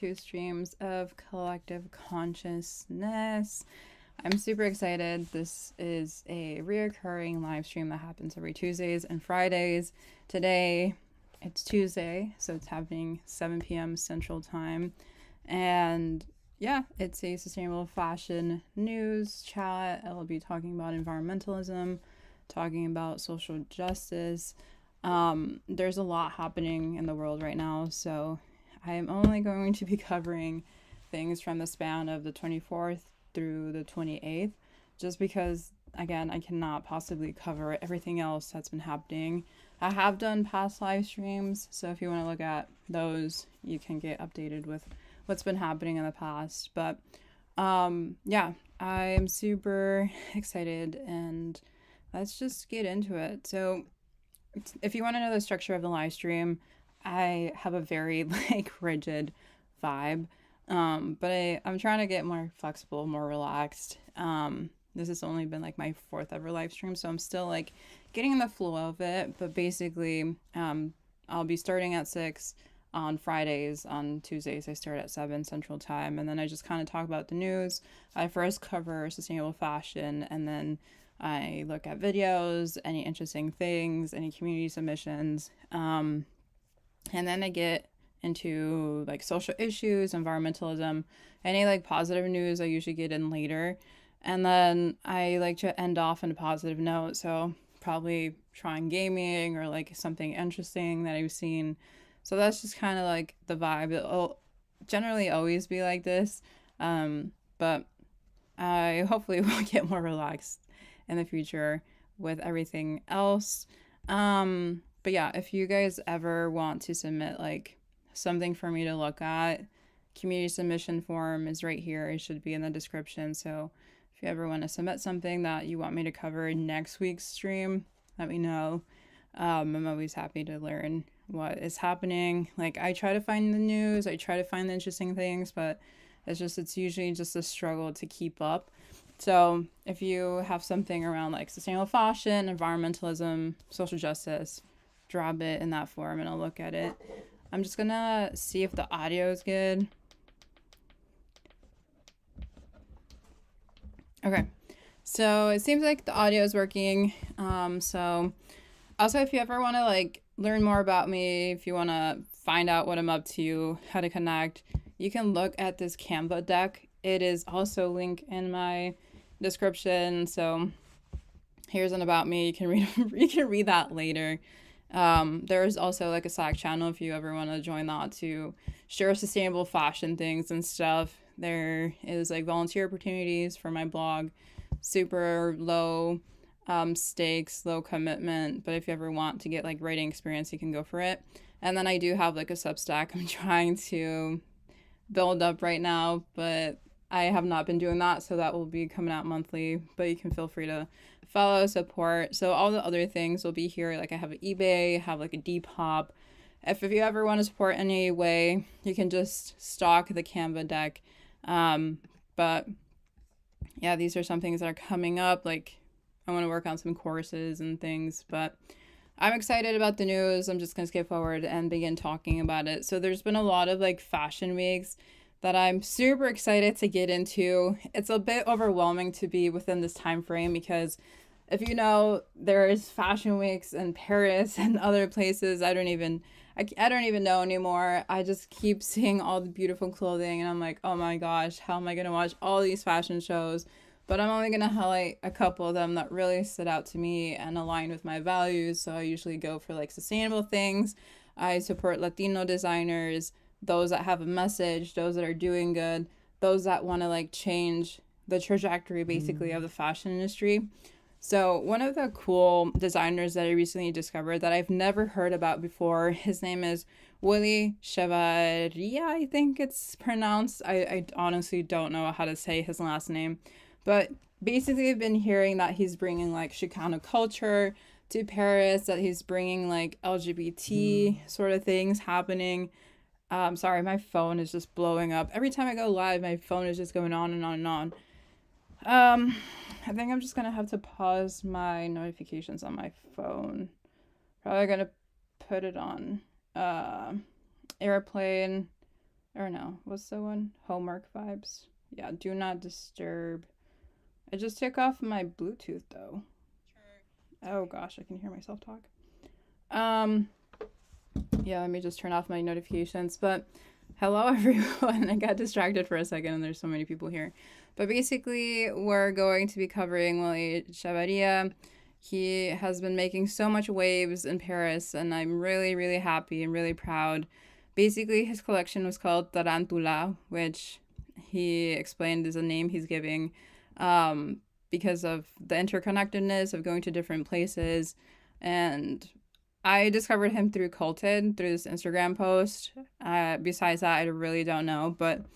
Two streams of collective consciousness. I'm super excited. This is a reoccurring live stream that happens every Tuesdays and Fridays. Today, it's Tuesday, so it's happening 7 p.m. Central Time. And yeah, it's a sustainable fashion news chat. I'll be talking about environmentalism, talking about social justice. There's a lot happening in the world right now, so I am only going to be covering things from the span of the 24th through the 28th, just because, again, I cannot possibly cover everything else that's been happening. I have done past live streams, so if you want to look at those, you can get updated with what's been happening in the past. But yeah, I am super excited, and let's just get into it. So if you want to know the structure of the live stream, I have a very rigid vibe, but I'm trying to get more flexible, more relaxed. This has only been like my fourth ever live stream, so I'm still like getting in the flow of it. But basically, I'll be starting at 6 on Fridays. On Tuesdays, I start at 7 Central Time, and then I just kind of talk about the news. I first cover sustainable fashion, and then I look at videos, any interesting things, any community submissions. And then I get into like social issues, environmentalism, any like positive news I usually get in later. And then I like to end off on a positive note. So probably trying gaming or like something interesting that I've seen. So that's just kind of like the vibe. It'll generally always be like this. But I hopefully will get more relaxed in the future with everything else. But yeah, if you guys ever want to submit like something for me to look at, community submission form is right here. It should be in the description. So if you ever want to submit something that you want me to cover next week's stream, let me know. I'm always happy to learn what is happening. Like I try to find the news, I try to find the interesting things, but it's usually just a struggle to keep up. So if you have something around like sustainable fashion, environmentalism, social justice, drop it in that form and I'll look at it. I'm just gonna see if the audio is good. Okay, so it seems like the audio is working. So also if you ever want to like learn more about me, if you want to find out what I'm up to, how to connect, you can look at this Canva deck. It is also linked in my description. So here's an about me. You can read that later. There's also like a Slack channel if you ever want to join that to share sustainable fashion things and stuff. There is like volunteer opportunities for my blog, super low stakes, low commitment, but if you ever want to get like writing experience, you can go for it. And then I do have like a Substack I'm trying to build up right now, but I have not been doing that, so that will be coming out monthly, but you can feel free to follow, support. So all the other things will be here. Like I have an eBay, have like a Depop. If you ever want to support any way, you can just stock the Canva deck. But yeah, these are some things that are coming up. Like I want to work on some courses and things, but I'm excited about the news. I'm just going to skip forward and begin talking about it. So there's been a lot of like fashion weeks that I'm super excited to get into. It's a bit overwhelming to be within this time frame because if you know, there's fashion weeks in Paris and other places. I don't even know anymore. I just keep seeing all the beautiful clothing and I'm like, oh my gosh, how am I going to watch all these fashion shows? But I'm only going to highlight a couple of them that really stood out to me and align with my values. So I usually go for like sustainable things. I support Latino designers, those that have a message, those that are doing good, those that want to like change the trajectory basically of the fashion industry. So one of the cool designers that I recently discovered that I've never heard about before, his name is Willy Chavaria, I think it's pronounced. I honestly don't know how to say his last name. But basically I've been hearing that he's bringing like CHICANO culture to Paris, that he's bringing like LGBT sort of things happening. Sorry, my phone is just blowing up. Every time I go live, my phone is just going on and on and on. I think I'm just gonna have to pause my notifications on my phone. Probably gonna put it on airplane Or no, what's the one? Homework vibes. Yeah, do not disturb. I just took off my Bluetooth though. Oh gosh, I can hear myself talk. Um, yeah, let me just turn off my notifications. But hello everyone. I got distracted for a second and there's so many people here. But basically, we're going to be covering Willy Chavaria. He has been making so much waves in Paris, and I'm really, really happy and really proud. Basically, his collection was called Tarantula, which he explained is a name he's giving because of the interconnectedness of going to different places. And I discovered him through Culted, through this Instagram post. Besides that, I really don't know. But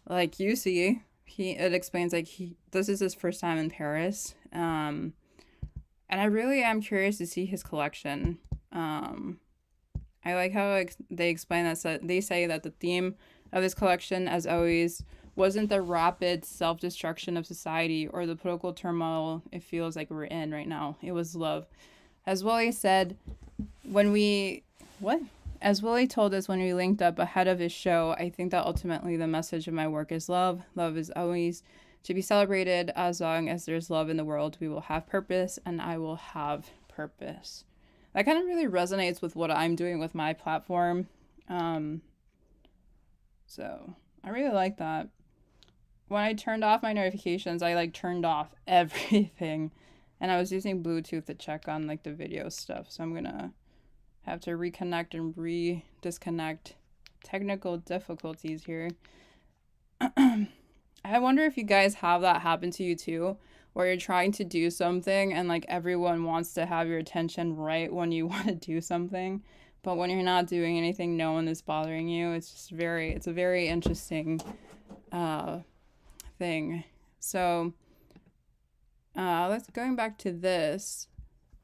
like you see, it explains like this is his first time in Paris. And I really am curious to see his collection. I like how they explain that. So they say that the theme of this collection, as always, wasn't the rapid self-destruction of society or the political turmoil it feels like we're in right now. It was love. As Willy said, as Willy told us when we linked up ahead of his show, I think that ultimately the message of my work is love. Love is always to be celebrated. As long as there's love in the world, we will have purpose, and I will have purpose. That kind of really resonates with what I'm doing with my platform. So I really like that. When I turned off my notifications, I like turned off everything, and I was using Bluetooth to check on like the video stuff. So I'm gonna have to reconnect and disconnect. Technical difficulties here. I wonder if you guys have that happen to you too, where you're trying to do something and like everyone wants to have your attention right when you want to do something, but when you're not doing anything, no one is bothering you. It's a very interesting thing. So let's going back to this.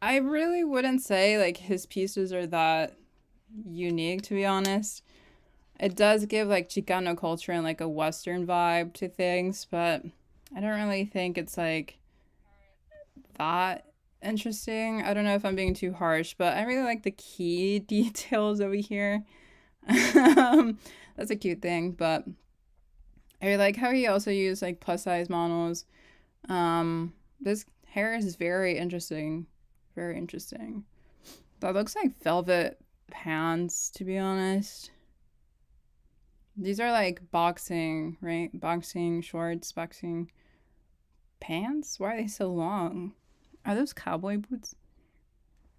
I really wouldn't say like his pieces are that unique, to be honest. It does give like Chicano culture and like a Western vibe to things, but I don't really think it's like that interesting. I don't know if I'm being too harsh, but I really like the key details over here. That's a cute thing, but I like how he also used like plus size models. This hair is very interesting. Very interesting. That looks like velvet pants, to be honest. These are like boxing, right? Boxing shorts, boxing pants? Why are they so long? Are those cowboy boots?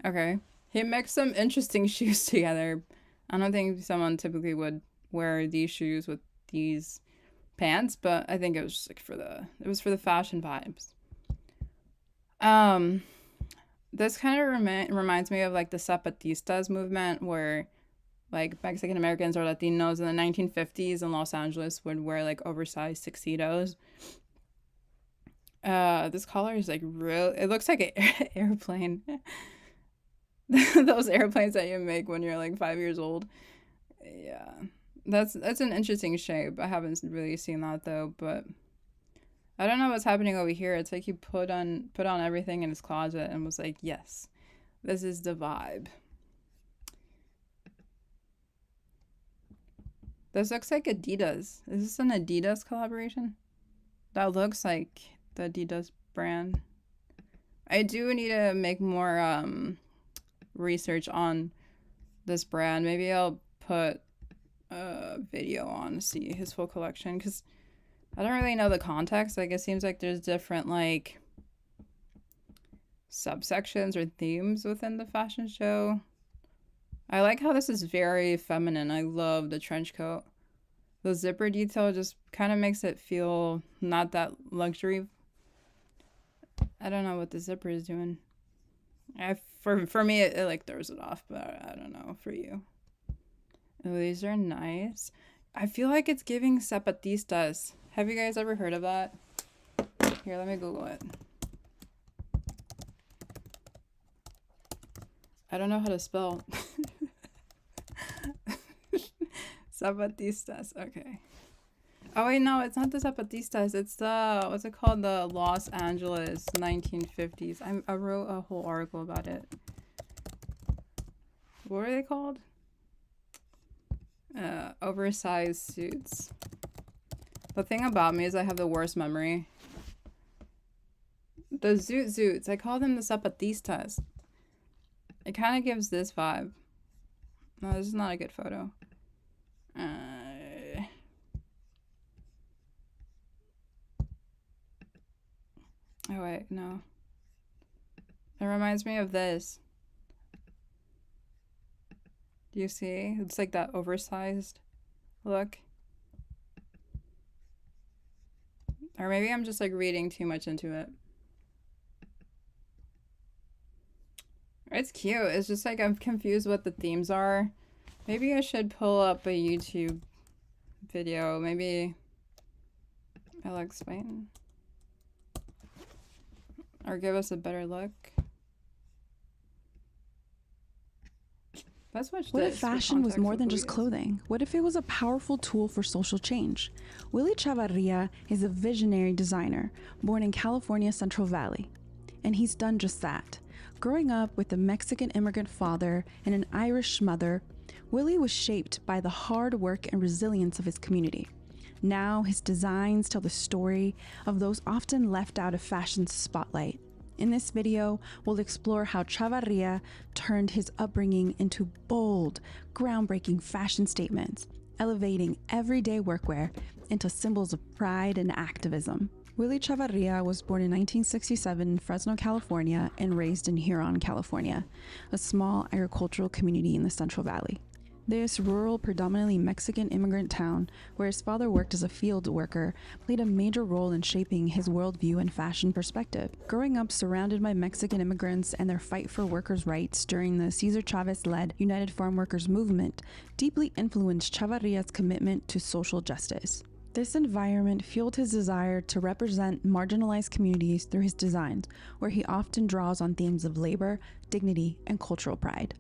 Okay. He mixed some interesting shoes together. I don't think someone typically would wear these shoes with these pants, but I think it was just like it was for the fashion vibes. This kind of reminds me of like the Zapatistas movement, where like Mexican Americans or Latinos in the 1950s in Los Angeles would wear like oversized tuxedos. This collar is like real. It looks like an airplane. Those airplanes that you make when you're like 5 years old. Yeah, that's an interesting shape. I haven't really seen that though, but I don't know what's happening over here. It's like he put on everything in his closet and was like, yes, this is the vibe. This looks like Adidas. Is this an Adidas collaboration? That looks like the Adidas brand. I do need to make more research on this brand. Maybe I'll put a video on to see his full collection, because I don't really know the context. Like, it seems like there's different like subsections or themes within the fashion show. I like how this is very feminine. I love the trench coat. The zipper detail just kind of makes it feel not that luxury. I don't know what the zipper is doing. For me, it like throws it off, but I don't know for you. Oh, these are nice. I feel like it's giving Zapatistas. Have you guys ever heard of that? Here, let me Google it. I don't know how to spell. Zapatistas. Okay. Oh wait, no, it's not the Zapatistas. It's the, what's it called? The Los Angeles 1950s. I wrote a whole article about it. What are they called? Oversized suits. The thing about me is I have the worst memory. The zoots. I call them the zapatistas. It kind of gives this vibe. No, this is not a good photo. Oh wait, no. It reminds me of this. Do you see? It's like that oversized look. Or maybe I'm just like reading too much into it. It's cute. It's just like I'm confused what the themes are. Maybe I should pull up a YouTube video. Maybe I'll explain. Or give us a better look. Let's watch this. What if fashion was more than just clothing? What if it was a powerful tool for social change? Willy Chavaria is a visionary designer born in California's Central Valley. And he's done just that. Growing up with a Mexican immigrant father and an Irish mother, Willy was shaped by the hard work and resilience of his community. Now his designs tell the story of those often left out of fashion's spotlight. In this video, we'll explore how Chavaria turned his upbringing into bold, groundbreaking fashion statements, elevating everyday workwear into symbols of pride and activism. Willy Chavaria was born in 1967 in Fresno, California, and raised in Huron, California, a small agricultural community in the Central Valley. This rural, predominantly Mexican immigrant town, where his father worked as a field worker, played a major role in shaping his worldview and fashion perspective. Growing up surrounded by Mexican immigrants and their fight for workers' rights during the Cesar Chavez-led United Farm Workers movement deeply influenced Chavaria's commitment to social justice. This environment fueled his desire to represent marginalized communities through his designs, where he often draws on themes of labor, dignity, and cultural pride.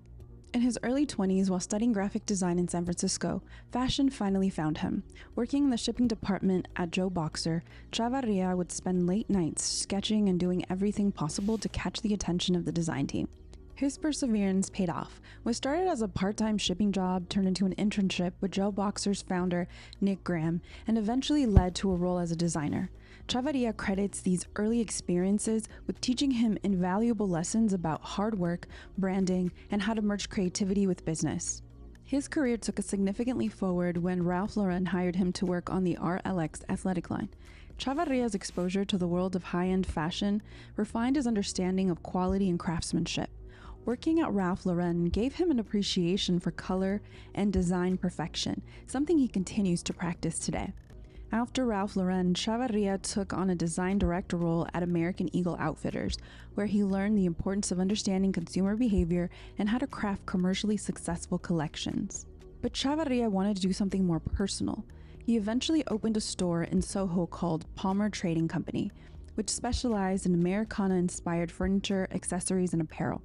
In his early 20s, while studying graphic design in San Francisco, fashion finally found him. Working in the shipping department at Joe Boxer, Chavaria would spend late nights sketching and doing everything possible to catch the attention of the design team. His perseverance paid off. What started as a part-time shipping job turned into an internship with Joe Boxer's founder, Nick Graham, and eventually led to a role as a designer. Chavaria credits these early experiences with teaching him invaluable lessons about hard work, branding, and how to merge creativity with business. His career took a significant leap forward when Ralph Lauren hired him to work on the RLX athletic line. Chavaria's exposure to the world of high-end fashion refined his understanding of quality and craftsmanship. Working at Ralph Lauren gave him an appreciation for color and design perfection, something he continues to practice today. After Ralph Lauren, Chavaria took on a design director role at American Eagle Outfitters, where he learned the importance of understanding consumer behavior and how to craft commercially successful collections. But Chavaria wanted to do something more personal. He eventually opened a store in Soho called Palmer Trading Company, which specialized in Americana-inspired furniture, accessories, and apparel.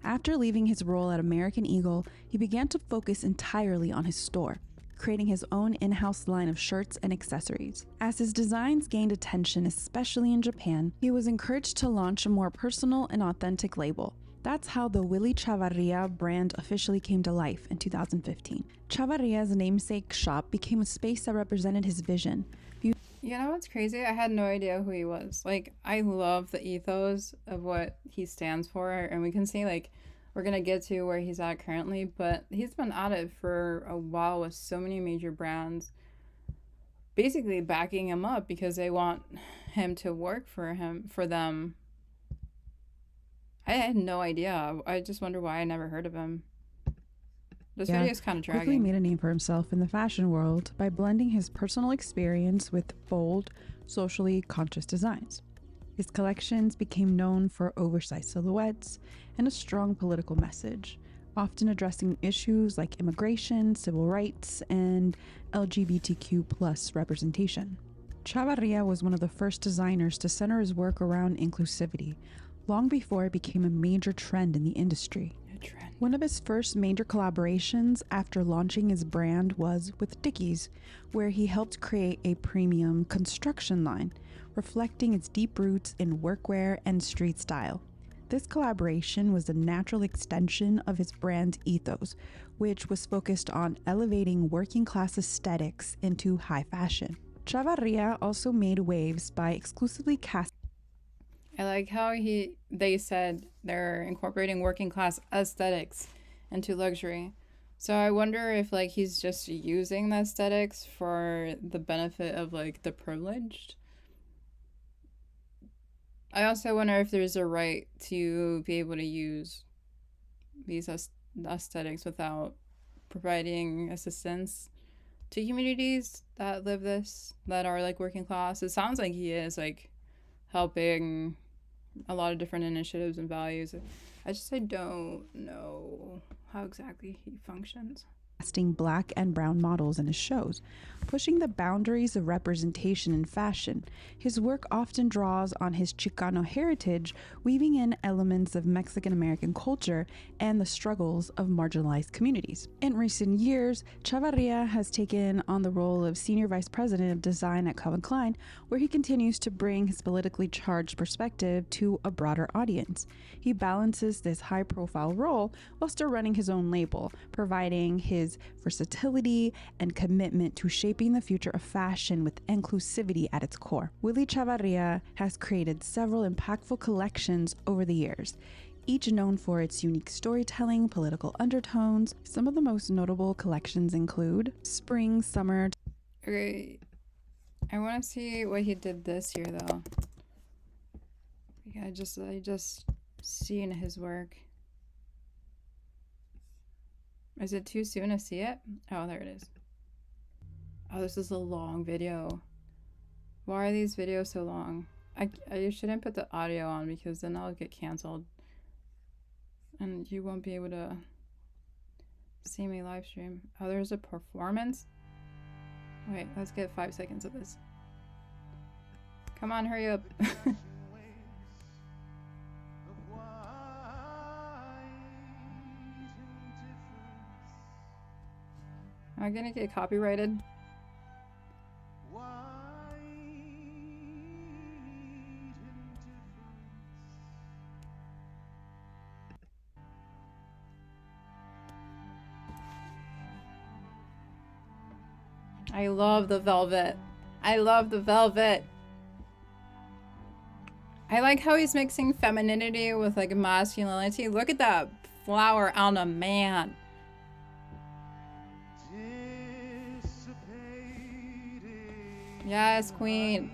After leaving his role at American Eagle, he began to focus entirely on his store, creating his own in-house line of shirts and accessories. As his designs gained attention, especially in Japan, he was encouraged to launch a more personal and authentic label. That's how the Willy Chavaria brand officially came to life in 2015. Chavaria's namesake shop became a space that represented his vision. You know what's crazy? I had no idea who he was. Like, I love the ethos of what he stands for, and we can see, like, we're going to get to where he's at currently, but he's been at it for a while with so many major brands basically backing him up because they want him to work for them. I had no idea. I just wonder why I never heard of him. This video is kind of dragging. Quickly made a name for himself in the fashion world by blending his personal experience with bold, socially conscious designs. His collections became known for oversized silhouettes and a strong political message, often addressing issues like immigration, civil rights, and LGBTQ+ representation. Chavaria was one of the first designers to center his work around inclusivity, long before it became a major trend in the industry. One of his first major collaborations after launching his brand was with Dickies, where he helped create a premium construction line, reflecting its deep roots in workwear and street style. This collaboration was a natural extension of his brand's ethos, which was focused on elevating working class aesthetics into high fashion. Chavarria also made waves by exclusively casting. I like how they said they're incorporating working class aesthetics into luxury. So I wonder if like he's just using the aesthetics for the benefit of like the privileged. I also wonder if there's a right to be able to use these aesthetics without providing assistance to communities that live this, that are like working class. It sounds like he is like helping a lot of different initiatives and values. I don't know how exactly he functions. Casting black and brown models in his shows, pushing the boundaries of representation in fashion. His work often draws on his Chicano heritage, weaving in elements of Mexican American culture and the struggles of marginalized communities. In recent years, Chavarria has taken on the role of Senior Vice President of Design at Calvin Klein, where he continues to bring his politically charged perspective to a broader audience. He balances this high-profile role while still running his own label, providing his versatility and commitment to shaping the future of fashion with inclusivity at its core. Willy Chavaria has created several impactful collections over the years, each known for its unique storytelling, political undertones. Some of the most notable collections include Spring, Summer. Okay, I want to see what he did this year though. I just seen his work. Is it too soon to see it? Oh, there it is. Oh, this is a long video. Why are these videos so long? I shouldn't put the audio on because then I'll get canceled. And you won't be able to see me live stream. Oh, there's a performance? Wait, let's get 5 seconds of this. Come on, hurry up. Am I gonna get copyrighted? I love the velvet. I love the velvet. I like how he's mixing femininity with like masculinity. Look at that flower on a man. Yes, queen.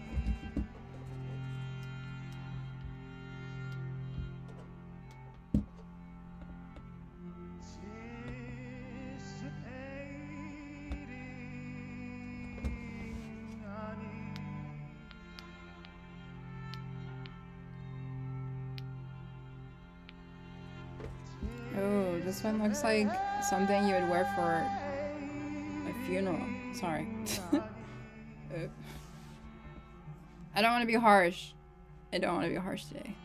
Oh, this one looks like something you would wear for a funeral. Sorry. I don't want to be harsh. I don't want to be harsh today.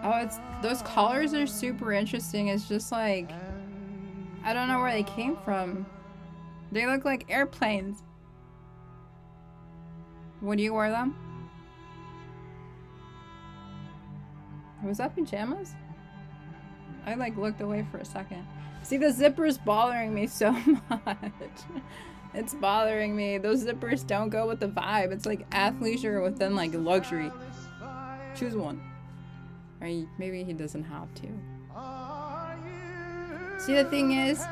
Oh, those colors are super interesting. It's just like, I don't know where they came from. They look like airplanes. Would you wear them? Was that pajamas? I like looked away for a second. See, the zipper's bothering me so much. It's bothering me. Those zippers don't go with the vibe. It's like athleisure within like luxury. Choose one. Or maybe he doesn't have to. See, the thing is,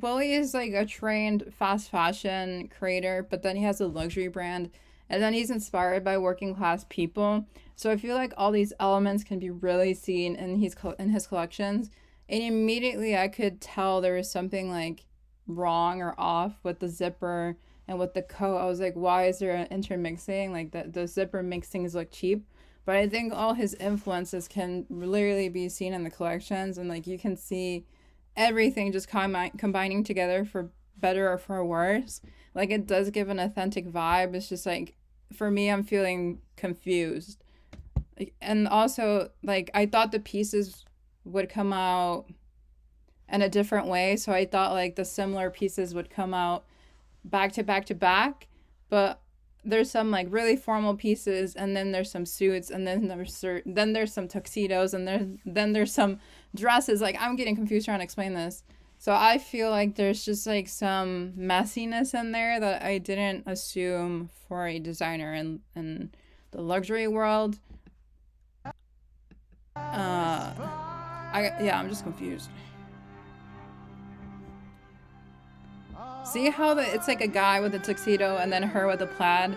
Willy is like a trained fast fashion creator, but then he has a luxury brand, and then he's inspired by working class people. So I feel like all these elements can be really seen in his collections, and immediately I could tell there was something like wrong or off with the zipper and with the coat. I was like, why is there an intermixing? Like the zipper makes things look cheap. But I think all his influences can literally be seen in the collections, and like you can see everything just combining together for better or for worse. Like it does give an authentic vibe. It's just like, for me, I'm feeling confused. And also, like, I thought the pieces would come out in a different way. So I thought like the similar pieces would come out back to back to back. But there's some like really formal pieces, and then there's some suits, and then there's some tuxedos, and then there's some dresses. Like, I'm getting confused trying to explain this. So I feel like there's just like some messiness in there that I didn't assume for a designer in the luxury world. I'm just confused. See how it's like a guy with a tuxedo and then her with a plaid?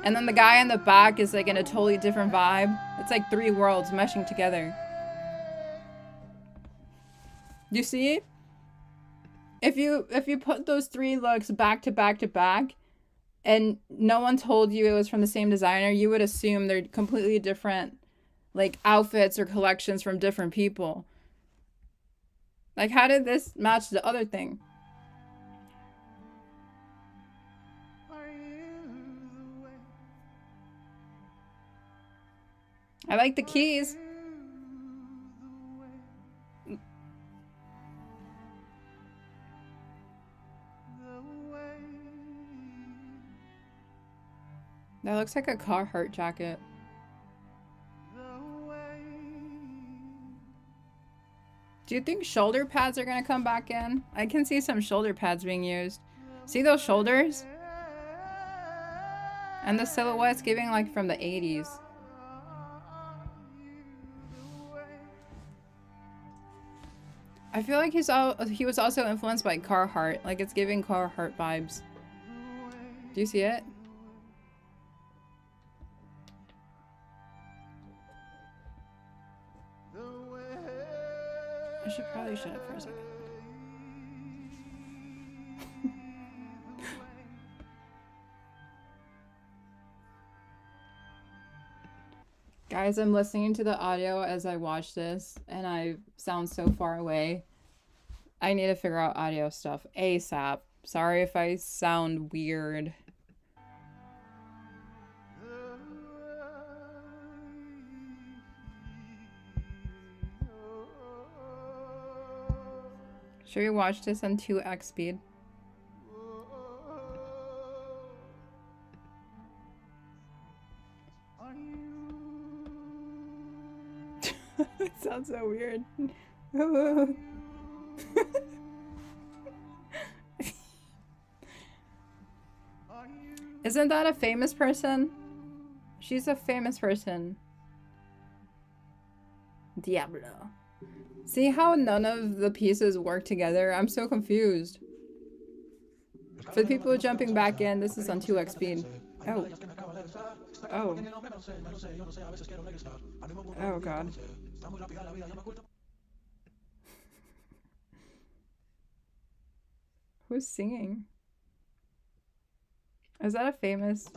And then the guy in the back is like in a totally different vibe. It's like 3 worlds meshing together. You see? If you put those 3 looks back to back to back, and no one told you it was from the same designer, you would assume they're completely different, like, outfits or collections from different people. Like, how did this match the other thing? I like the keys. That looks like a Carhartt jacket. Do you think shoulder pads are gonna come back in? I can see some shoulder pads being used. See those shoulders? And the silhouette's giving like from the 80s. I feel like he was also influenced by Carhartt. Like, it's giving Carhartt vibes. Do you see it? I should probably shut up for a second. Guys, I'm listening to the audio as I watch this, and I sound so far away. I need to figure out audio stuff ASAP. Sorry if I sound weird. Should we watch this on 2x speed? It sounds so weird. Isn't that a famous person? She's a famous person. Diablo. See how none of the pieces work together? I'm so confused. For the people jumping back in, this is on 2x speed. Oh. Oh. Oh god. Who's singing? Is that a famous?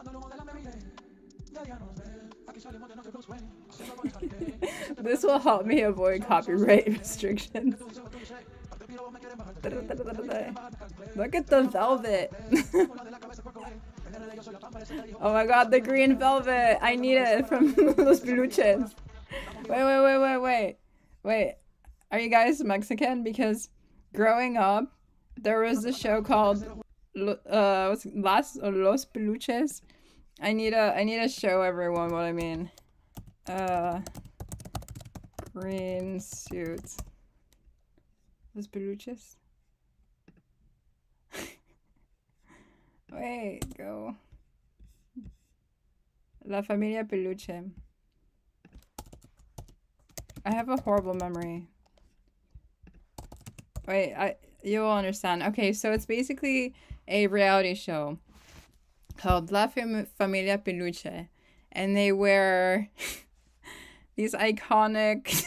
This will help me avoid copyright restrictions. Look at the velvet. Oh my god, the green velvet. I need it from Los Peluches. Wait. Are you guys Mexican? Because growing up, there was a show called Los Peluches. I need to show everyone what I mean. Green suit. Los Peluches. Wait, go. La Familia Peluche. I have a horrible memory. Wait, you will understand. Okay, so it's basically a reality show called La Familia Peluche, and they wear these iconic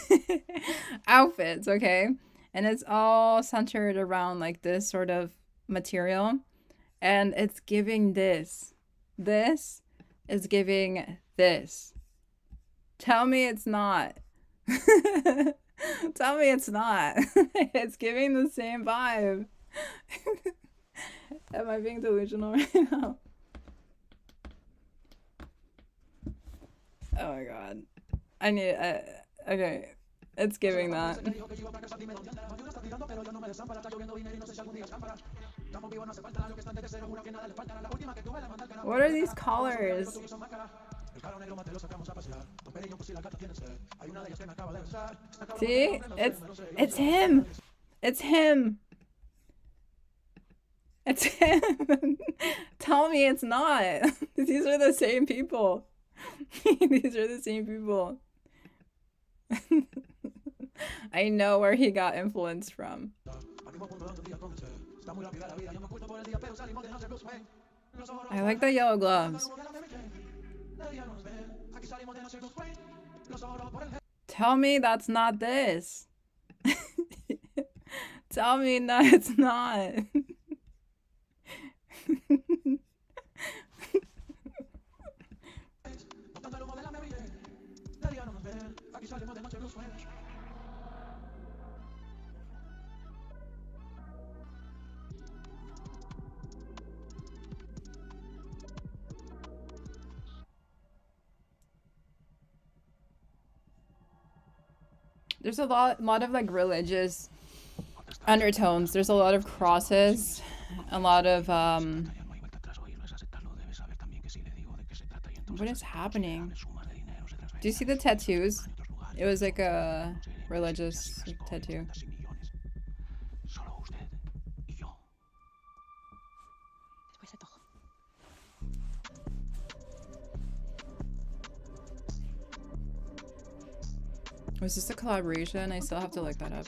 outfits, okay? And it's all centered around like this sort of material, and it's giving this. This is giving this. Tell me it's not. Tell me it's not. It's giving the same vibe. Am I being delusional right now? Oh my god. I need okay. It's giving that. What are these collars? See? It's him. It's him. It's him. Tell me it's not. These are the same people. These are the same people. I know where he got influence from. I like the yellow gloves. Tell me that's not this. Tell me no, it's not. There's a lot of like religious undertones. There's a lot of crosses, a lot of what is happening? Do you see the tattoos? It was like a religious tattoo. Was this a collaboration? I still have to look that up.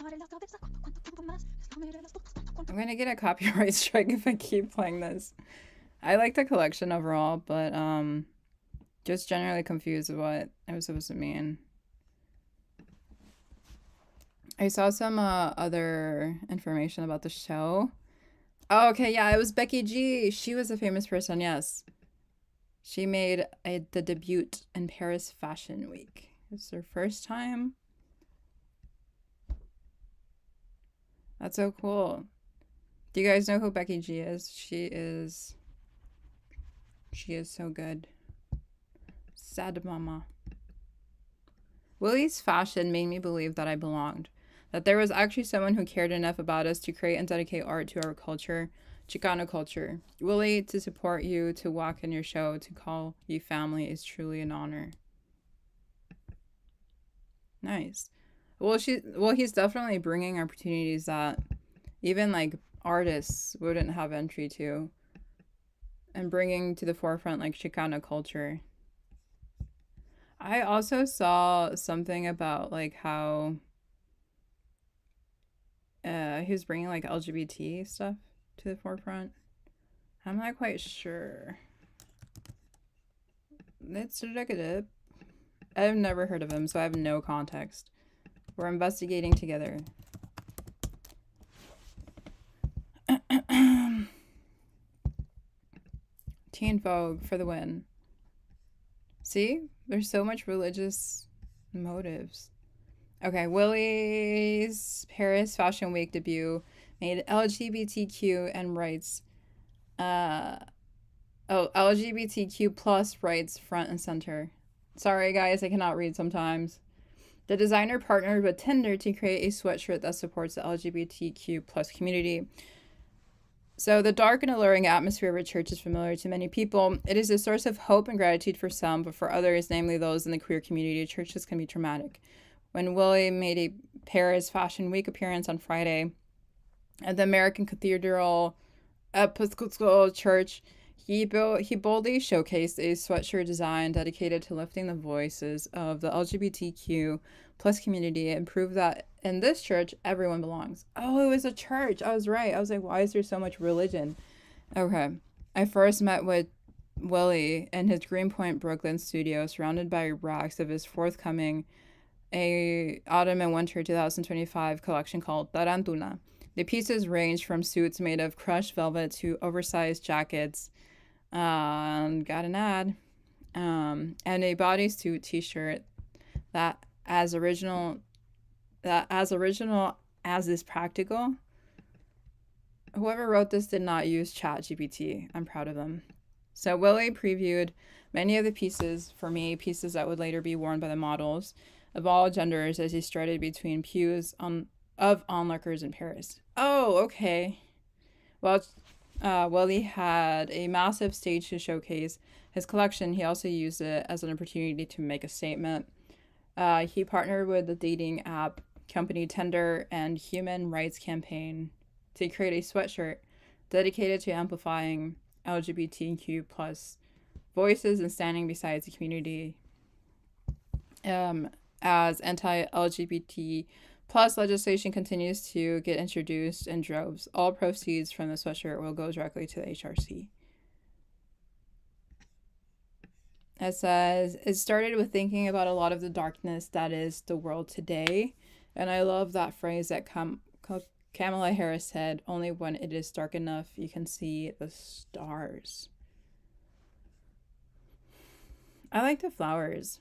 I'm gonna get a copyright strike if I keep playing this. I like the collection overall, but just generally confused with what it was supposed to mean. I saw some other information about the show. Oh, okay, yeah, it was Becky G. She was a famous person, yes. She made the debut in Paris Fashion Week. It's her first time. That's so cool. Do you guys know who Becky G is? She is so good. Sad mama. Willy's fashion made me believe that I belonged. That there was actually someone who cared enough about us to create and dedicate art to our culture, Chicano culture. Willy, to support you, to walk in your show, to call you family is truly an honor. Nice. Well, he's definitely bringing opportunities that even like artists wouldn't have entry to, and bringing to the forefront like Chicano culture. I also saw something about like how he was bringing like LGBT stuff to the forefront. I'm not quite sure. Let's look it up. I've never heard of him, so I have no context. We're investigating together. Teen Vogue for the win. See? There's so much religious motives. Okay, Willy's Paris Fashion Week debut made LGBTQ and rights. LGBTQ plus rights front and center. Sorry guys, I cannot read sometimes. The designer partnered with Tinder to create a sweatshirt that supports the LGBTQ plus community. So the dark and alluring atmosphere of a church is familiar to many people. It is a source of hope and gratitude for some, but for others, namely those in the queer community, churches can be traumatic. When Willy made a Paris Fashion Week appearance on Friday at the American Cathedral Episcopal Church, he boldly showcased a sweatshirt design dedicated to lifting the voices of the LGBTQ plus community and prove that in this church, everyone belongs. Oh, it was a church. I was right. I was like, why is there so much religion? Okay. I first met with Willy in his Greenpoint, Brooklyn studio, surrounded by racks of his forthcoming autumn and winter 2025 collection called Tarantula. The pieces range from suits made of crushed velvet to oversized jackets. Got an ad. And a bodysuit t-shirt that as original as is practical. Whoever wrote this did not use ChatGPT. I'm proud of them. So Willy previewed many of the pieces for me, pieces that would later be worn by the models of all genders as he strutted between pews of onlookers in Paris. Oh, okay. Well, Willy had a massive stage to showcase his collection. He also used it as an opportunity to make a statement. He partnered with the dating app company Tinder and human rights campaign to create a sweatshirt dedicated to amplifying LGBTQ plus voices and standing beside the community. As anti-LGBT plus legislation continues to get introduced in droves, all proceeds from the sweatshirt will go directly to the HRC. It says, it started with thinking about a lot of the darkness that is the world today. And I love that phrase that Kamala Harris said, only when it is dark enough you can see the stars. I like the flowers.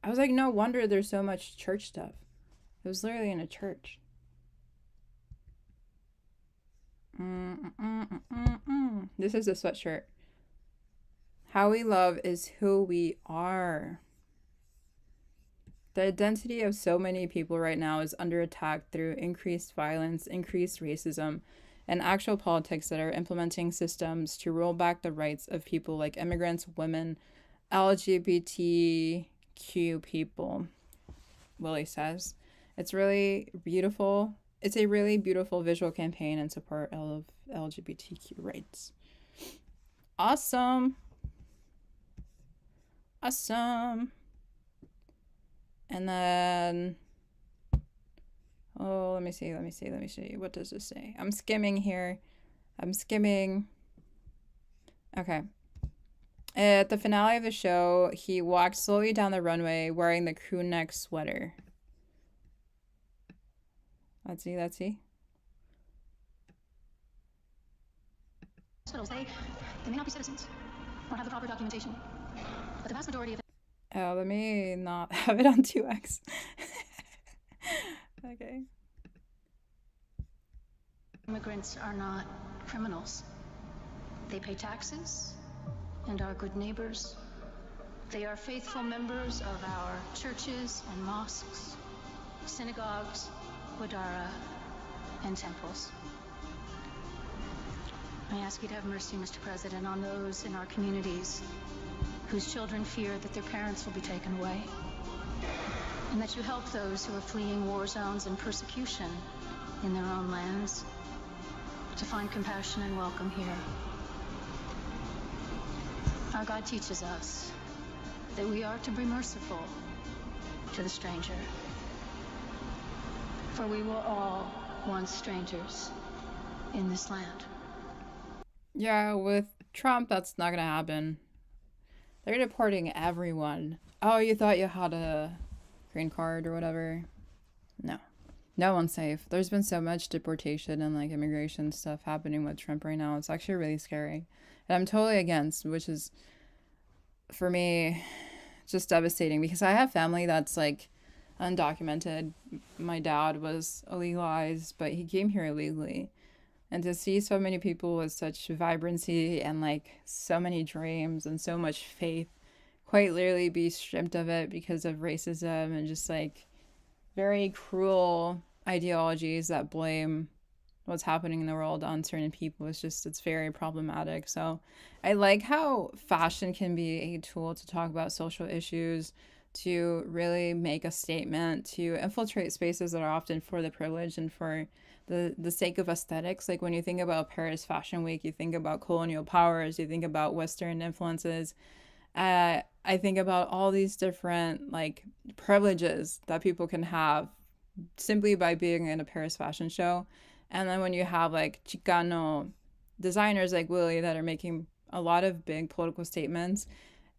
I was like, no wonder there's so much church stuff. It was literally in a church. This is a sweatshirt. How we love is who we are. The identity of so many people right now is under attack through increased violence, increased racism, and actual politics that are implementing systems to roll back the rights of people like immigrants, women, LGBTQ people, Willy says. It's really beautiful. It's a really beautiful visual campaign in support of LGBTQ rights. Awesome. Awesome. And then, oh, let me see. What does this say? I'm skimming here. Okay. At the finale of the show, he walked slowly down the runway wearing the crew neck sweater. Let's see. They may not be citizens or have the proper documentation, but the vast majority of Oh, let me not have it on 2x. Okay. immigrants are not criminals. They pay taxes and are good neighbors. They are faithful members of our churches and mosques, synagogues, Wadara, and temples. I ask you to have mercy, Mr. President, on those in our communities whose children fear that their parents will be taken away, and that you help those who are fleeing war zones and persecution in their own lands to find compassion and welcome here. Our God teaches us that we are to be merciful to the stranger, for we were all once strangers in this land. Yeah, with Trump, that's not gonna happen. They're deporting everyone. Oh, you thought you had a green card or whatever? No. No one's safe. There's been so much deportation and like immigration stuff happening with Trump right now. It's actually really scary. And I'm totally against, which is, for me, just devastating because I have family that's like undocumented. My dad was illegalized, but he came here illegally. And to see so many people with such vibrancy and like so many dreams and so much faith quite literally be stripped of it because of racism and just like very cruel ideologies that blame what's happening in the world on certain people, it's very problematic. So I like how fashion can be a tool to talk about social issues, to really make a statement, to infiltrate spaces that are often for the privileged and for the sake of aesthetics. Like when you think about Paris Fashion Week, you think about colonial powers, you think about Western influences. I think about all these different like privileges that people can have simply by being in a Paris fashion show. And then when you have like Chicano designers like Willy that are making a lot of big political statements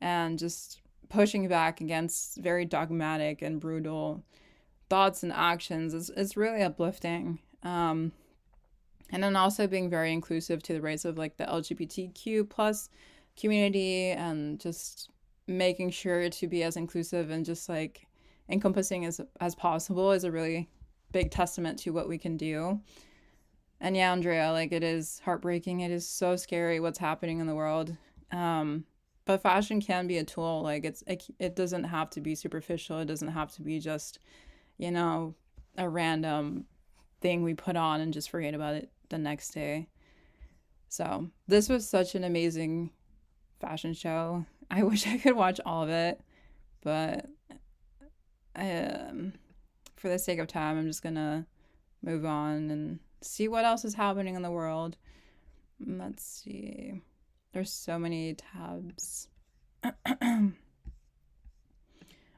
and just pushing back against very dogmatic and brutal thoughts and actions, it's really uplifting. And then also being very inclusive to the rights of like the LGBTQ plus community and just making sure to be as inclusive and just like encompassing as possible is a really big testament to what we can do. And yeah, Andrea, like it is heartbreaking. It is so scary what's happening in the world. But fashion can be a tool. Like it doesn't have to be superficial. It doesn't have to be just, a random thing we put on and just forget about it the next day. So this was such an amazing fashion show. I wish I could watch all of it, but for the sake of time, I'm just gonna move on and see what else is happening in the world. Let's see. There's so many tabs.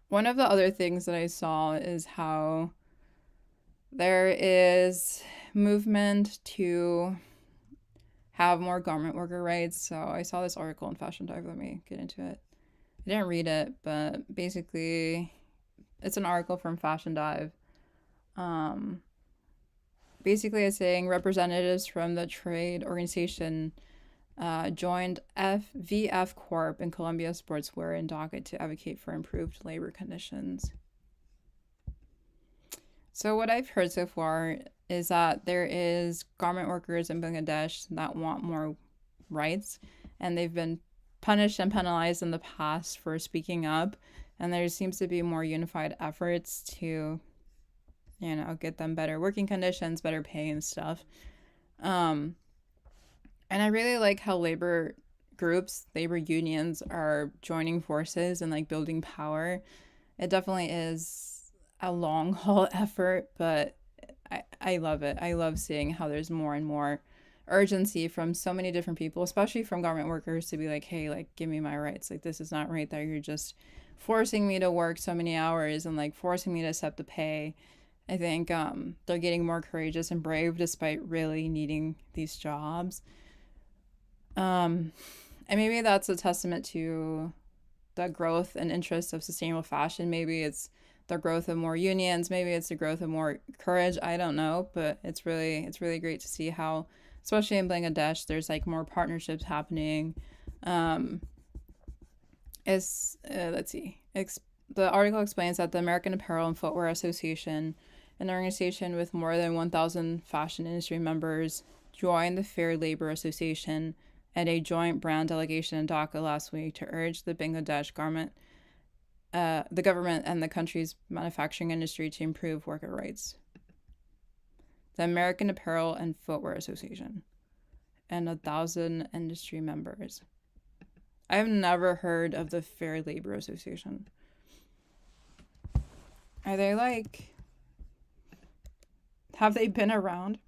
One of the other things that I saw is how there is movement to have more garment worker rights. So I saw this article in Fashion Dive. Let me get into it. I didn't read it, but basically it's an article from Fashion Dive. Basically it's saying representatives from the trade organization joined VF Corp and Columbia Sportswear in Dhaka to advocate for improved labor conditions. So what I've heard so far is that there is garment workers in Bangladesh that want more rights, and they've been punished and penalized in the past for speaking up, and there seems to be more unified efforts to, you know, get them better working conditions, better pay and stuff. And I really like how labor groups, labor unions are joining forces and like building power. It definitely is a long haul effort, but I love it. I love seeing how there's more and more urgency from so many different people, especially from garment workers, to be like, hey, like, give me my rights. Like, this is not right that you're just forcing me to work so many hours and like forcing me to accept the pay. I think they're getting more courageous and brave despite really needing these jobs. And maybe that's a testament to the growth and interest of sustainable fashion. Maybe it's the growth of more unions, maybe it's the growth of more courage, I don't know, but it's really great to see how, especially in Bangladesh, there's like more partnerships happening. Let's see, the article explains that the American Apparel and Footwear Association, an organization with more than 1,000 fashion industry members, joined the Fair Labor Association at a joint brand delegation in Dhaka last week to urge the Bangladesh the government and the country's manufacturing industry to improve worker rights. The American Apparel and Footwear Association and 1,000 industry members. I've never heard of the Fair Labor Association. Are they like... Have they been around?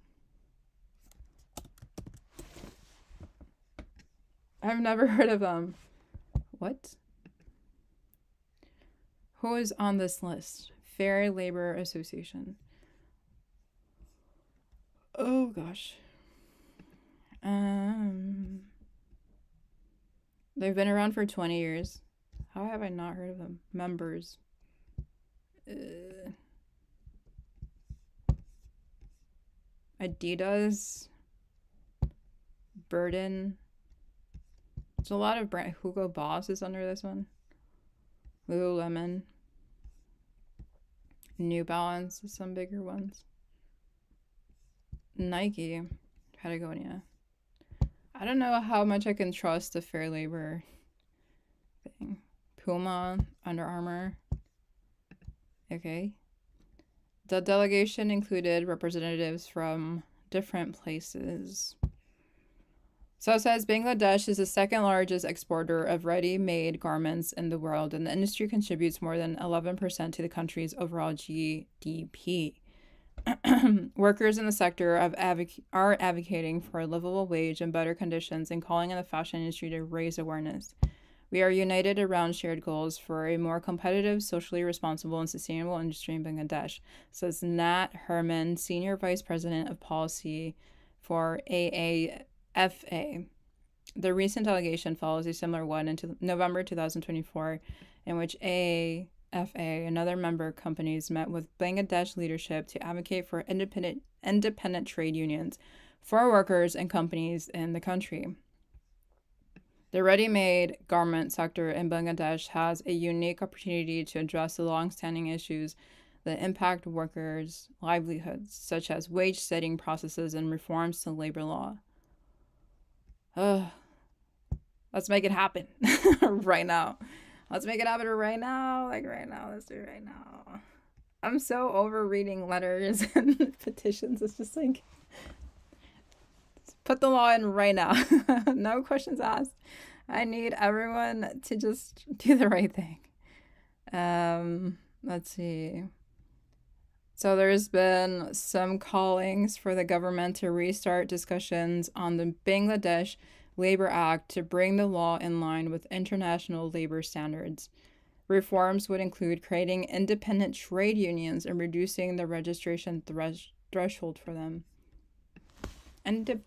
I've never heard of them. What? Who is on this list? Fair Labor Association. Oh gosh. They've been around for 20 years. How have I not heard of them? Members. Adidas. Burden. There's a lot of brand. Hugo Boss is under this one. Lululemon. New Balance, some bigger ones. Nike. Patagonia. I don't know how much I can trust the fair labor thing. Puma. Under Armour. Okay. The delegation included representatives from different places. So it says Bangladesh is the second largest exporter of ready-made garments in the world, and the industry contributes more than 11% to the country's overall GDP. Workers in the sector are advocating for a livable wage and better conditions and calling on the fashion industry to raise awareness. We are united around shared goals for a more competitive, socially responsible, and sustainable industry in Bangladesh, says Nat Herman, Senior Vice President of Policy for AAFA. The recent delegation follows a similar one in November 2024, in which AAFA and other member companies met with Bangladesh leadership to advocate for independent trade unions for workers and companies in the country. The ready-made garment sector in Bangladesh has a unique opportunity to address the long-standing issues that impact workers' livelihoods, such as wage-setting processes and reforms to labor law. Let's make it happen right now. Let's make it happen right now. Like right now. Let's do it right now. I'm so over reading letters and petitions. It's just like, Put the law in right now. No questions asked. I need everyone to just do the right thing. Let's see. So there's been some callings for the government to restart discussions on the Bangladesh Labor Act to bring the law in line with international labor standards. Reforms would include creating independent trade unions and reducing the registration threshold for them. Independent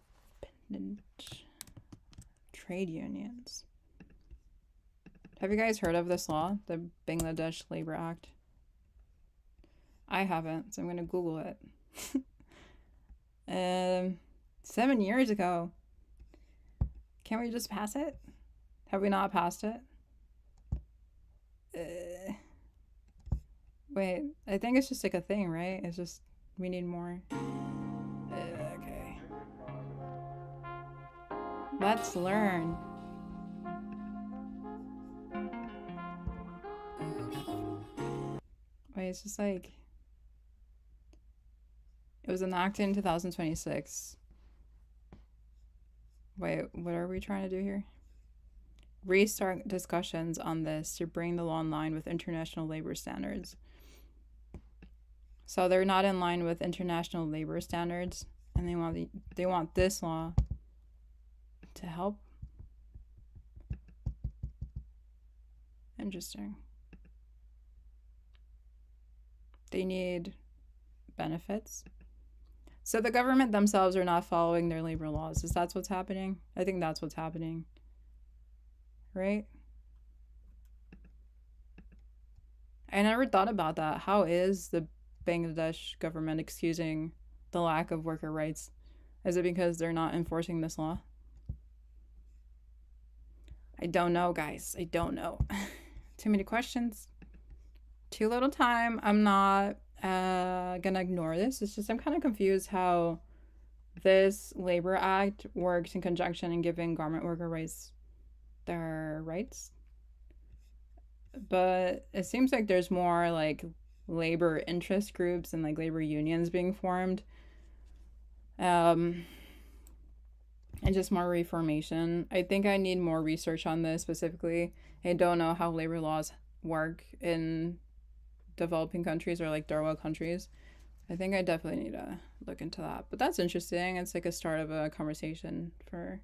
trade unions. Have you guys heard of this law, the Bangladesh Labor Act? I haven't, so I'm going to Google it. 7 years ago. Can't we just pass it? Have we not passed it? Wait, I think it's just like a thing, right? It's just, we need more. Okay. Let's learn. Wait, it's just like, it was enacted in 2026. Wait, what are we trying to do here? Restart discussions on this to bring the law in line with international labor standards. So they're not in line with international labor standards, and they want this law to help. Interesting. They need benefits. So the government themselves are not following their labor laws. Is that what's happening? I think that's what's happening. Right? I never thought about that. How is the Bangladesh government excusing the lack of worker rights? Is it because they're not enforcing this law? I don't know, guys. I don't know. Too many questions. Too little time. I'm not gonna ignore this. It's just I'm kind of confused how this Labor Act works in conjunction in giving garment worker rights their rights. But it seems like there's more like labor interest groups and like labor unions being formed. And just more reformation. I think I need more research on this specifically. I don't know how labor laws work in developing countries or like third world countries. I think I definitely need to look into that. But that's interesting. It's like a start of a conversation for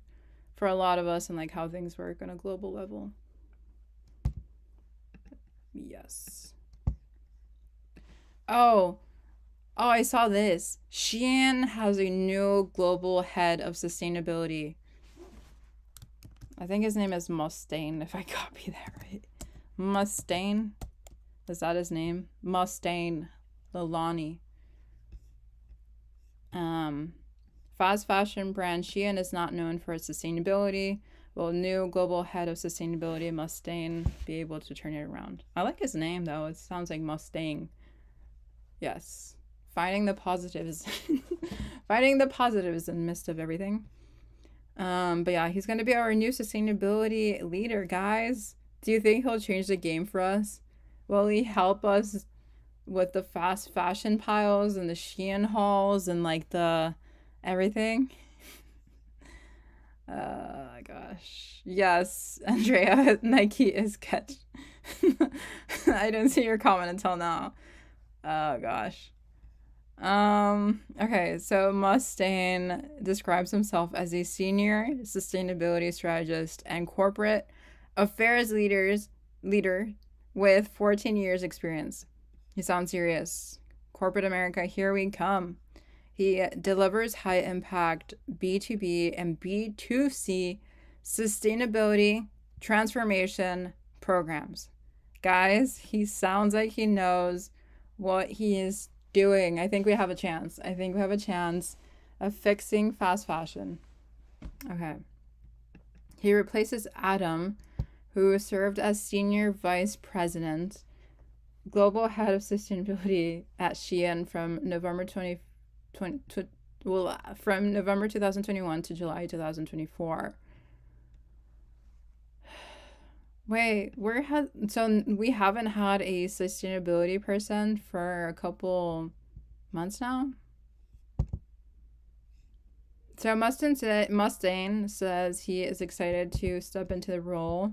a lot of us and like how things work on a global level. Yes. Oh, I saw this. SHEIN has a new global head of sustainability. I think his name is Mustan, if I copy that right. Mustan. Is that his name? Mustan. Lalani. Fast fashion brand SHEIN is not known for its sustainability. Will new global head of sustainability Mustan be able to turn it around? I like his name though. It sounds like Mustang. Yes. Finding the positives. Finding the positives in the midst of everything. But yeah, he's going to be our new sustainability leader, guys. Do you think he'll change the game for us? Will he help us with the fast fashion piles and the SHEIN hauls and like the everything? Gosh. Yes, Andrea, Nike is catch. I didn't see your comment until now. Oh gosh. Okay, so Mustan describes himself as a senior sustainability strategist and corporate affairs leader with 14 years experience. He sounds serious. Corporate America, here we come. He delivers high impact B2B and B2C sustainability transformation programs. Guys, he sounds like he knows what he is doing. I think we have a chance. I think we have a chance of fixing fast fashion. Okay. He replaces Adam, who served as senior vice president, global head of sustainability at SHEIN from November 2021 to July 2024. Wait, so we haven't had a sustainability person for a couple months now? So Mustan says he is excited to step into the role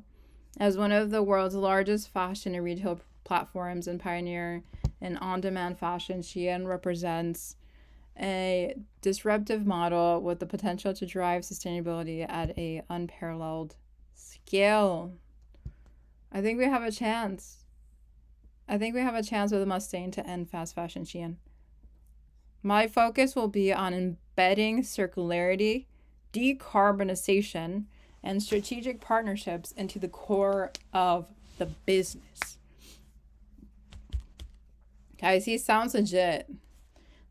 as one of the world's largest fashion and retail platforms and pioneer in on-demand fashion. SHEIN represents a disruptive model with the potential to drive sustainability at a unparalleled scale. I think we have a chance. I think we have a chance with Mustan to end fast fashion SHEIN. My focus will be on embedding circularity, decarbonization, and strategic partnerships into the core of the business. Guys, he sounds legit.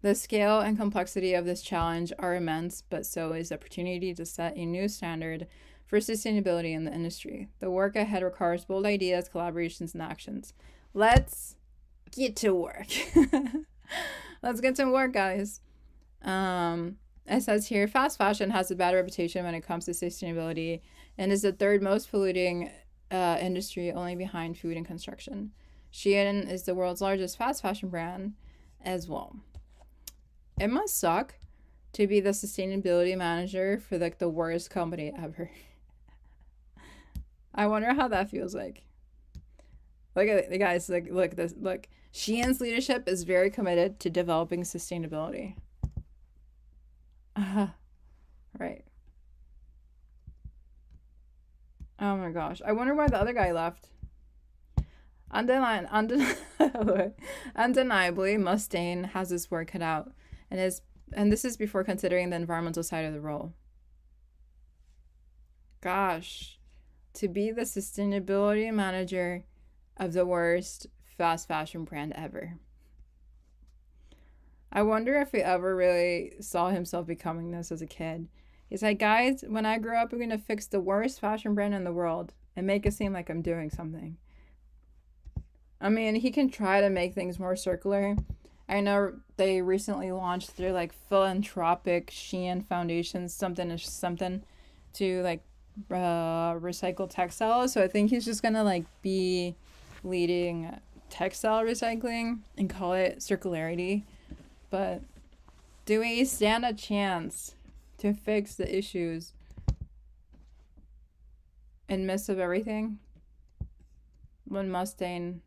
The scale and complexity of this challenge are immense, but so is the opportunity to set a new standard for sustainability in the industry. The work ahead requires bold ideas, collaborations, and actions. Let's get to work. Let's get to work, guys. It says here, fast fashion has a bad reputation when it comes to sustainability and is the third most polluting industry, only behind food and construction. SHEIN is the world's largest fast fashion brand as well. It must suck to be the sustainability manager for like the worst company ever. I wonder how that feels like. Look at it, guys. Like, look at this. Look, SHEIN's leadership is very committed to developing sustainability. Right. Oh my gosh. I wonder why the other guy left. Undeniably, Mustan has his work cut out, and this is before considering the environmental side of the role. Gosh, to be the sustainability manager of the worst fast fashion brand ever. I wonder if he ever really saw himself becoming this as a kid. He's like, guys, when I grow up, I'm going to fix the worst fashion brand in the world and make it seem like I'm doing something. I mean, he can try to make things more circular. I know they recently launched their like philanthropic SHEIN Foundation, something to like recycle textiles. So I think he's just going to like be leading textile recycling and call it circularity. But do we stand a chance to fix the issues in midst of everything when Mustan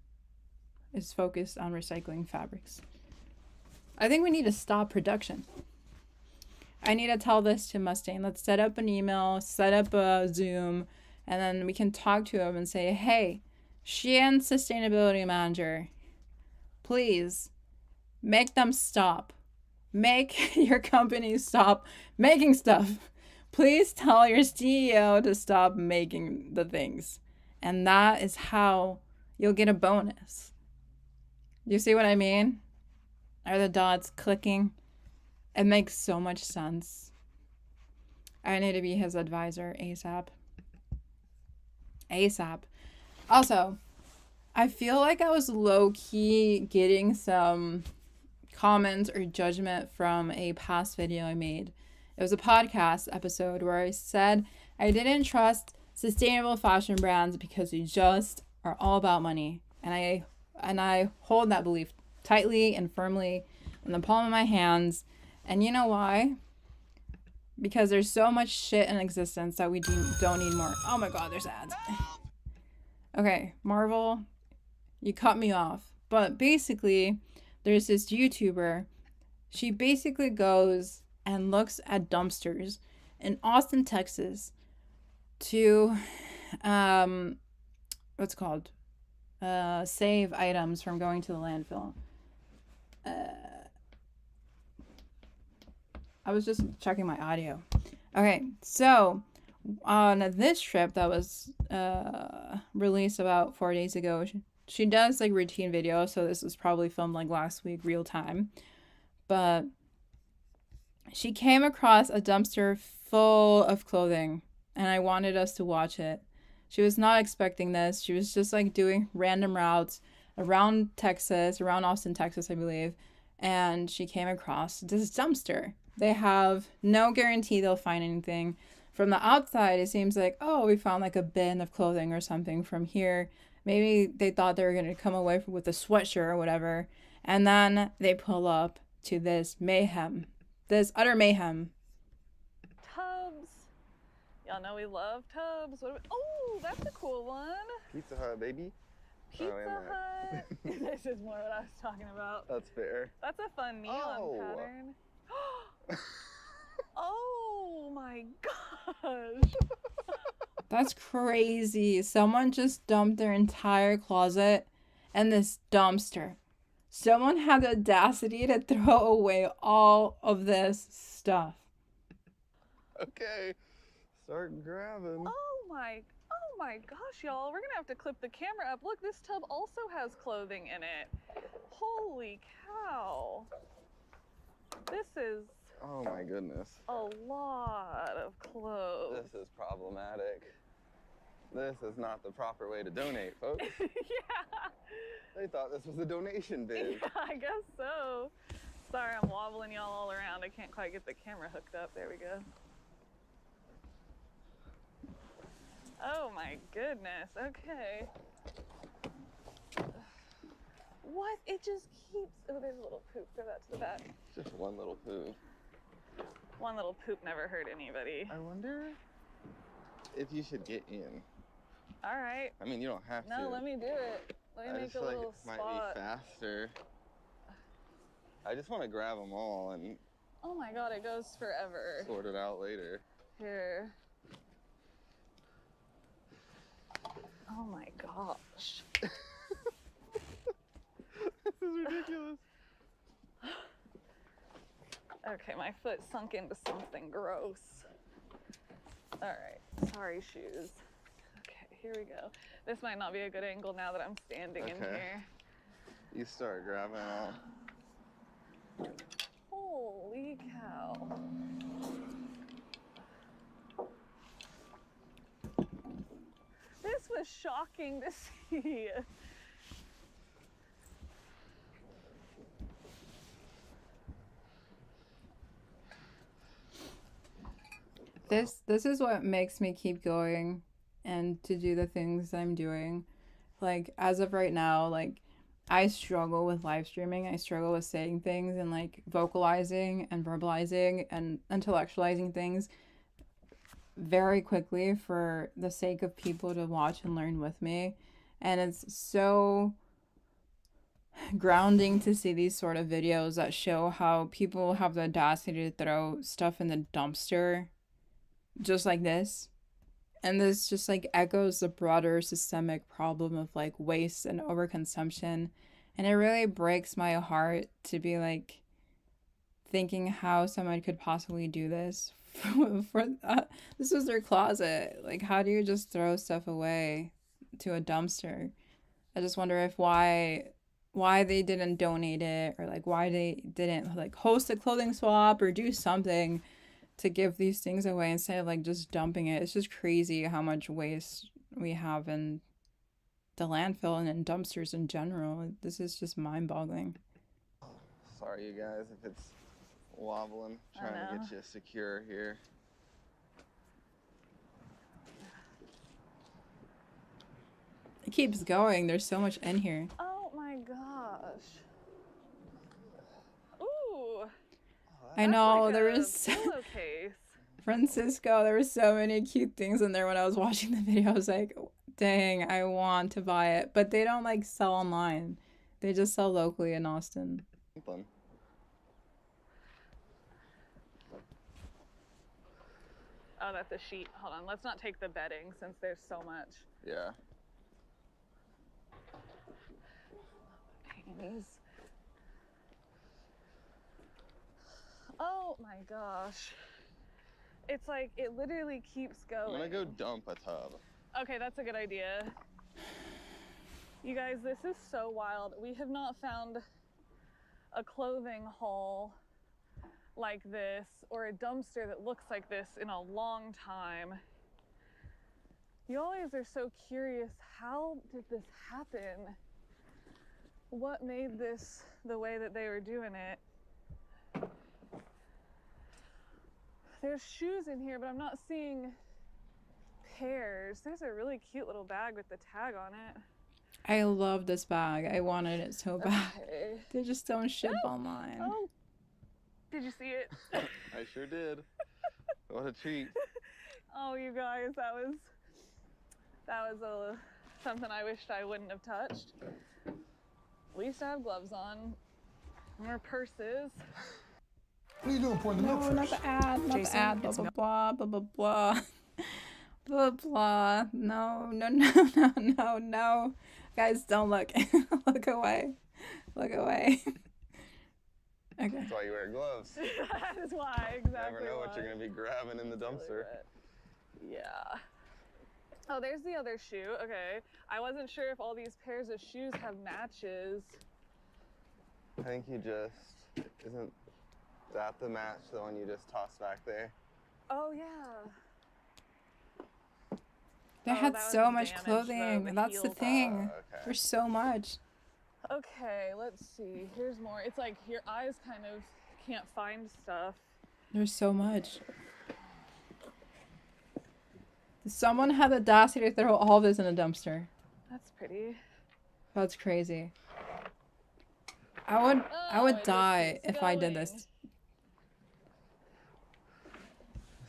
is focused on recycling fabrics? I think we need to stop production. I need to tell this to Mustan. Let's set up an email, set up a Zoom, and then we can talk to him and say, hey, SHEIN sustainability manager, please make them stop. Make your company stop making stuff. Please tell your CEO to stop making the things. And that is how you'll get a bonus. You see what I mean? Are the dots clicking? It makes so much sense. I need to be his advisor ASAP. ASAP. Also, I feel like I was low-key getting some comments or judgment from a past video I made. It was a podcast episode where I said I didn't trust sustainable fashion brands because they just are all about money. And I hold that belief tightly and firmly in the palm of my hands. And you know why? Because there's so much shit in existence that we don't need more. Oh my god, there's ads. Okay, Marvel, you cut me off. But basically, there's this YouTuber. She basically goes and looks at dumpsters in Austin, Texas to, what's it called? Save items from going to the landfill. I was just checking my audio. Okay, so on this trip that was released about 4 days ago, she does like routine videos, so this was probably filmed like last week, real time. But she came across a dumpster full of clothing, and I wanted us to watch it. She was not expecting this. She was just like doing random routes around Texas, around Austin, Texas, I believe. And she came across this dumpster. They have no guarantee they'll find anything. From the outside, it seems like, oh, we found like a bin of clothing or something from here. Maybe they thought they were going to come away with a sweatshirt or whatever. And then they pull up to this mayhem, this utter mayhem. Y'all know we love tubs. Oh, that's a cool one. Pizza Hut, baby. Pizza Hut. This is more what I was talking about. That's fair. That's a fun neon pattern. Oh my gosh. That's crazy. Someone just dumped their entire closet in this dumpster. Someone had the audacity to throw away all of this stuff. Okay, start grabbing. Oh my gosh, y'all. We're gonna have to clip the camera up. Look, this tub also has clothing in it. Holy cow. This is Oh my goodness. a lot of clothes. This is problematic. This is not the proper way to donate, folks. Yeah. They thought this was a donation bin. Yeah, I guess so. Sorry, I'm wobbling y'all all around. I can't quite get the camera hooked up. There we go. Oh my goodness. Okay. What? It just keeps... Oh, there's a little poop. Throw that to the back. Just one little poo. One little poop never hurt anybody. I wonder if you should get in. All right. I mean, you don't have to. No, let me do it. Let me I make just a feel like little it might spot. be faster. I just want to grab them all and Oh my god, it goes forever. sort it out later. Here. Oh my gosh. This is ridiculous. Okay, my foot sunk into something gross. All right, sorry shoes. Okay, here we go. This might not be a good angle now that I'm standing in Okay. here. You start grabbing all. Holy cow. This was shocking to see. This is what makes me keep going and to do the things I'm doing. Like, as of right now, like, I struggle with live streaming. I struggle with saying things and like vocalizing and verbalizing and intellectualizing things very quickly for the sake of people to watch and learn with me. And it's so grounding to see these sort of videos that show how people have the audacity to throw stuff in the dumpster just like this. And this just like echoes the broader systemic problem of like waste and overconsumption. And it really breaks my heart to be like thinking how someone could possibly do this this was their closet. Like, how do you just throw stuff away to a dumpster? I just wonder if why they didn't donate it, or like why they didn't like host a clothing swap or do something to give these things away instead of like just dumping it. It's just crazy how much waste we have in the landfill and in dumpsters in general. This is just mind-boggling. Sorry, you guys, if it's wobbling. Trying to get you secure here. It keeps going. There's so much in here. Oh my gosh. Ooh. I know, like there a was pillowcase. Francisco, there were so many cute things in there when I was watching the video. I was like, dang, I want to buy it. But they don't like sell online. They just sell locally in Austin. Something. Oh, that's a sheet. Hold on, let's not take the bedding since there's so much. Yeah. Panties. Oh my gosh. It's like, it literally keeps going. I'm gonna go dump a tub. Okay, that's a good idea. You guys, this is so wild. We have not found a clothing haul like this or a dumpster that looks like this in a long time. You always are so curious, how did this happen? What made this the way that they were doing it? There's shoes in here, but I'm not seeing pairs. There's a really cute little bag with the tag on it. I love this bag. I wanted it so bad. Okay. They just don't ship online. Oh, did you see it? I sure did. What a treat. Oh, you guys, that was something I wished I wouldn't have touched. At least I have gloves on. More purses. What are you doing pouring the milk No, not first? the ad, not the ad, blah, blah, blah, blah, blah, blah. Blah, blah. No, no, no, no, no, no. Guys, don't look. Look away. Look away. Okay. That's why you wear gloves. That is why, exactly. You never know what you're going to be grabbing in the dumpster. Yeah. Oh, there's the other shoe. Okay. I wasn't sure if all these pairs of shoes have matches. I think you just, isn't that the match, the one you just tossed back there? Oh, yeah. They had so much clothing. That's the thing. Okay. There's so much. Okay, let's see. Here's more. It's like your eyes kind of can't find stuff. There's so much. Someone had the audacity to throw all this in a dumpster. That's pretty. That's crazy. I would die if I did this.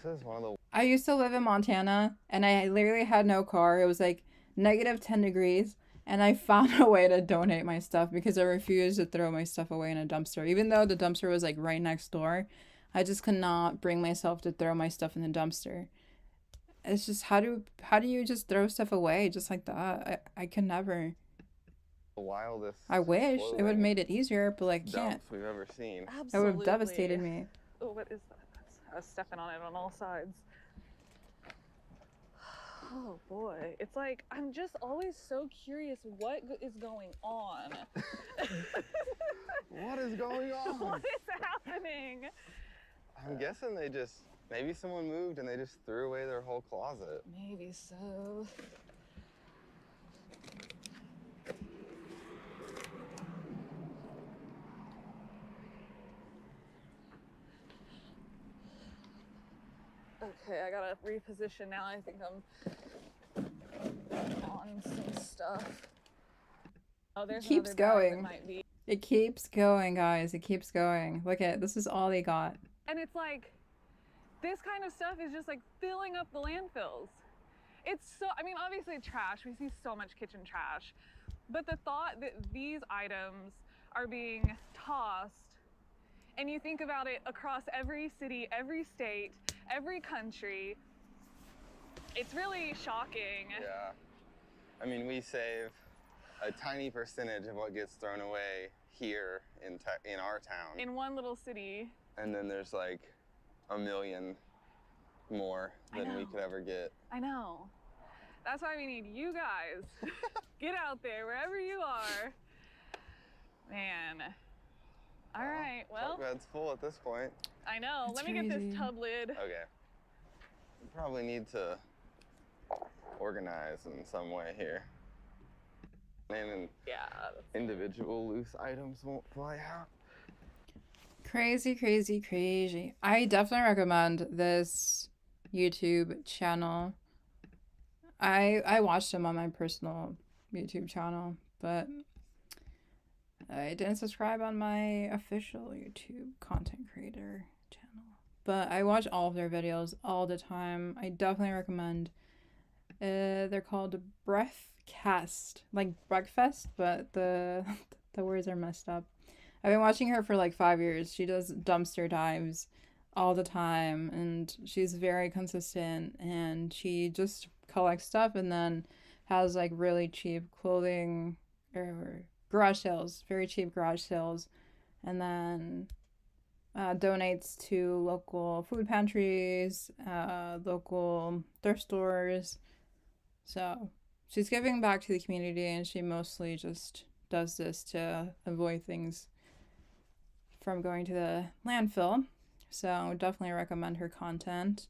This is one of the... I used to live in Montana, and I literally had no car. It was like -10 degrees, and I found a way to donate my stuff because I refused to throw my stuff away in a dumpster. Even though the dumpster was like right next door, I just could not bring myself to throw my stuff in the dumpster. It's just, how do you just throw stuff away just like that? I could never. The wildest... I wish it would have made it easier, but like, can't. dumps we've ever seen. Absolutely. That would have devastated me. Oh, what is that? I was stepping on it on all sides. Oh boy, it's like I'm just always so curious what is going on. What is going on? What is happening? I'm guessing they just, maybe someone moved and they just threw away their whole closet. Maybe so. Okay, I gotta reposition now. I think I'm on some stuff. Oh, there's It keeps another bag that going. might be. It keeps going, guys. It keeps going. Look at, this is all they got. And it's like, this kind of stuff is just like filling up the landfills. It's so, I mean, obviously trash. We see so much kitchen trash. But the thought that these items are being tossed, and you think about it across every city, every state, every country, it's really shocking. Yeah. I mean, we save a tiny percentage of what gets thrown away here in our town. In one little city. And then there's like a million more than we could ever get. I know. That's why we need you guys. Get out there wherever you are. Man. All right, well. Truck bed's full at this point. I know. That's Let me get crazy. this tub lid. Okay. We probably need to organize in some way here. And Yeah. individual loose items won't fly out. Crazy, crazy, crazy. I definitely recommend this YouTube channel. I watched him on my personal YouTube channel, but I didn't subscribe on my official YouTube content creator channel. But I watch all of their videos all the time. I definitely recommend. They're called Breathcast, like breakfast, but the words are messed up. I've been watching her for like 5 years. She does dumpster dives all the time, and she's very consistent, and she just collects stuff and then has like really cheap clothing or garage sales, very cheap garage sales, and then donates to local food pantries, local thrift stores. So she's giving back to the community, and she mostly just does this to avoid things from going to the landfill. So definitely recommend her content.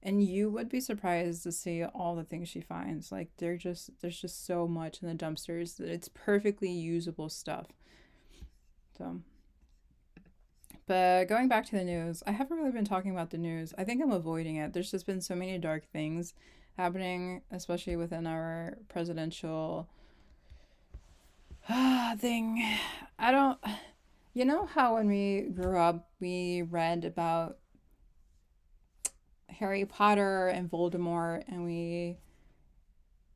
And you would be surprised to see all the things she finds. Like there's just so much in the dumpsters that it's perfectly usable stuff. So, but going back to the news, I haven't really been talking about the news. I think I'm avoiding it. There's just been so many dark things happening, especially within our presidential thing. You know how when we grew up, we read about Harry Potter and Voldemort, and we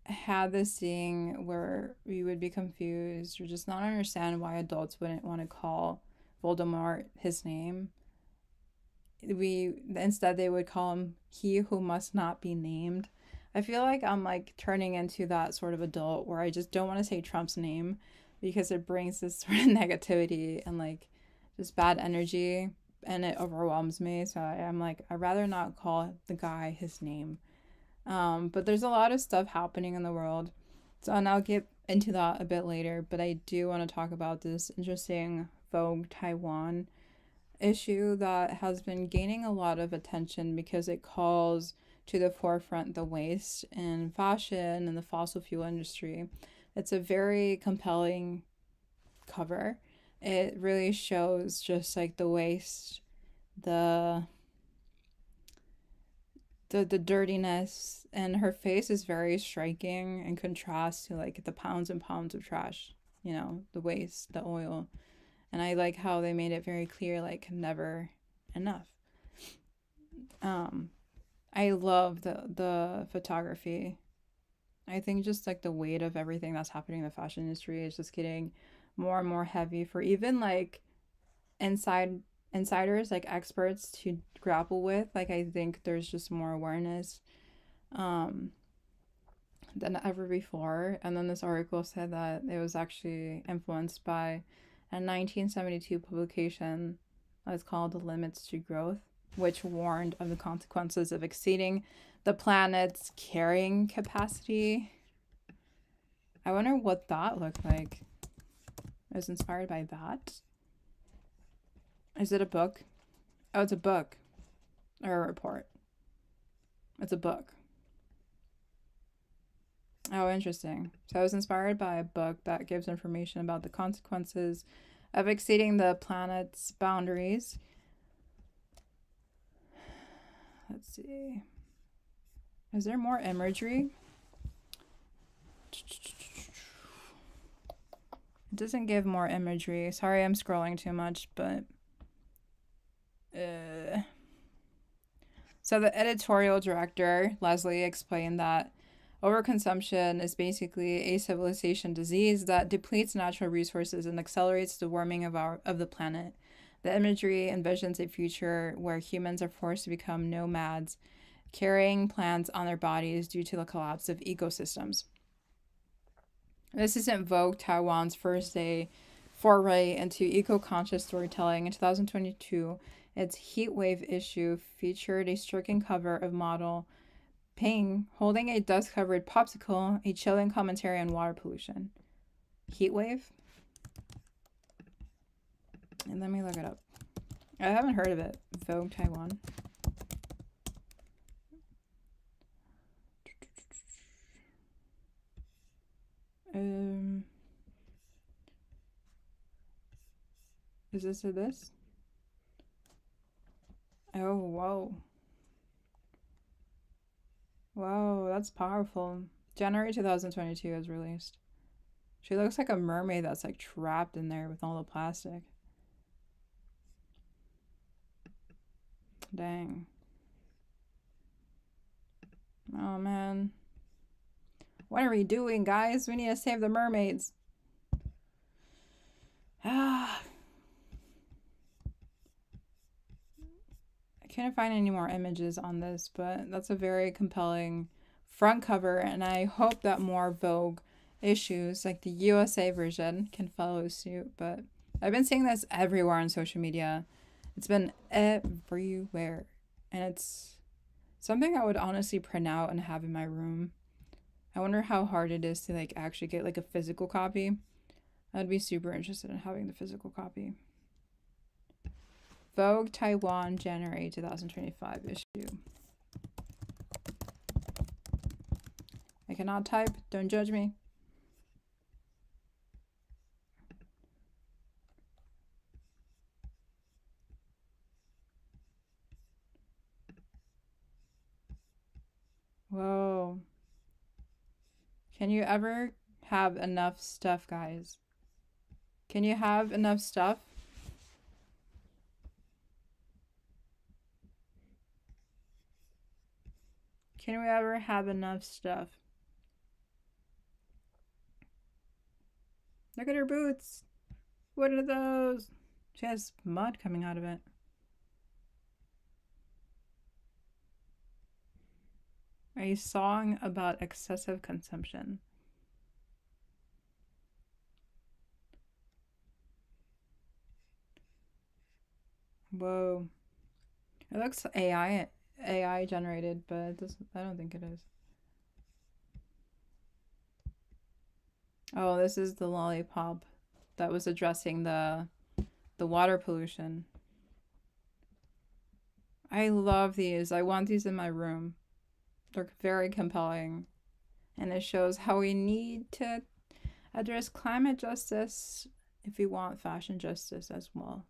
had this thing where we would be confused or just not understand why adults wouldn't want to call Voldemort his name. Instead they would call him he who must not be named. I feel like I'm like turning into that sort of adult where I just don't want to say Trump's name because it brings this sort of negativity and like just bad energy, and it overwhelms me. So I'm like, I'd rather not call the guy his name. But there's a lot of stuff happening in the world, so and I'll get into that a bit later, but I do want to talk about this interesting Vogue Taiwan issue that has been gaining a lot of attention because it calls to the forefront the waste in fashion and the fossil fuel industry. It's a very compelling cover. It really shows just like the waste, the dirtiness, and her face is very striking in contrast to like the pounds and pounds of trash, you know, the waste, the oil. And I like how they made it very clear, like, never enough. I love the photography. I think just like the weight of everything that's happening in the fashion industry is just getting more and more heavy for even like insiders, like experts, to grapple with. Like, I think there's just more awareness than ever before. And then this article said that it was actually influenced by a 1972 publication that's called The Limits to Growth, which warned of the consequences of exceeding the planet's carrying capacity. I wonder what that looked like. I was inspired by that. Is it a book? Oh, it's a book. Or a report. It's a book. Oh, interesting. So I was inspired by a book that gives information about the consequences of exceeding the planet's boundaries. Let's see. Is there more imagery? It doesn't give more imagery. Sorry, I'm scrolling too much, but... So the editorial director, Leslie, explained that overconsumption is basically a civilization disease that depletes natural resources and accelerates the warming of the planet. The imagery envisions a future where humans are forced to become nomads, carrying plants on their bodies due to the collapse of ecosystems. This isn't Vogue Taiwan's first day foray into eco-conscious storytelling. In 2022, its Heatwave issue featured a striking cover of model Ping holding a dust-covered popsicle, a chilling commentary on water pollution. Heatwave? And let me look it up. I haven't heard of it. Vogue Taiwan. Is this? Oh, whoa. Whoa, that's powerful. January 2022 is released. She looks like a mermaid that's like trapped in there with all the plastic. Dang. Oh, man. What are we doing, guys? We need to save the mermaids. I couldn't find any more images on this, but that's a very compelling front cover, and I hope that more Vogue issues, like the USA version, can follow suit. But I've been seeing this everywhere on social media. It's been everywhere, and it's something I would honestly print out and have in my room. I wonder how hard it is to like actually get like a physical copy. I'd be super interested in having the physical copy. Vogue Taiwan, January 2025 issue. I cannot type. Don't judge me. Whoa. Can you ever have enough stuff, guys? Can you have enough stuff? Can we ever have enough stuff? Look at her boots. What are those? She has mud coming out of it. A song about excessive consumption. Whoa. It looks AI generated, but it doesn't, I don't think it is. Oh, this is the lollipop that was addressing the water pollution. I love these. I want these in my room. They're very compelling. And it shows how we need to address climate justice if we want fashion justice as well.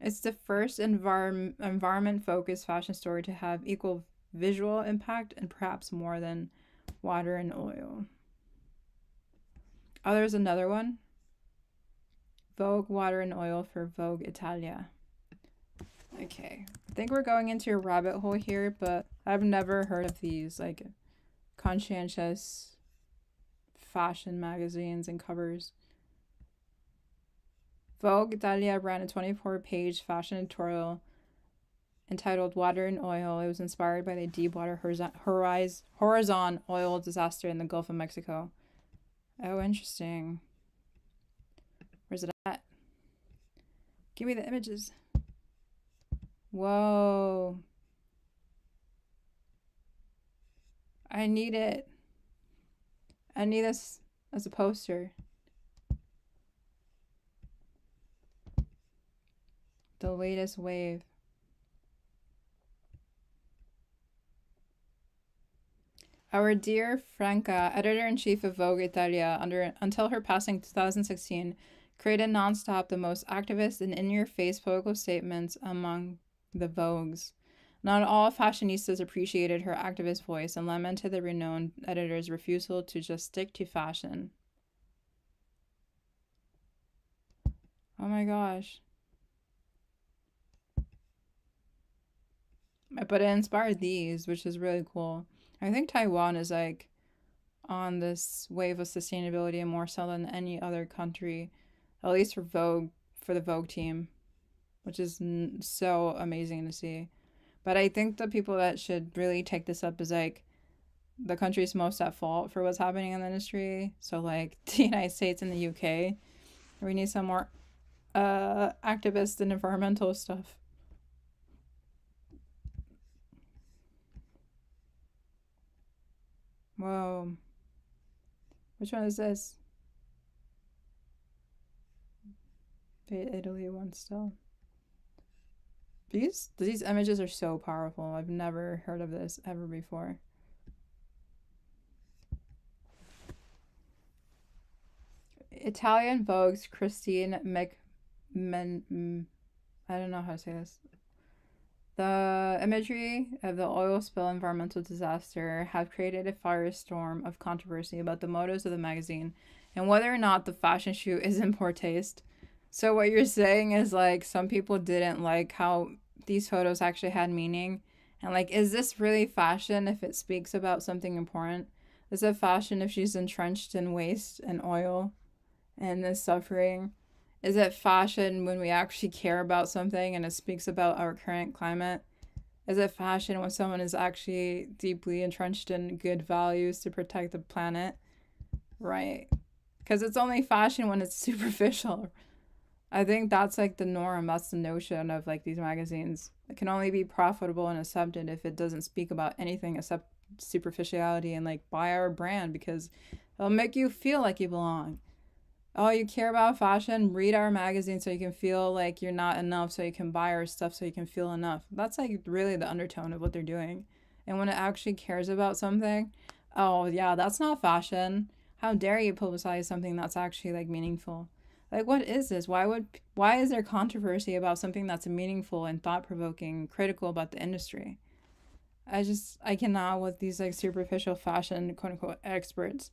It's the first environment-focused fashion store to have equal visual impact and perhaps more than water and oil. Oh, there's another one. Vogue Water and Oil for Vogue Italia. Okay, I think we're going into a rabbit hole here, but I've never heard of these like conscientious fashion magazines and covers. Vogue Italia ran a 24-page fashion editorial entitled Water and Oil. It was inspired by the Deepwater Horizon oil disaster in the Gulf of Mexico. Oh, interesting. Where's it at? Give me the images. Whoa. I need it. I need this as a poster. The latest wave. Our dear Franca, editor-in-chief of Vogue Italia, until her passing in 2016, created nonstop the most activist and in-your-face political statements among the Vogues. Not all fashionistas appreciated her activist voice and lamented the renowned editor's refusal to just stick to fashion. Oh my gosh. But it inspired these, which is really cool. I think Taiwan is like on this wave of sustainability more so than any other country, at least for Vogue, for the Vogue team, which is so amazing to see. But I think the people that should really take this up is like the countries most at fault for what's happening in the industry. So like the United States and the UK, we need some more activist and environmental stuff. Whoa. Which one is this? The Italy one still. These images are so powerful. I've never heard of this ever before. Italian Vogue's Christine I don't know how to say this. The imagery of the oil spill environmental disaster have created a firestorm of controversy about the motives of the magazine and whether or not the fashion shoot is in poor taste. So what you're saying is like some people didn't like how these photos actually had meaning. And like, is this really fashion if it speaks about something important? Is it fashion if she's entrenched in waste and oil and this suffering? Is it fashion when we actually care about something and it speaks about our current climate? Is it fashion when someone is actually deeply entrenched in good values to protect the planet? Right. Because it's only fashion when it's superficial. I think that's like the norm. That's the notion of like these magazines. It can only be profitable and accepted if it doesn't speak about anything except superficiality and like buy our brand because it'll make you feel like you belong. Oh, you care about fashion? Read our magazine so you can feel like you're not enough, so you can buy our stuff so you can feel enough. That's like really the undertone of what they're doing. And when it actually cares about something, oh yeah, that's not fashion. How dare you publicize something that's actually like meaningful? Like, what is this? Why is there controversy about something that's meaningful and thought-provoking, critical about the industry? I cannot with these like superficial fashion quote unquote experts.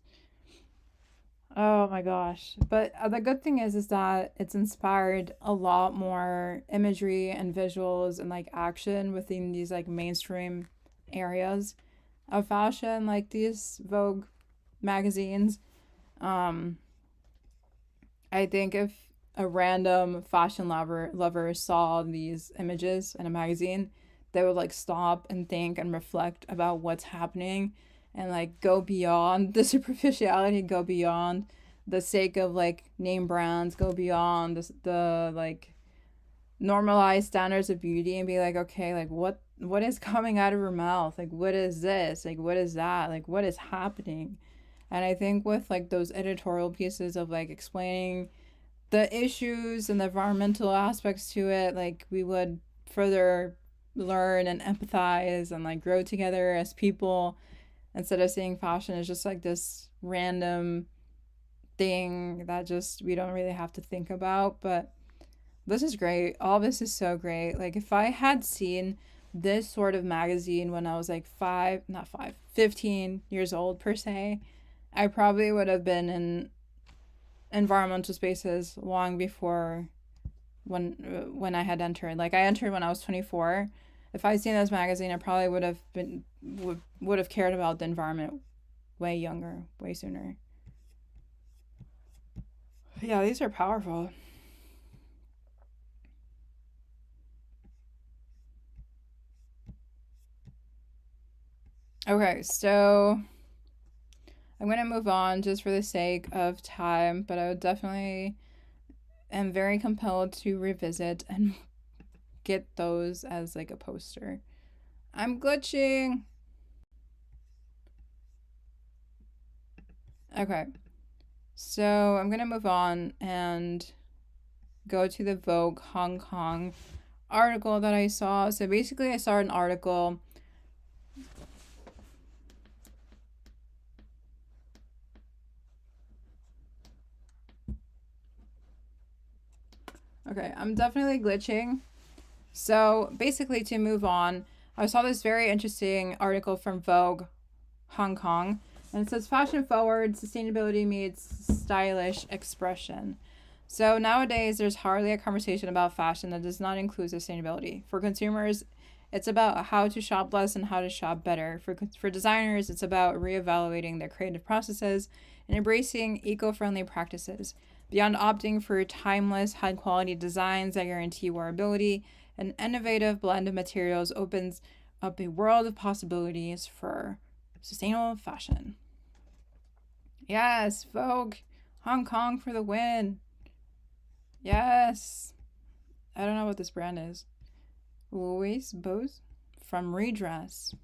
Oh my gosh. But the good thing is that it's inspired a lot more imagery and visuals and like action within these like mainstream areas of fashion, like these Vogue magazines. Um, I think if a random fashion lover saw these images in a magazine, they would like stop and think and reflect about what's happening and like go beyond the superficiality, go beyond the sake of like name brands, go beyond the like normalized standards of beauty and be like, okay, like what is coming out of her mouth? Like what is this? Like what is that? Like what is happening? And I think with like those editorial pieces of like explaining the issues and the environmental aspects to it, like we would further learn and empathize and like grow together as people instead of seeing fashion as just like this random thing that just we don't really have to think about. But this is great. All this is so great. Like if I had seen this sort of magazine when I was like 15 years old per se, I probably would have been in environmental spaces long before when I had entered. Like I entered when I was 24. If I'd seen this magazine, I probably would have cared about the environment way younger, way sooner. Yeah, these are powerful. Okay, so I'm going to move on just for the sake of time, but I would definitely am very compelled to revisit and get those as like a poster. I'm glitching. Okay. So I'm going to move on and go to the Vogue Hong Kong article that I saw. So basically I saw an article Okay, I'm definitely glitching. So basically to move on, I saw this very interesting article from Vogue Hong Kong, and it says fashion forward, sustainability meets stylish expression. So nowadays there's hardly a conversation about fashion that does not include sustainability. For consumers, it's about how to shop less and how to shop better. For designers, it's about reevaluating their creative processes and embracing eco-friendly practices. Beyond opting for timeless, high-quality designs that guarantee wearability, an innovative blend of materials opens up a world of possibilities for sustainable fashion. Yes, Vogue, Hong Kong for the win. Yes. I don't know what this brand is. Louis Bose from Redress.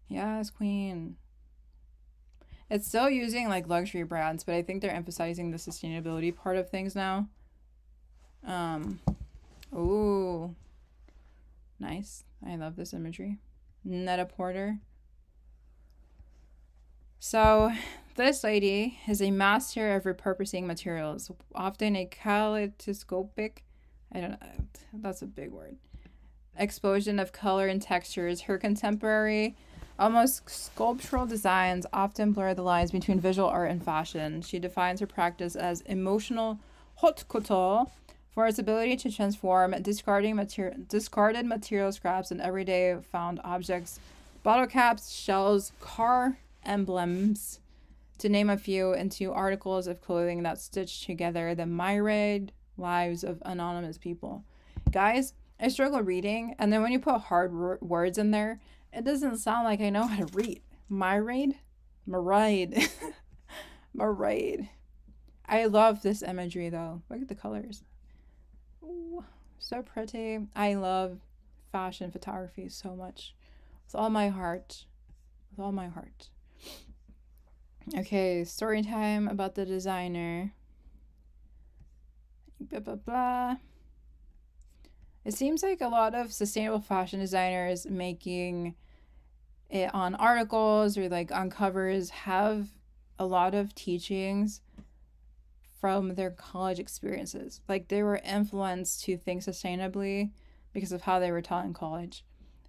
Yes, queen. It's still using like luxury brands, but I think they're emphasizing the sustainability part of things now. Ooh. Nice. I love this imagery. Netta Porter. So this lady is a master of repurposing materials, often a kaleidoscopic, I don't know, that's a big word, explosion of color and textures. Her contemporary, almost sculptural designs often blur the lines between visual art and fashion. She defines her practice as emotional haute couture for its ability to transform discarded material scraps and everyday found objects, bottle caps, shells, car emblems, to name a few, into articles of clothing that stitch together the myriad lives of anonymous people. Guys, I struggle reading, and then when you put hard words in there, it doesn't sound like I know how to read. Myriad? Myriad. Myriad. I love this imagery, though. Look at the colors. Ooh, so pretty. I love fashion photography so much. With all my heart. With all my heart. Okay, story time about the designer. Blah, blah, blah. It seems like a lot of sustainable fashion designers making it on articles or like on covers have a lot of teachings from their college experiences. Like they were influenced to think sustainably because of how they were taught in college.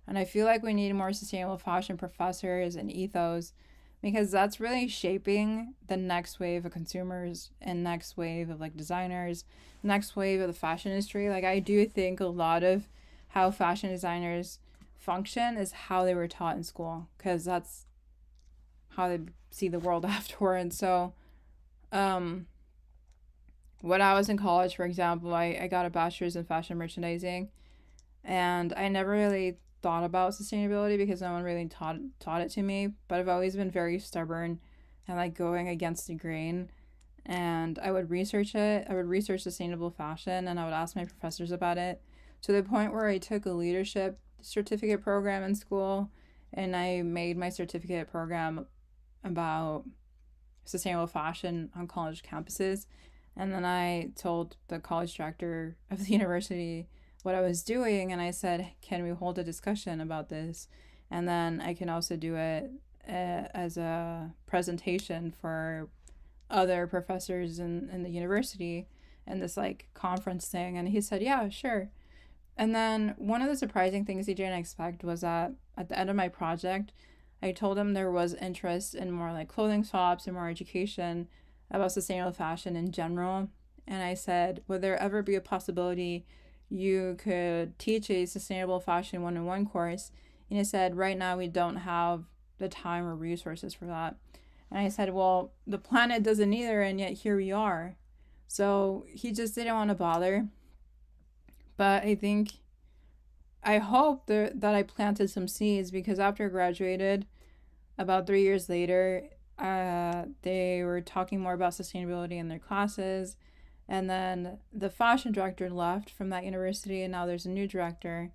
And I feel like we need more sustainable fashion professors and ethos because that's really shaping the next wave of consumers and next wave of like designers, next wave of the fashion industry. Like I do think a lot of how fashion designers function is how they were taught in school, because that's how they see the world afterwards. So when I was in college, for example, I got a bachelor's in fashion merchandising, and I never really thought about sustainability because no one really taught it to me, but I've always been very stubborn and like going against the grain, and I would research it. I would research sustainable fashion, and I would ask my professors about it, to the point where I took a leadership certificate program in school, and I made my certificate program about sustainable fashion on college campuses. And then I told the college director of the university what I was doing, and I said, can we hold a discussion about this? And then I can also do it as a presentation for other professors in the university and this like conference thing. And he said, yeah, sure. And then one of the surprising things he didn't expect was that at the end of my project, I told him there was interest in more like clothing swaps and more education about sustainable fashion in general. And I said, would there ever be a possibility you could teach a sustainable fashion 101 course? And he said, right now we don't have the time or resources for that. And I said, well, the planet doesn't either, and yet here we are. So he just didn't want to bother. But I hope that I planted some seeds, because after I graduated, about 3 years later, they were talking more about sustainability in their classes. And then the fashion director left from that university, and now there's a new director.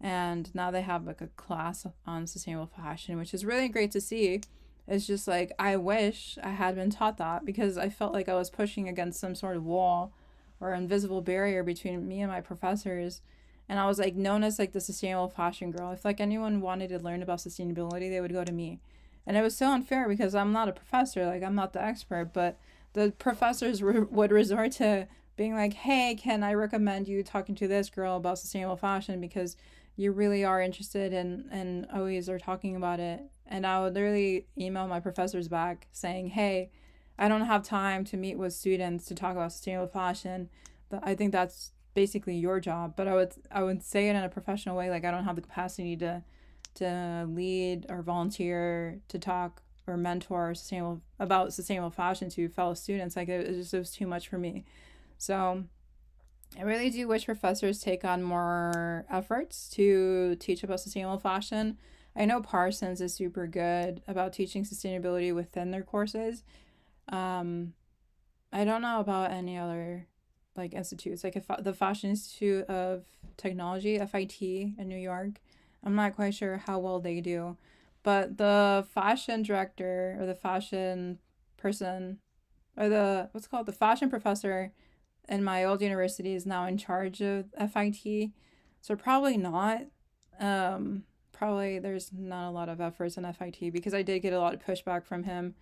And now they have like a class on sustainable fashion, which is really great to see. It's just like, I wish I had been taught that, because I felt like I was pushing against some sort of wall or invisible barrier between me and my professors. And I was like known as like the sustainable fashion girl. If like anyone wanted to learn about sustainability, they would go to me. And it was so unfair, because I'm not a professor, like I'm not the expert, but the professors would resort to being like, hey, can I recommend you talking to this girl about sustainable fashion, because you really are interested and always are talking about it. And I would literally email my professors back saying, hey, I don't have time to meet with students to talk about sustainable fashion, but I think that's basically your job. But I would say it in a professional way, like I don't have the capacity to lead or volunteer to talk or mentor about sustainable fashion to fellow students. Like it was too much for me. So I really do wish professors take on more efforts to teach about sustainable fashion. I know Parsons is super good about teaching sustainability within their courses. I don't know about any other like institutes, like the Fashion Institute of Technology, FIT in New York. I'm not quite sure how well they do, but the fashion director or the fashion person or the fashion professor in my old university is now in charge of FIT. So probably not. Probably there's not a lot of efforts in FIT, because I did get a lot of pushback from him.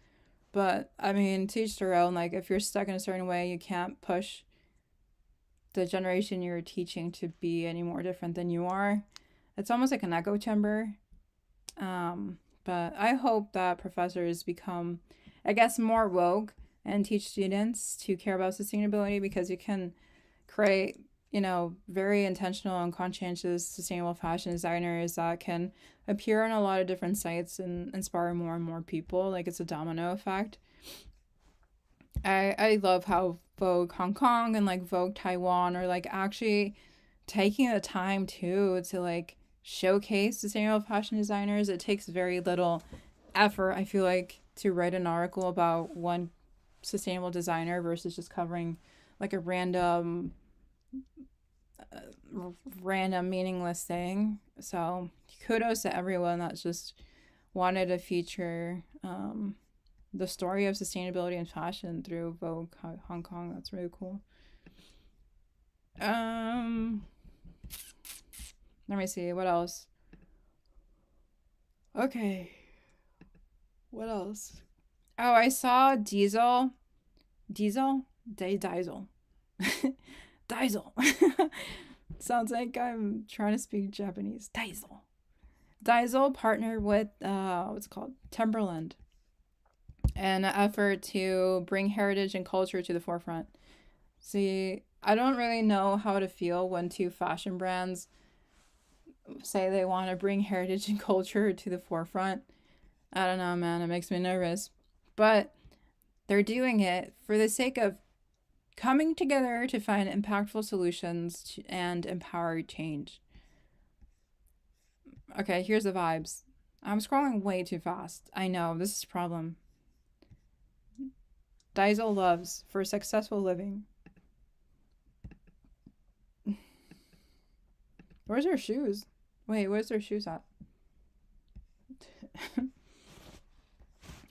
But I mean, to each their own. Like if you're stuck in a certain way, you can't push the generation you're teaching to be any more different than you are. It's almost like an echo chamber. But I hope that professors become, I guess, more woke and teach students to care about sustainability, because you can create, very intentional and conscientious sustainable fashion designers that can appear on a lot of different sites and inspire more and more people. Like it's a domino effect. I love how Vogue Hong Kong and like Vogue Taiwan are like actually taking the time to like showcase sustainable fashion designers. It takes very little effort, I feel like, to write an article about one sustainable designer versus just covering like a random meaningless thing. So kudos to everyone that's just wanted to feature the story of sustainability and fashion through Vogue Hong Kong. That's really cool. Let me see, what else? Okay, what else? Oh, I saw Diesel. Diesel? Sounds like I'm trying to speak Japanese. Diesel partnered with what's it called? Timberland. an effort to bring heritage and culture to the forefront. See, I don't really know how to feel when two fashion brands say they want to bring heritage and culture to the forefront. I don't know, man. It makes me nervous. But they're doing it for the sake of coming together to find impactful solutions and empower change. Okay, here's the vibes. I'm scrolling way too fast. I know, this is a problem. Diesel loves for successful living. Where's their shoes? Wait, where's their shoes at?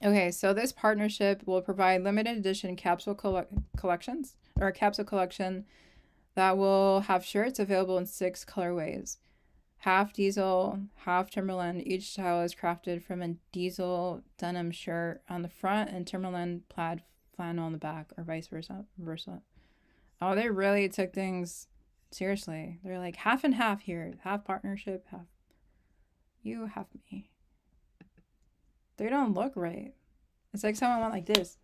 Okay, so this partnership will provide limited edition capsule collections, or a capsule collection that will have shirts available in 6 colorways. Half diesel, half Timberland. Each style is crafted from a diesel denim shirt on the front and Timberland plaid flannel on the back, or vice versa. Oh, they really took things seriously. They're like half and half here. Half partnership, half you, half me. They don't look right. It's like someone went like this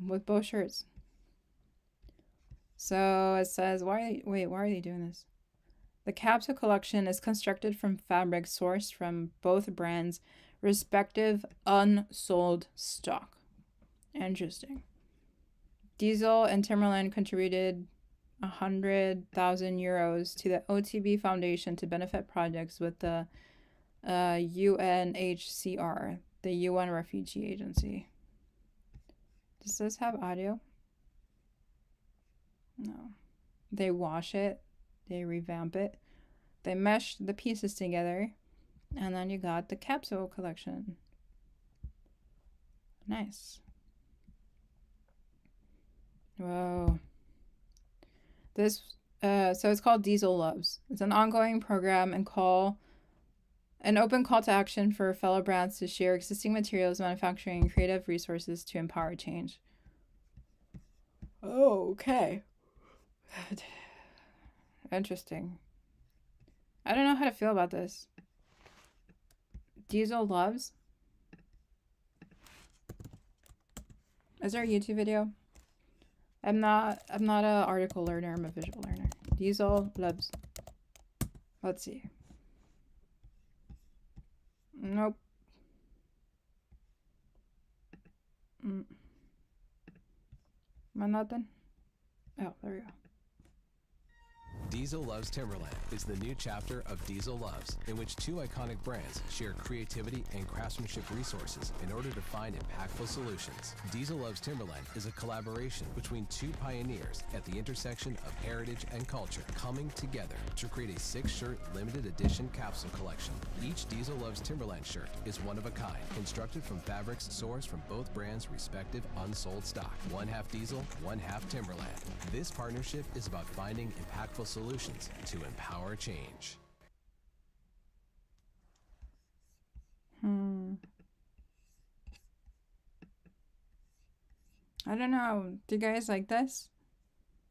with both shirts. So it says, why are they doing this? The capsule collection is constructed from fabric sourced from both brands' respective unsold stock. Interesting. Diesel and Timberland contributed 100,000 euros to the OTB Foundation to benefit projects with the UNHCR, the UN Refugee Agency. Does this have audio? No. They wash it, they revamp it, they mesh the pieces together, and then you got the capsule collection. Nice. Whoa. This, so it's called Diesel Loves. It's an ongoing program and an open call to action for fellow brands to share existing materials, manufacturing, and creative resources to empower change. Oh, okay. Interesting. I don't know how to feel about this. Diesel Loves. Is there a YouTube video? I'm not an article learner, I'm a visual learner. Diesel Loves. Let's see. Nope. Am I not done? Oh, there we go. Diesel Loves Timberland is the new chapter of Diesel Loves, in which 2 iconic brands share creativity and craftsmanship resources in order to find impactful solutions. Diesel Loves Timberland is a collaboration between 2 pioneers at the intersection of heritage and culture, coming together to create a 6-shirt limited edition capsule collection. Each Diesel Loves Timberland shirt is one of a kind, constructed from fabrics sourced from both brands' respective unsold stock. 1/2 diesel, 1/2 Timberland. This partnership is about finding impactful solutions to empower change. I don't know. Do you guys like this?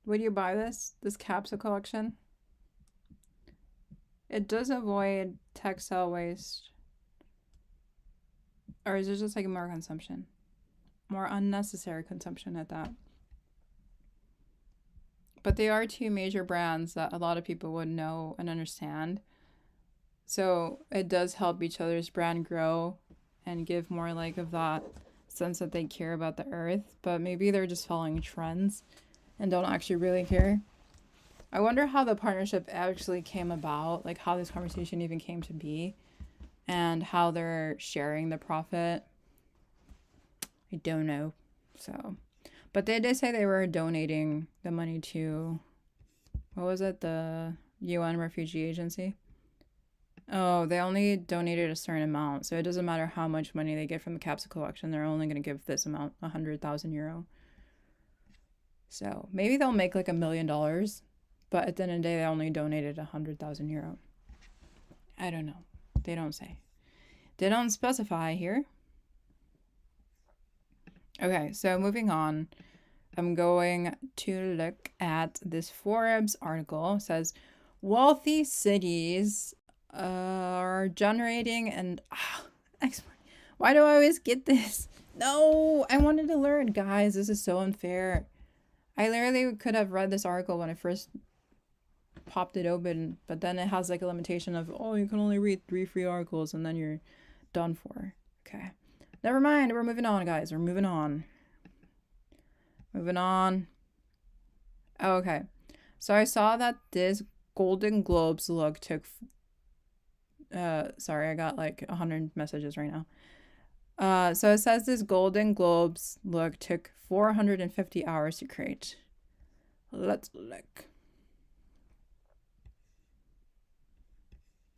Would you buy this capsule collection? It does avoid textile waste. Or is it just like more consumption? More unnecessary consumption at that. But they are 2 major brands that a lot of people would know and understand. So it does help each other's brand grow and give more like of that sense that they care about the earth. But maybe they're just following trends and don't actually really care. I wonder how the partnership actually came about, like how this conversation even came to be and how they're sharing the profit. I don't know. So... But they did say they were donating the money to, what was it, the UN Refugee Agency? Oh, they only donated a certain amount, so it doesn't matter how much money they get from the capsule collection. They're only going to give this amount, 100,000 euro. So maybe they'll make like $1 million, but at the end of the day, they only donated 100,000 euro. I don't know. They don't say. They don't specify here. Okay, so moving on, I'm going to look at this Forbes article. It says, wealthy cities are generating and... export. Why do I always get this? No, I wanted to learn. Guys, this is so unfair. I literally could have read this article when I first popped it open, but then it has like a limitation of, oh, you can only read 3 free articles and then you're done for. Okay. Never mind. We're moving on, guys. We're moving on. Moving on. Oh, okay. So I saw that this Golden Globes look took... sorry, I got like 100 messages right now. So it says this Golden Globes look took 450 hours to create. Let's look.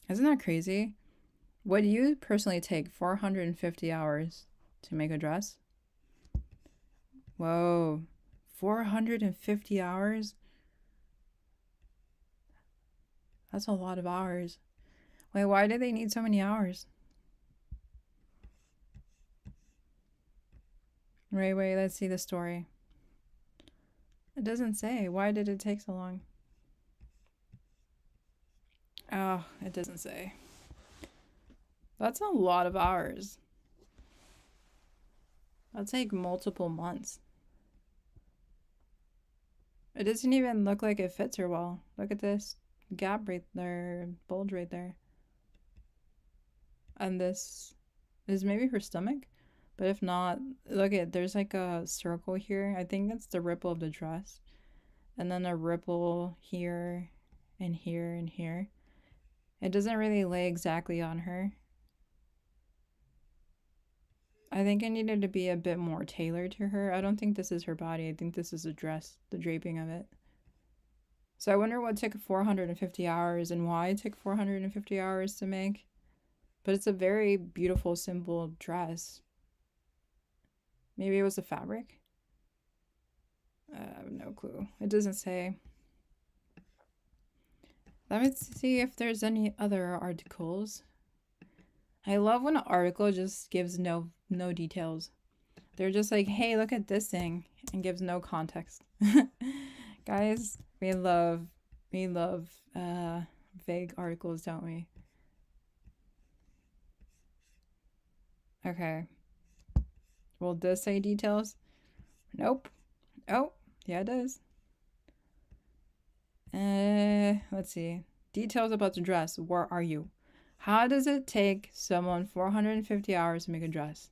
Isn't that crazy? Would you personally take 450 hours to make a dress? Whoa. 450 hours? That's a lot of hours. Wait, why do they need so many hours? Wait, let's see the story. It doesn't say. Why did it take so long? Oh, it doesn't say. That's a lot of hours. That'll take multiple months. It doesn't even look like it fits her well. Look at this gap right there, bulge right there. And this is maybe her stomach. But if not, look at, there's like a circle here. I think that's the ripple of the dress. And then a ripple here and here and here. It doesn't really lay exactly on her. I think I needed to be a bit more tailored to her. I don't think this is her body. I think this is a dress, the draping of it. So I wonder what took 450 hours and why it took 450 hours to make. But it's a very beautiful, simple dress. Maybe it was the fabric? I have no clue. It doesn't say. Let me see if there's any other articles. I love when an article just gives no details. They're just like, hey, look at this thing, and gives no context. Guys, we love vague articles, don't we? Okay. Will this say details? Nope. Oh, yeah, it does. Let's see. Details about the dress. Where are you? How does it take someone 450 hours to make a dress?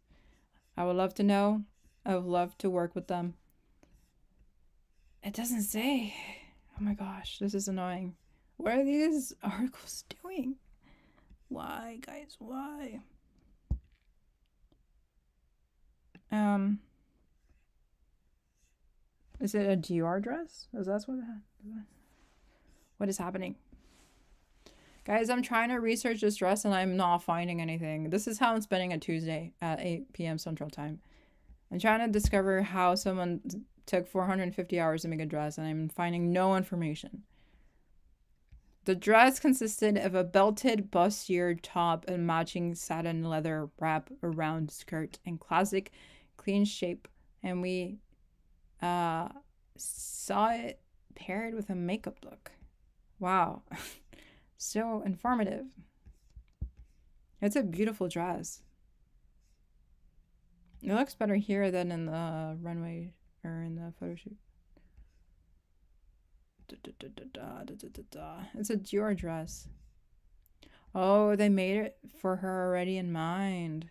I would love to know. I would love to work with them. It doesn't say. Oh my gosh, this is annoying. What are these articles doing? Why, guys? Why? Is it a Dior dress? Is that what is happening? Guys, I'm trying to research this dress and I'm not finding anything. This is how I'm spending a Tuesday at 8 p.m. Central Time. I'm trying to discover how someone took 450 hours to make a dress and I'm finding no information. The dress consisted of a belted bustier top and matching satin leather wrap around skirt and classic clean shape. And we saw it paired with a makeup look. Wow. So informative. It's a beautiful dress. It looks better here than in the runway or in the photo shoot. It's a Dior dress. Oh, they made it for her already in mind.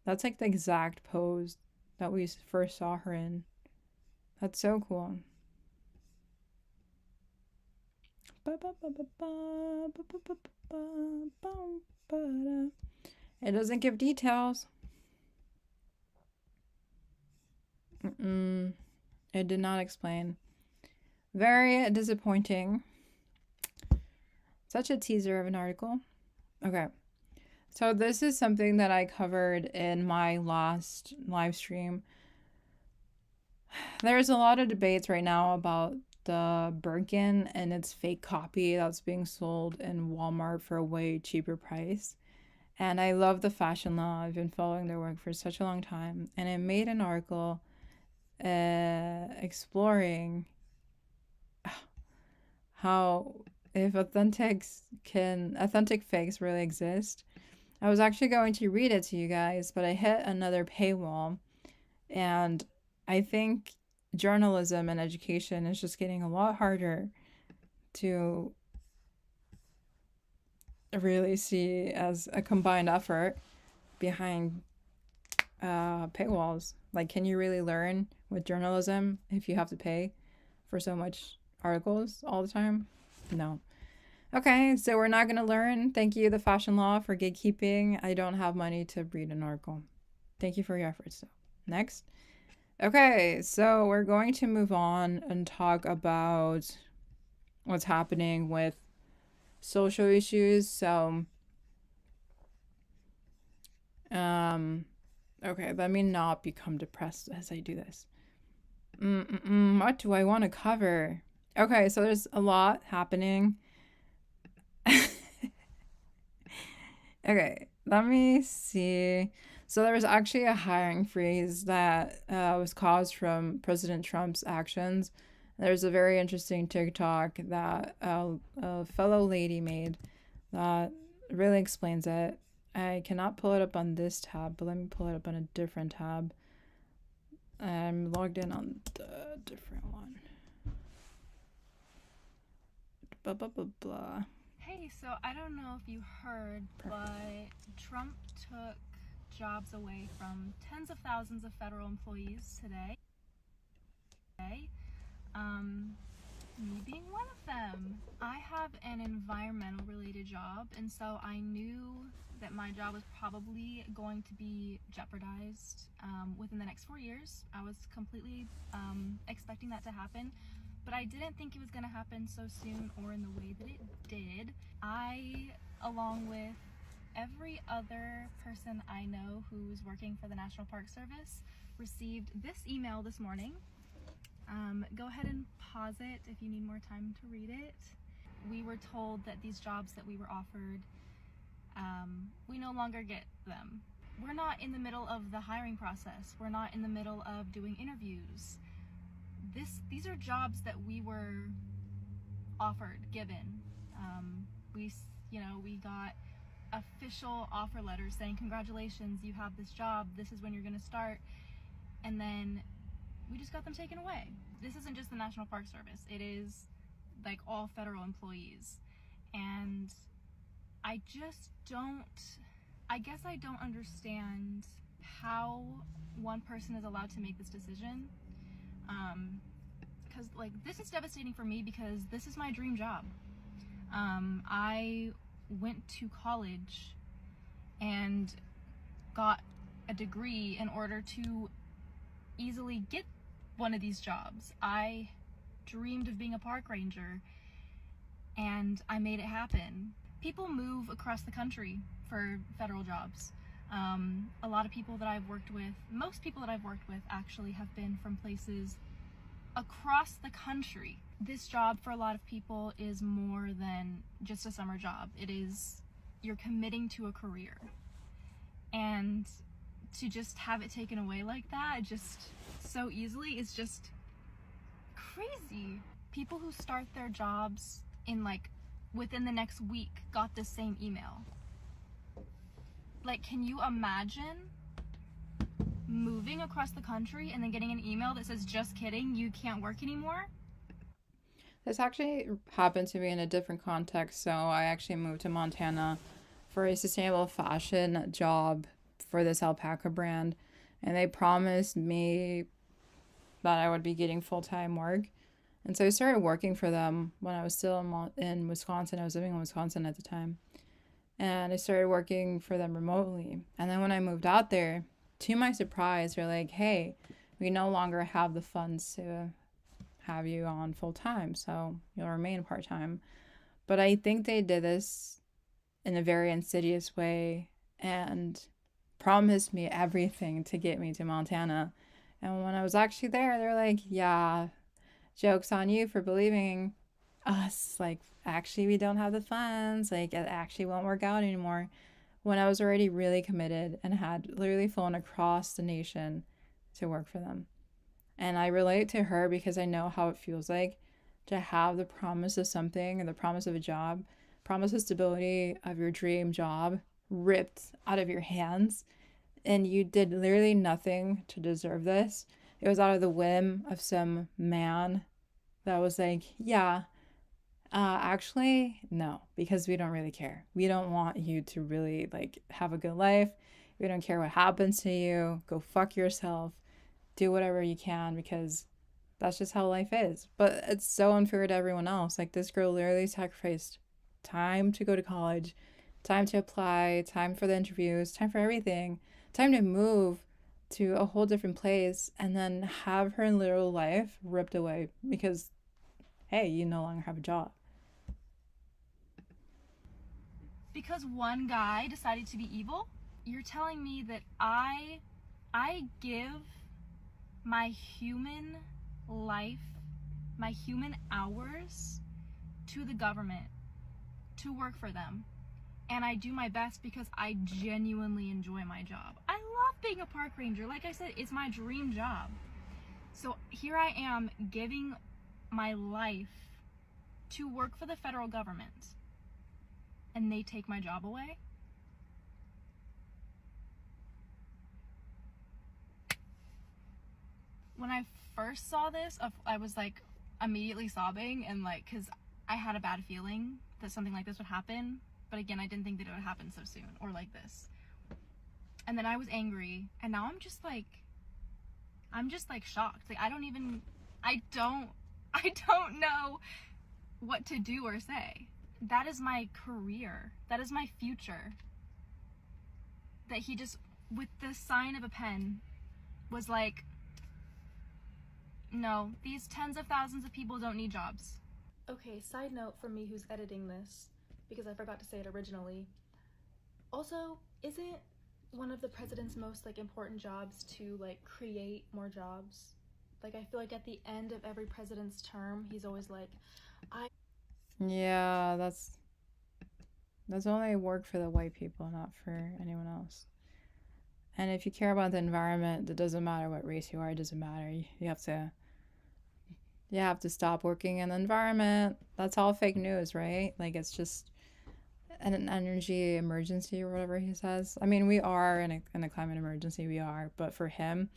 That's like the exact pose that we first saw her in. That's so cool. It doesn't give details. It did not explain. Very disappointing. Such a teaser of an article. Okay. So this is something that I covered in my last live stream. There's a lot of debates right now about the Birkin and its fake copy that's being sold in Walmart for a way cheaper price. And I love the fashion law. I've been following their work for such a long time. And I made an article exploring how if authentic fakes really exist. I was actually going to read it to you guys, but I hit another paywall. And I think journalism and education is just getting a lot harder to really see as a combined effort behind paywalls. Like, can you really learn with journalism if you have to pay for so much articles all the time? No. Okay, so we're not going to learn. Thank you, the fashion law, for gatekeeping. I don't have money to read an article. Thank you for your efforts, though. Next. Okay, so we're going to move on and talk about what's happening with social issues. So, okay, let me not become depressed as I do this. What do I want to cover? Okay, so there's a lot happening. Okay, let me see. So there was actually a hiring freeze that was caused from President Trump's actions. There's a very interesting TikTok that a fellow lady made that really explains it. I cannot pull it up on this tab, but let me pull it up on a different tab. I'm logged in on the different one. Blah, blah, blah, blah. Hey, so I don't know if you heard, but Trump took jobs away from tens of thousands of federal employees today. Me being one of them. I have an environmental related job, and so I knew that my job was probably going to be jeopardized within the next 4 years. I was completely expecting that to happen, but I didn't think it was going to happen so soon or in the way that it did. I, along with every other person I know who's working for the National Park Service, received this email this morning. Go ahead and pause it if you need more time to read it. We were told that these jobs that we were offered, we no longer get them. We're not in the middle of the hiring process. We're not in the middle of doing interviews. These are jobs that we were offered, given. We got official offer letters saying, congratulations, you have this job, this is when you're gonna start, and then we just got them taken away. This isn't just the National Park Service, it is like all federal employees. And I guess I don't understand how one person is allowed to make this decision. Because this is devastating for me, because this is my dream job. I went to college and got a degree in order to easily get one of these jobs. I dreamed of being a park ranger, and I made it happen. People move across the country for federal jobs. A lot of people that I've worked with, most people that I've worked with actually have been from places across the country. This job for a lot of people is more than just a summer job. It is, you're committing to a career. And to just have it taken away like that, just so easily, is just crazy. People who start their jobs in within the next week got the same email. Can you imagine moving across the country and then getting an email that says, just kidding, you can't work anymore? This actually happened to me in a different context. So I actually moved to Montana for a sustainable fashion job for this alpaca brand, and they promised me that I would be getting full-time work. And so I started working for them when I was still in Wisconsin. I was living in Wisconsin at the time, and I started working for them remotely. And then when I moved out there, to my surprise, they're like, hey, we no longer have the funds to have you on full-time, so you'll remain part-time. But I think they did this in a very insidious way and promised me everything to get me to Montana. And when I was actually there, they're like, yeah, joke's on you for believing us. Actually, we don't have the funds. It actually won't work out anymore. When I was already really committed and had literally flown across the nation to work for them. And I relate to her because I know how it feels like to have the promise of something, or the promise of a job, promise of stability of your dream job ripped out of your hands and you did literally nothing to deserve this. It was out of the whim of some man that was like, yeah, actually, no, because we don't really care. We don't want you to really like have a good life. We don't care what happens to you. Go fuck yourself. Do whatever you can because that's just how life is. But it's so unfair to everyone else. Like this girl literally sacrificed time to go to college, time to apply, time for the interviews, time for everything, time to move to a whole different place and then have her literal life ripped away because, hey, you no longer have a job. Because one guy decided to be evil, you're telling me that I give my human life, my human hours to the government to work for them. And I do my best because I genuinely enjoy my job. I love being a park ranger. Like I said, it's my dream job. So here I am giving my life to work for the federal government. And they take my job away? When I first saw this, I was like immediately sobbing and like, cause I had a bad feeling that something like this would happen. But again, I didn't think that it would happen so soon or like this. And then I was angry and now I'm just like shocked. Like I don't know what to do or say. That is my career. That is my future. That he just, with the sign of a pen, was like, no, these tens of thousands of people don't need jobs. Okay, side note for me who's editing this, because I forgot to say it originally. Also, isn't one of the president's most like important jobs to like create more jobs? Like I feel like at the end of every president's term, he's always like, Yeah, that's only work for the white people, not for anyone else. And if you care about the environment, it doesn't matter what race you are, it doesn't matter. You have to stop working in the environment. That's all fake news, right? Like it's just an energy emergency or whatever he says. I mean, we are in a climate emergency, we are, but for him,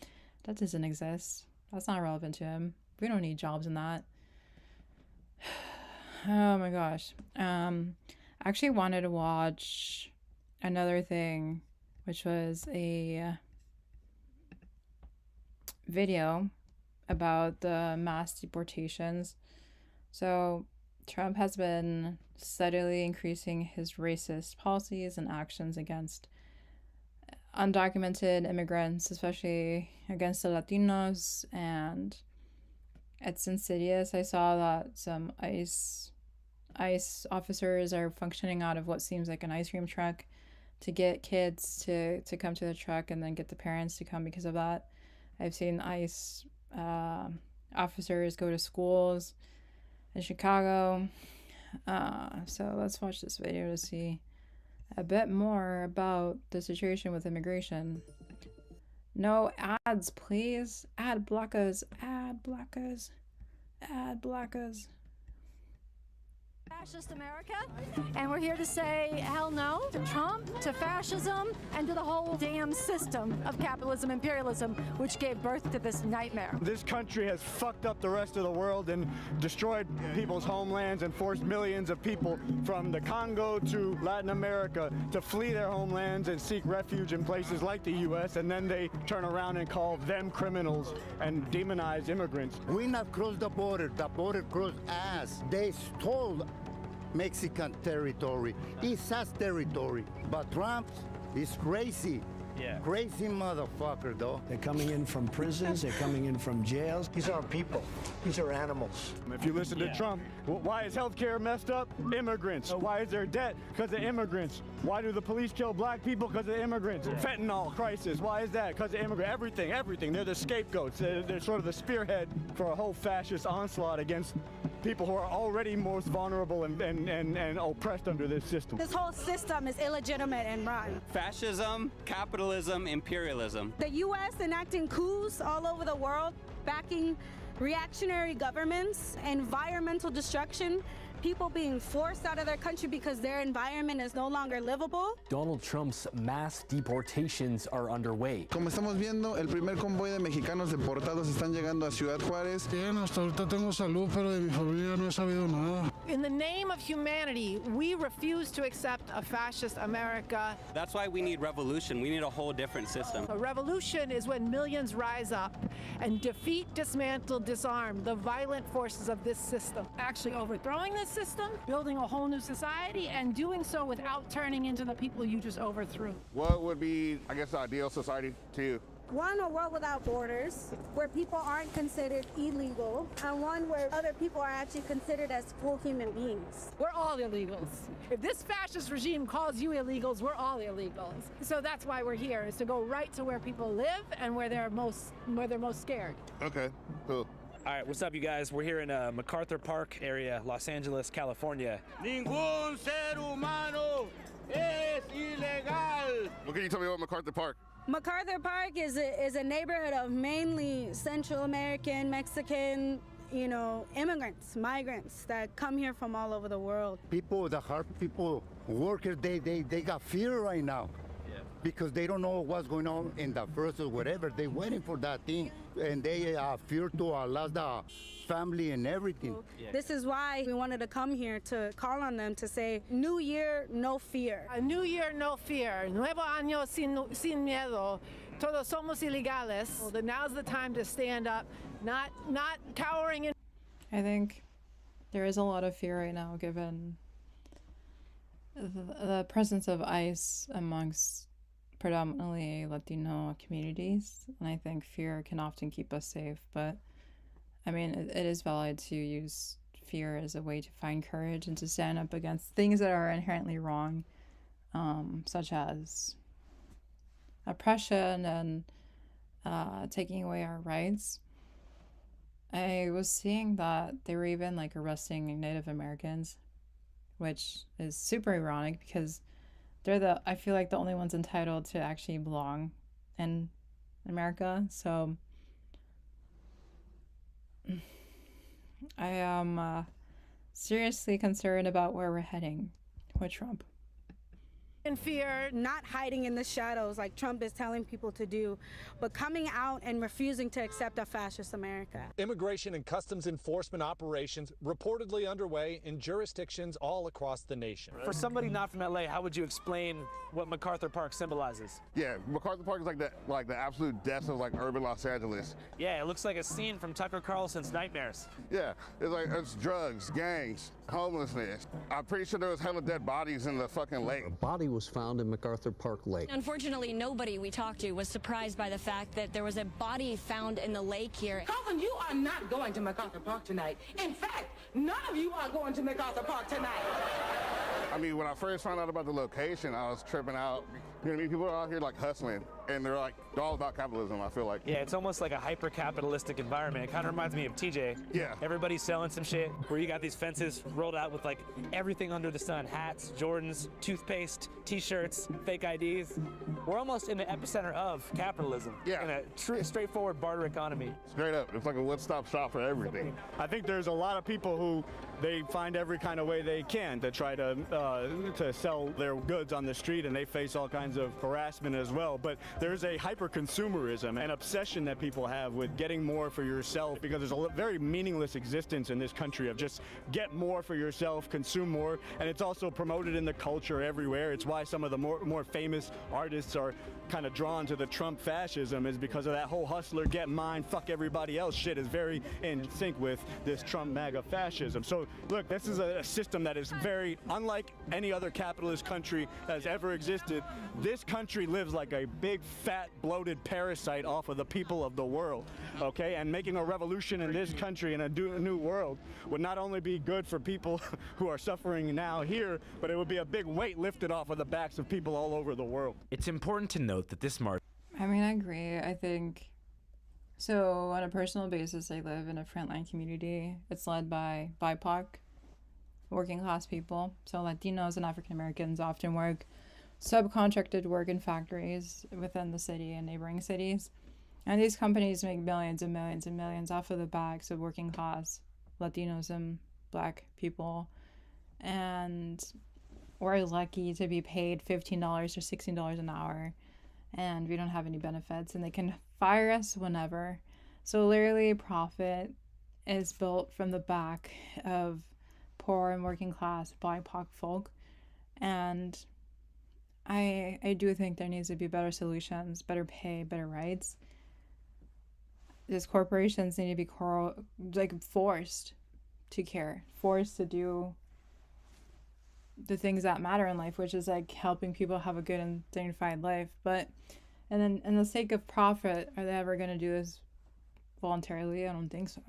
that doesn't exist. That's not relevant to him. We don't need jobs in that. Oh my gosh. I actually wanted to watch another thing, which was a video about the mass deportations. So Trump has been steadily increasing his racist policies and actions against undocumented immigrants, especially against the Latinos, and it's insidious. I saw that some ICE officers are functioning out of what seems like an ice cream truck to get kids to come to the truck and then get the parents to come because of that. I've seen ICE officers go to schools in Chicago. So let's watch this video to see a bit more about the situation with immigration. No ads, please. Ad blockers, ad blockers, ad blockers. Fascist America, and we're here to say hell no to Trump, to fascism, and to the whole damn system of capitalism, imperialism, which gave birth to this nightmare. This country has fucked up the rest of the world and destroyed people's homelands and forced millions of people from the Congo to Latin America to flee their homelands and seek refuge in places like the U.S., and then they turn around and call them criminals and demonize immigrants. We not cross the border crossed us. They stole Mexican territory. It's us territory. But Trump is crazy. Yeah. Crazy motherfucker, though. They're coming in from prisons. They're coming in from jails. These aren't people. These are animals. If you listen to Trump, why is healthcare messed up? Immigrants. Why is there debt? Because of immigrants. Why do the police kill black people? Because of immigrants. Fentanyl crisis. Why is that? Because of immigrants. Everything. They're the scapegoats. They're sort of the spearhead for a whole fascist onslaught against people who are already most vulnerable and oppressed under this system. This whole system is illegitimate and rotten. Fascism, capitalism, imperialism. The U.S. enacting coups all over the world, backing reactionary governments, environmental destruction, people being forced out of their country because their environment is no longer livable. Donald Trump's mass deportations are underway. Como estamos viendo, el primer convoy de mexicanos deportados están llegando a Ciudad Juárez. Bien, hasta ahorita tengo salud, pero de mi familia no he sabido nada. In the name of humanity, we refuse to accept a fascist America. That's why we need revolution. We need a whole different system. A revolution is when millions rise up and defeat, dismantle, disarm the violent forces of this system. Actually overthrowing this system, building a whole new society, and doing so without turning into the people you just overthrew. What would be, I guess, the ideal society to you? One, a world without borders, where people aren't considered illegal, and one where other people are actually considered as full human beings. We're all illegals. If this fascist regime calls you illegals, we're all illegals. So that's why we're here, is to go right to where people live and where they're most scared. Okay, cool. All right, what's up, you guys? We're here in MacArthur Park area, Los Angeles, California. Ningún ser humano es ilegal. What can you tell me about MacArthur Park? MacArthur Park is a neighborhood of mainly Central American, Mexican, immigrants, migrants that come here from all over the world. People, the hard people, workers, they got fear right now. Because they don't know what's going on in the first or whatever. They're waiting for that thing, and they fear to lose the family and everything. This is why we wanted to come here to call on them to say, New Year, no fear. A new year, no fear. Nuevo año sin miedo. Todos somos ilegales. Well, now's the time to stand up, not cowering in. I think there is a lot of fear right now given the presence of ICE amongst predominantly Latino communities, and I think fear can often keep us safe, but I mean it is valid to use fear as a way to find courage and to stand up against things that are inherently wrong, such as oppression and taking away our rights. I was seeing that they were even like arresting Native Americans, which is super ironic because they're I feel like the only ones entitled to actually belong in America. So I am seriously concerned about where we're heading with Trump. In fear, not hiding in the shadows like Trump is telling people to do, but coming out and refusing to accept a fascist America. Immigration and customs enforcement operations reportedly underway in jurisdictions all across the nation. For somebody not from LA, how would you explain what MacArthur Park symbolizes? Yeah, MacArthur Park is like the absolute depths of like urban Los Angeles. Yeah, it looks like a scene from Tucker Carlson's Nightmares. Yeah, it's drugs, gangs, homelessness. I'm pretty sure there was hella dead bodies in the fucking lake. A body was found in MacArthur Park Lake. Unfortunately, nobody we talked to was surprised by the fact that there was a body found in the lake here. Colin, you are not going to MacArthur Park tonight. In fact, none of you are going to MacArthur Park tonight. I mean, when I first found out about the location, I was tripping out. You know what I mean? People are out here like hustling, and they're all about capitalism, I feel like. Yeah, it's almost like a hyper-capitalistic environment. It kind of reminds me of TJ. Yeah. Everybody's selling some shit where you got these fences rolled out with like everything under the sun. Hats, Jordans, toothpaste, t-shirts, fake IDs. We're almost in the epicenter of capitalism. Yeah. In a straightforward barter economy. Straight up. It's like a one-stop shop for everything. I think there's a lot of people who they find every kind of way they can to try to sell their goods on the street, and they face all kinds of harassment as well. But there's a hyper-consumerism and obsession that people have with getting more for yourself, because there's a very meaningless existence in this country of just get more for yourself, consume more, and it's also promoted in the culture everywhere. It's why some of the more famous artists are kind of drawn to the Trump fascism, is because of that whole hustler, get mine, fuck everybody else shit is very in sync with this Trump MAGA fascism. So look, this is a system that is very unlike any other capitalist country that has ever existed. This country lives like a big, fat, bloated parasite off of the people of the world, okay? And making a revolution in this country in a new world would not only be good for people who are suffering now here, but it would be a big weight lifted off of the backs of people all over the world. It's important to note that this march... I mean, I agree. I think... So, on a personal basis, I live in a frontline community. It's led by BIPOC, working class people. So Latinos and African Americans often work subcontracted work in factories within the city and neighboring cities. And these companies make millions and millions and millions off of the backs of working class Latinos and Black people. and we're lucky to be paid $15 or $16 an hour, and we don't have any benefits, and they can fire us whenever. So literally profit is built from the back of poor and working class BIPOC folk, and I do think there needs to be better solutions, better pay, better rights. These corporations need to be forced to care, forced to do the things that matter in life, which is like helping people have a good and dignified life. But and then in the sake of profit, are they ever going to do this voluntarily? I don't think so.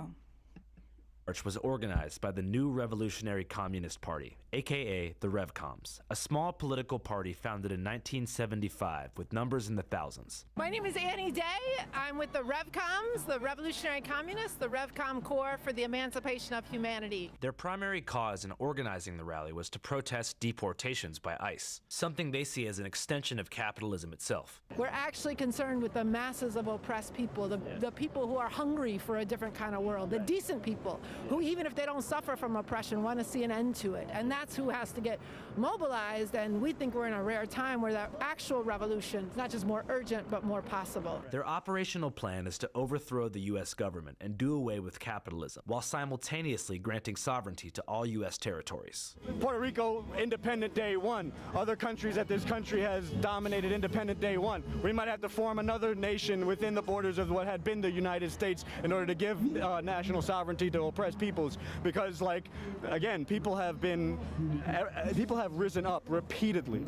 March was organized by the New Revolutionary Communist Party, aka the Revcoms, a small political party founded in 1975 with numbers in the thousands. My name is Annie Day. I'm with the Revcoms, the Revolutionary Communists, the Revcom Corps for the Emancipation of Humanity. Their primary cause in organizing the rally was to protest deportations by ICE, something they see as an extension of capitalism itself. We're actually concerned with the masses of oppressed people, the people who are hungry for a different kind of world, the decent people who, even if they don't suffer from oppression, want to see an end to it. And that's who has to get mobilized, and we think we're in a rare time where that actual revolution is not just more urgent, but more possible. Their operational plan is to overthrow the U.S. government and do away with capitalism, while simultaneously granting sovereignty to all U.S. territories. Puerto Rico, independent day one. Other countries that this country has dominated independent day one. We might have to form another nation within the borders of what had been the United States in order to give national sovereignty to oppressed peoples, because, like, again, people have risen up repeatedly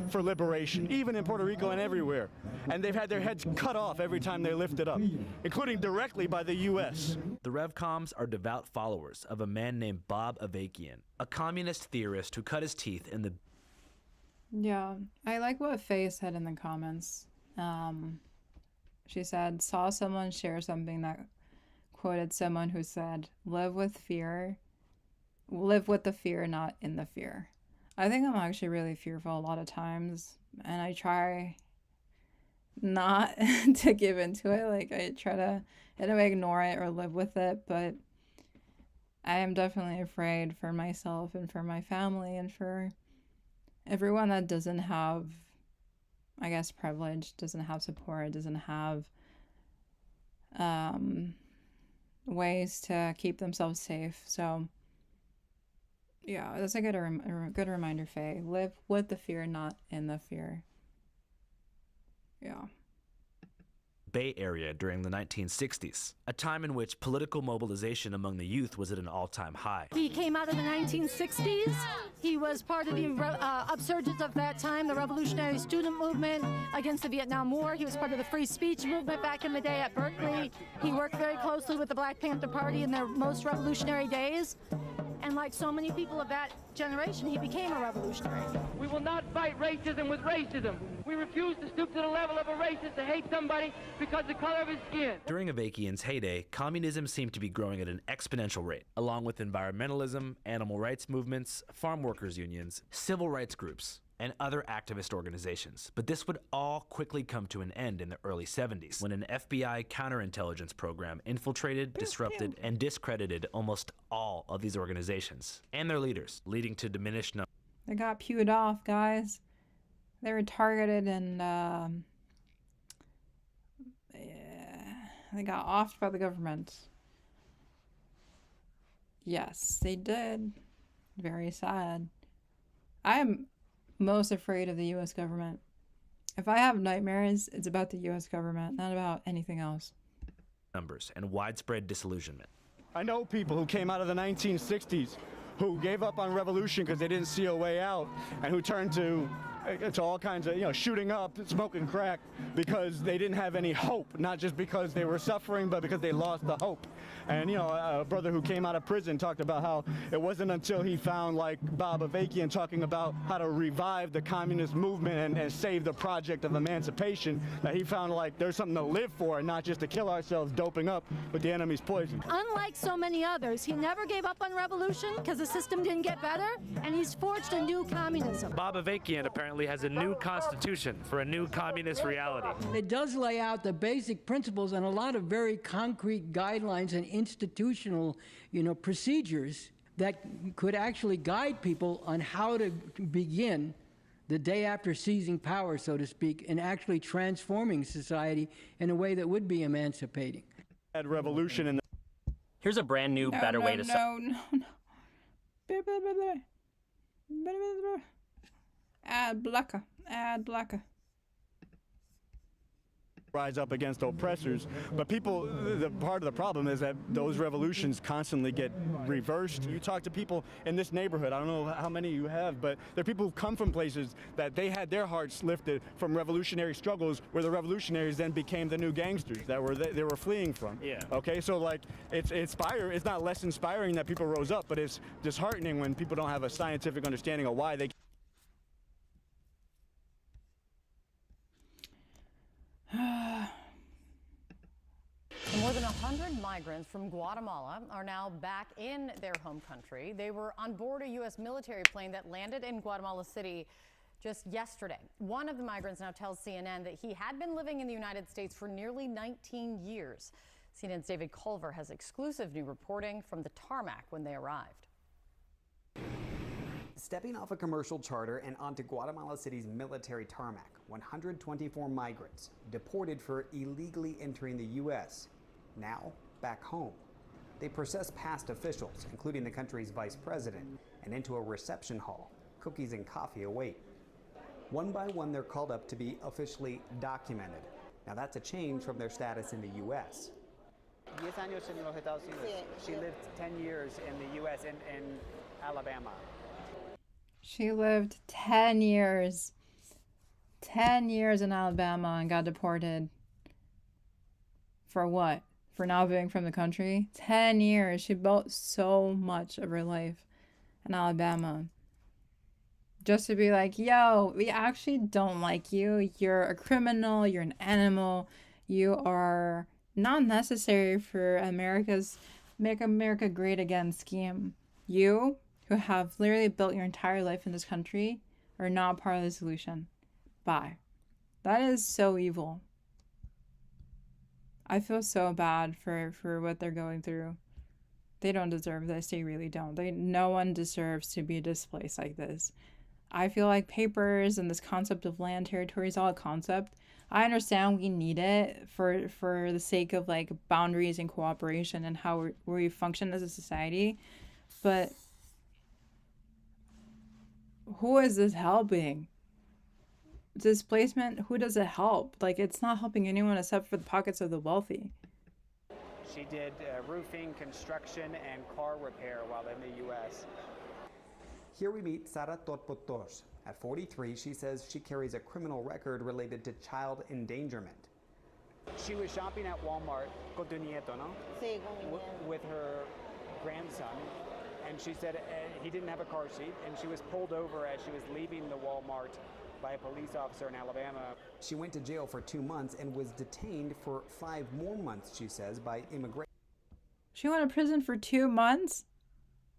for liberation, even in Puerto Rico and everywhere, and they've had their heads cut off every time they lifted up, including directly by the U.S. The Revcoms are devout followers of a man named Bob Avakian, a communist theorist who cut his teeth in the... Yeah, I like what Faye said in the comments. She said, saw someone share something that quoted someone who said, live with the fear, not in the fear. I think I'm actually really fearful a lot of times, and I try not to give into it. Like, I try to, in a way, ignore it or live with it, but I am definitely afraid for myself and for my family and for everyone that doesn't have, I guess, privilege, doesn't have support, doesn't have ways to keep themselves safe. So yeah, that's a good reminder, Faye. Live with the fear, not in the fear. Yeah. Bay Area during the 1960s, a time in which political mobilization among the youth was at an all-time high. He came out of the 1960s. He was part of the upsurgence of that time, the revolutionary student movement against the Vietnam War. He was part of the free speech movement back in the day at Berkeley. He worked very closely with the Black Panther Party in their most revolutionary days. And like so many people of that generation, he became a revolutionary. We will not fight racism with racism. We refuse to stoop to the level of a racist to hate somebody because of the color of his skin. During Avakian's heyday, communism seemed to be growing at an exponential rate, along with environmentalism, animal rights movements, farm workers unions, civil rights groups, and other activist organizations. But this would all quickly come to an end in the early 70s, when an FBI counterintelligence program infiltrated, disrupted, and discredited almost all of these organizations and their leaders, leading to diminished numbers. They got pewed off, guys. They were targeted and they got offed by the government. Yes, they did. Very sad. I'm most afraid of the U.S. government. If I have nightmares, it's about the U.S. government, not about anything else. Numbers and widespread disillusionment. I know people who came out of the 1960s who gave up on revolution because they didn't see a way out, and who turned to all kinds of, shooting up, smoking crack, because they didn't have any hope, not just because they were suffering, but because they lost the hope. And, a brother who came out of prison talked about how it wasn't until he found, like, Bob Avakian talking about how to revive the communist movement and save the project of emancipation, that he found, like, there's something to live for and not just to kill ourselves doping up with the enemy's poison. Unlike so many others, he never gave up on revolution because the system didn't get better, and he's forged a new communism. Bob Avakian apparently has a new constitution for a new communist reality. It does lay out the basic principles and a lot of very concrete guidelines and institutional, procedures that could actually guide people on how to begin the day after seizing power, so to speak, and actually transforming society in a way that would be emancipating. Revolution in the Here's a brand new, better way to... Ad blocker. rise up against oppressors, but people, the part of the problem is that those revolutions constantly get reversed. You talk to people in this neighborhood, I don't know how many you have, but there are people who come from places that they had their hearts lifted from revolutionary struggles, where the revolutionaries then became the new gangsters that they were fleeing from. Yeah. Okay, so like it's not less inspiring that people rose up, but it's disheartening when people don't have a scientific understanding of why they. More than 100 migrants from Guatemala are now back in their home country. They were on board a U.S. military plane that landed in Guatemala City just yesterday. One of the migrants now tells CNN that he had been living in the United States for nearly 19 years. CNN's David Culver has exclusive new reporting from the tarmac when they arrived. Stepping off a commercial charter and onto Guatemala City's military tarmac, 124 migrants deported for illegally entering the U.S. Now, back home. They process past officials, including the country's vice president, and into a reception hall. Cookies and coffee await. One by one, they're called up to be officially documented. Now, that's a change from their status in the U.S. 10 años en los Estados Unidos. She lived 10 years in the U.S. in Alabama. She lived 10 years in Alabama and got deported. For what? For not being from the country? 10 years. She built so much of her life in Alabama. Just to be like, yo, we actually don't like you. You're a criminal. You're an animal. You are not necessary for America's Make America Great Again scheme. You, who have literally built your entire life in this country, are not part of the solution. Bye. That is so evil. I feel so bad for what they're going through. They don't deserve this. They really don't. No one deserves to be displaced like this. I feel like papers and this concept of land territory is all a concept. I understand we need it for the sake of like boundaries and cooperation and how we function as a society. But who is this helping? Displacement, who does it help? Like, it's not helping anyone except for the pockets of the wealthy. She did roofing, construction, and car repair while in the U.S. Here we meet Sara Torpotos. At 43, she says she carries a criminal record related to child endangerment. She was shopping at Walmart con tu nieto, no? Sí, con mi nieto. With her grandson, and she said he didn't have a car seat, and she was pulled over as she was leaving the Walmart by a police officer in Alabama. She went to jail for 2 months and was detained for 5 more months, she says, by immigration. She went to prison for 2 months?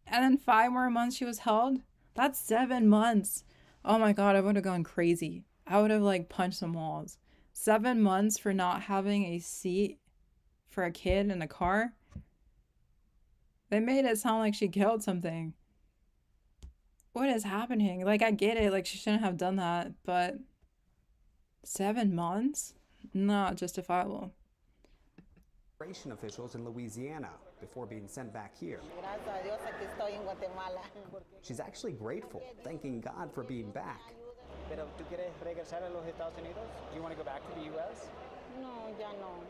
And then 5 more months she was held? That's 7 months. Oh my god, I would have gone crazy. I would have like punched some walls. 7 months for not having a seat for a kid in a car? They made it sound like she killed something. What is happening? Like, I get it, like she shouldn't have done that, but 7 months? Not justifiable. Immigration officials in Louisiana before being sent back here. She's actually grateful, thanking God for being back. Pero tú quieres regresar a los Estados Unidos? Do you want to go back to the U.S.? No, ya no.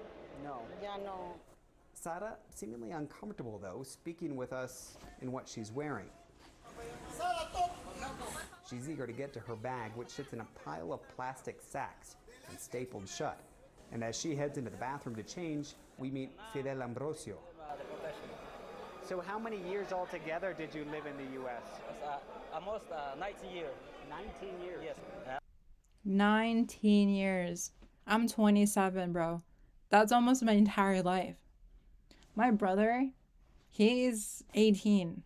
No. Ya no. Sara, seemingly uncomfortable though, speaking with us in what she's wearing. She's eager to get to her bag, which sits in a pile of plastic sacks and stapled shut. And as she heads into the bathroom to change, we meet Fidel Ambrosio. So how many years altogether did you live in the U.S.? Almost 19 years. 19 years? Yes. 19 years. I'm 27, bro. That's almost my entire life. My brother, he's 18.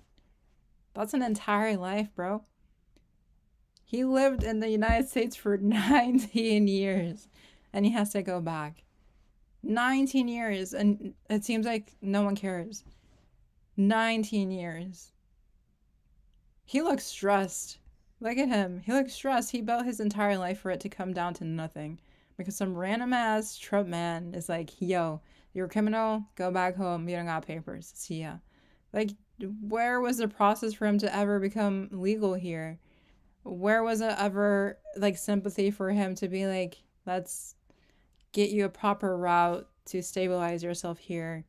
That's an entire life, bro. He lived in the United States for 19 years, and he has to go back. 19 years, and it seems like no one cares. 19 years. He looks stressed. Look at him. He looks stressed. He built his entire life for it to come down to nothing. Because some random ass Trump man is like, yo, you're a criminal, go back home, you don't got papers. See ya. Like, where was the process for him to ever become legal here? Where was it ever, like, sympathy for him to be like, let's get you a proper route to stabilize yourself here?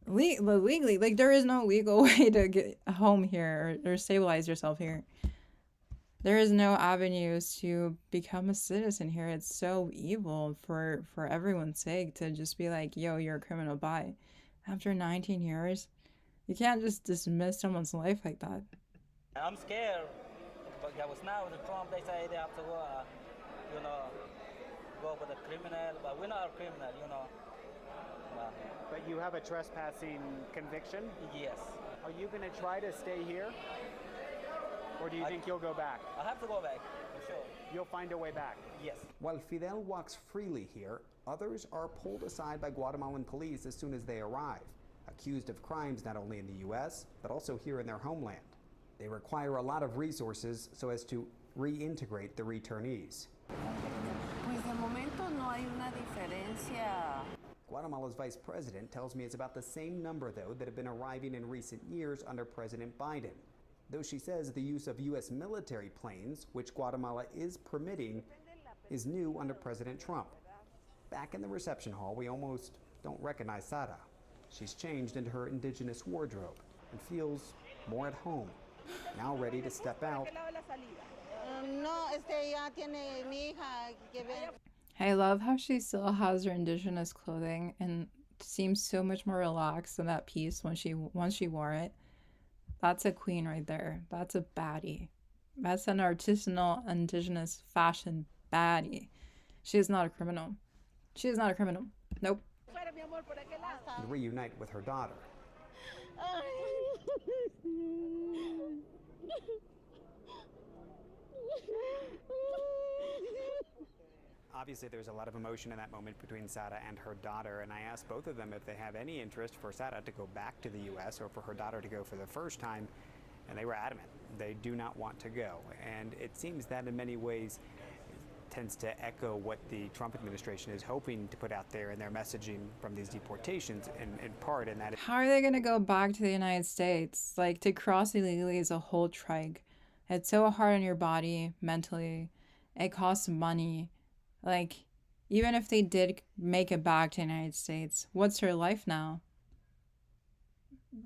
Legally, like, there is no legal way to get home here or stabilize yourself here. There is no avenues to become a citizen here. It's so evil for everyone's sake to just be like, yo, you're a criminal, bye. After 19 years, you can't just dismiss someone's life like that. I'm scared. But now with Trump, they say they have to go with a criminal, but we're not a criminal, But you have a trespassing conviction? Yes. Are you going to try to stay here? Or do you think you'll go back? I have to go back, for sure. You'll find a way back? Yes. While Fidel walks freely here, others are pulled aside by Guatemalan police as soon as they arrive, accused of crimes not only in the U.S., but also here in their homeland. They require a lot of resources so as to reintegrate the returnees. Pues de momento no hay una diferencia. Guatemala's vice president tells me it's about the same number, though, that have been arriving in recent years under President Biden. Though she says the use of U.S. military planes, which Guatemala is permitting, is new under President Trump. Back in the reception hall, we almost don't recognize Sara. She's changed into her indigenous wardrobe and feels more at home, now ready to step out. I love how she still has her indigenous clothing and seems so much more relaxed and at peace once she wore it. That's a queen right there. That's a baddie. That's an artisanal indigenous fashion baddie. She is not a criminal. She is not a criminal. Nope. And reunite with her daughter. Obviously, there's a lot of emotion in that moment between Sara and her daughter, and I asked both of them if they have any interest for Sara to go back to the U.S. or for her daughter to go for the first time, and they were adamant. They do not want to go, and it seems that in many ways tends to echo what the Trump administration is hoping to put out there in their messaging from these deportations in part, and that How are they going to go back to the United States? Like, to cross illegally is a whole trek. It's so hard on your body, mentally. It costs money. Like, even if they did make it back to the United States, what's her life now?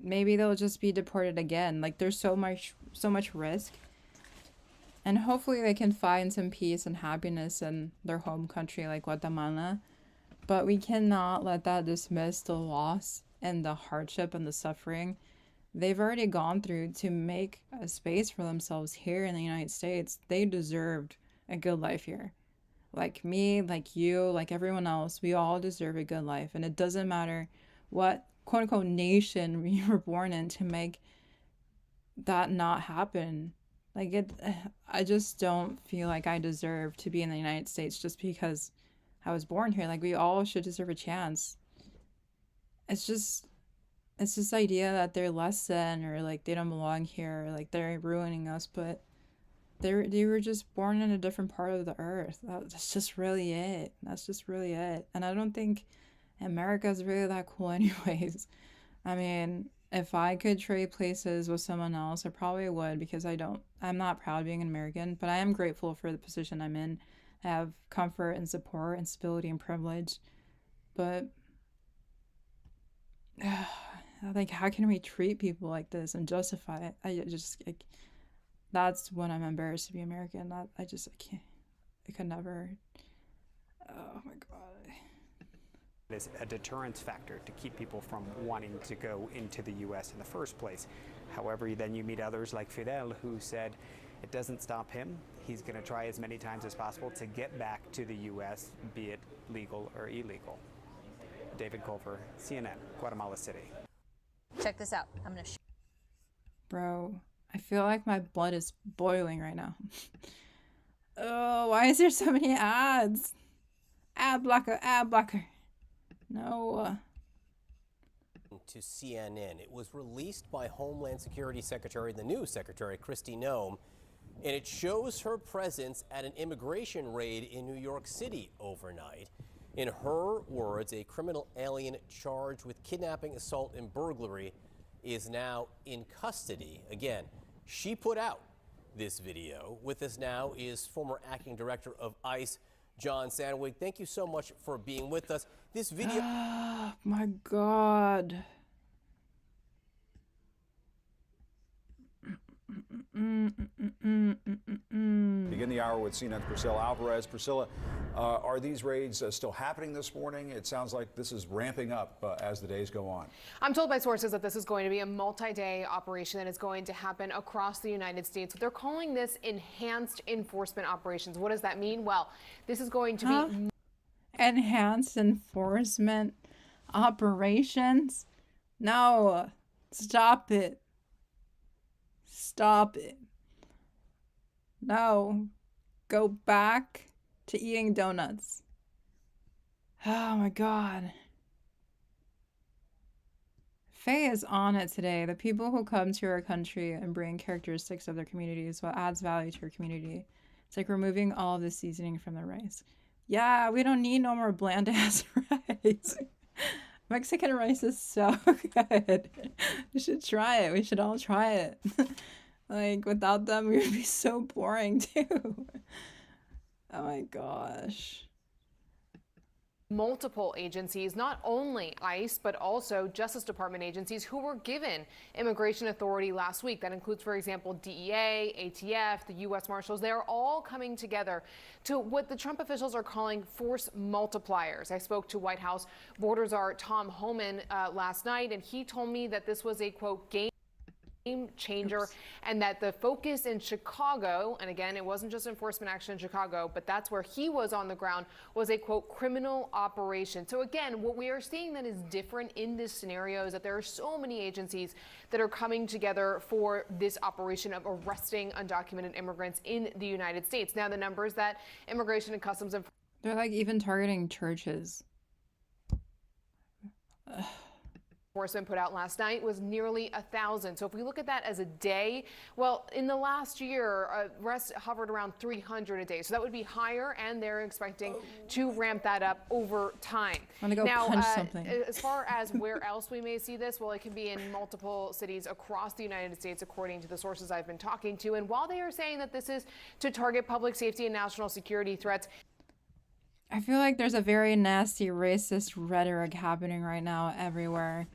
Maybe they'll just be deported again. Like, there's so much risk. And hopefully they can find some peace and happiness in their home country like Guatemala. But we cannot let that dismiss the loss and the hardship and the suffering they've already gone through to make a space for themselves here in the United States. They deserved a good life here. Like me, like you, like everyone else, we all deserve a good life. And it doesn't matter what quote-unquote nation we were born in to make that not happen. Like, I just don't feel like I deserve to be in the United States just because I was born here. Like, we all should deserve a chance. It's this idea that they're less than, or like they don't belong here, or like they're ruining us, but they were just born in a different part of the earth. That's just really it. That's just really it. And I don't think America's really that cool anyways. I mean, if I could trade places with someone else, I probably would, because I'm not proud of being an American, but I am grateful for the position I'm in. I have comfort and support and stability and privilege. But like, how can we treat people like this and justify it? That's when I'm embarrassed to be American. I can't. I could never. Oh my God. Is a deterrence factor to keep people from wanting to go into the U.S. in the first place. However, then you meet others like Fidel, who said it doesn't stop him. He's going to try as many times as possible to get back to the U.S., be it legal or illegal. David Culver, CNN, Guatemala City. Check this out. I'm going to Bro, I feel like my blood is boiling right now. Oh, why is there so many ads? Ad blocker, ad blocker. No. to CNN. It was released by Homeland Security Secretary, the new Secretary, Kristi Noem, and it shows her presence at an immigration raid in New York City overnight. In her words, a criminal alien charged with kidnapping, assault, and burglary is now in custody. Again, she put out this video. With us now is former acting director of ICE, John Sandwig. Thank you so much for being with us. This video... Oh my God. Begin the hour with CNN's Priscilla Alvarez. Priscilla, are these raids still happening this morning? It sounds like this is ramping up as the days go on. I'm told by sources that this is going to be a multi-day operation that is going to happen across the United States. They're calling this enhanced enforcement operations. What does that mean? Well, this is going to be enhanced enforcement operations? No, stop it. Stop it. No. Go back to eating donuts. Oh my God. Faye is on it today. The people who come to our country and bring characteristics of their community is what adds value to your community. It's like removing all of the seasoning from the rice. Yeah, we don't need no more bland ass rice. Mexican rice is so good. We should try it. We should all try it. Like, without them, we would be so boring, too. Oh my gosh. Multiple agencies, not only ICE, but also Justice Department agencies who were given immigration authority last week. That includes, for example, DEA, ATF, the U.S. Marshals. They are all coming together to what the Trump officials are calling force multipliers. I spoke to White House Border Czar Tom Homan last night, and he told me that this was a, quote, game changer, and that the focus in Chicago, and again, it wasn't just enforcement action in Chicago, but that's where he was on the ground, was a, quote, criminal operation. So again, what we are seeing that is different in this scenario is that there are so many agencies that are coming together for this operation of arresting undocumented immigrants in the United States. Now, the numbers that Immigration and Customs They're like even targeting churches. Enforcement put out last night was nearly 1,000. So if we look at that as a day, well, in the last year, arrests hovered around 300 a day. So that would be higher, and they're expecting to ramp that up over time. I'm gonna go punch something. As far as where else we may see this, well, it can be in multiple cities across the United States, according to the sources I've been talking to. And while they are saying that this is to target public safety and national security threats, I feel like there's a very nasty racist rhetoric happening right now everywhere.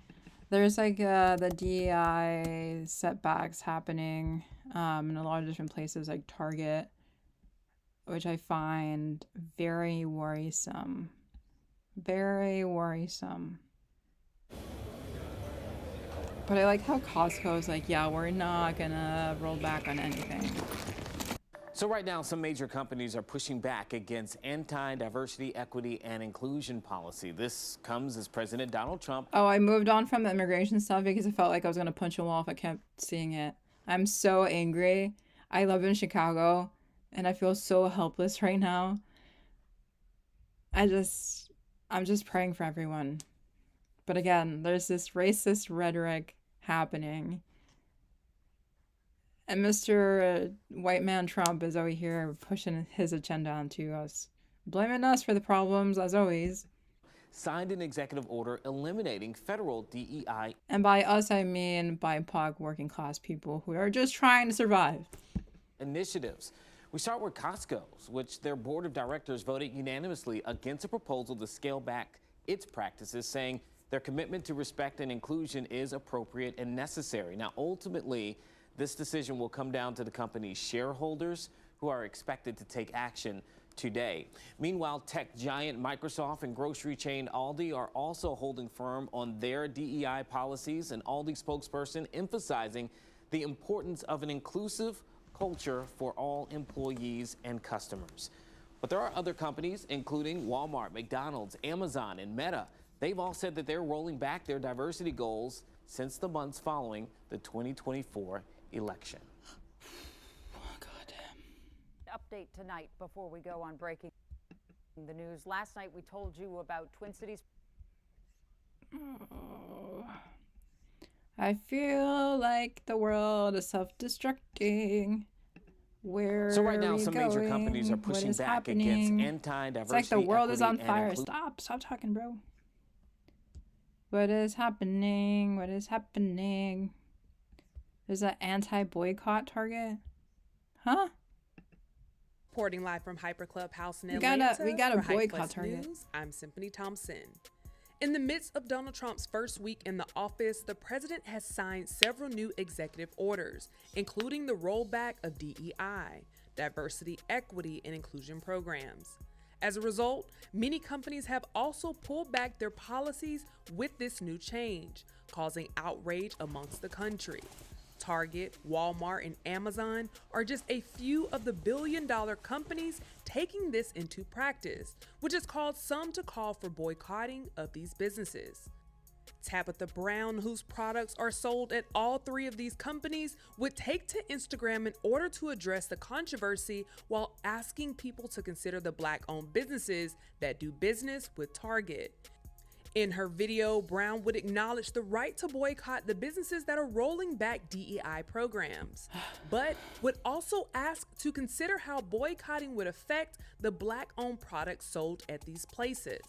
There's like the DEI setbacks happening in a lot of different places, like Target, which I find very worrisome. Very worrisome. But I like how Costco is like, yeah, we're not gonna roll back on anything. So right now, some major companies are pushing back against anti-diversity, equity, and inclusion policy. This comes as President Donald Trump... Oh, I moved on from the immigration stuff because I felt like I was going to punch a wall if I kept seeing it. I'm so angry. I live in Chicago, and I feel so helpless right now. I'm just praying for everyone. But again, there's this racist rhetoric happening. And Mr. White Man Trump is over here pushing his agenda onto us, blaming us for the problems, as always. Signed an executive order eliminating federal DEI. And by us, I mean BIPOC working class people who are just trying to survive. Initiatives. We start with Costco's, which their board of directors voted unanimously against a proposal to scale back its practices, saying their commitment to respect and inclusion is appropriate and necessary. Now, ultimately, this decision will come down to the company's shareholders, who are expected to take action today. Meanwhile, tech giant Microsoft and grocery chain Aldi are also holding firm on their DEI policies, an Aldi spokesperson emphasizing the importance of an inclusive culture for all employees and customers. But there are other companies, including Walmart, McDonald's, Amazon, and Meta. They've all said that they're rolling back their diversity goals since the months following the 2024 election. Update tonight before we go on breaking the news. Last night we told you about Twin Cities. I feel like the world is self-destructing. Where So right now, are we some major going? companies are What pushing is back happening? against anti-diversity, It's like the world is on equity, and fire. Stop talking, bro. What is happening? What is happening? There's an anti-boycott Target? Huh? Reporting live from Hyper Clubhouse in We Atlanta. gotta for Hype boycott Plus Target. News, I'm Symphony Thompson. In the midst of Donald Trump's first week in the office, the president has signed several new executive orders, including the rollback of DEI, diversity, equity, and inclusion programs. As a result, many companies have also pulled back their policies with this new change, causing outrage amongst the country. Target, Walmart, and Amazon are just a few of the billion-dollar companies taking this into practice, which has caused some to call for boycotting of these businesses. Tabitha Brown, whose products are sold at all three of these companies, would take to Instagram in order to address the controversy while asking people to consider the Black-owned businesses that do business with Target. In her video, Brown would acknowledge the right to boycott the businesses that are rolling back DEI programs, but would also ask to consider how boycotting would affect the Black-owned products sold at these places.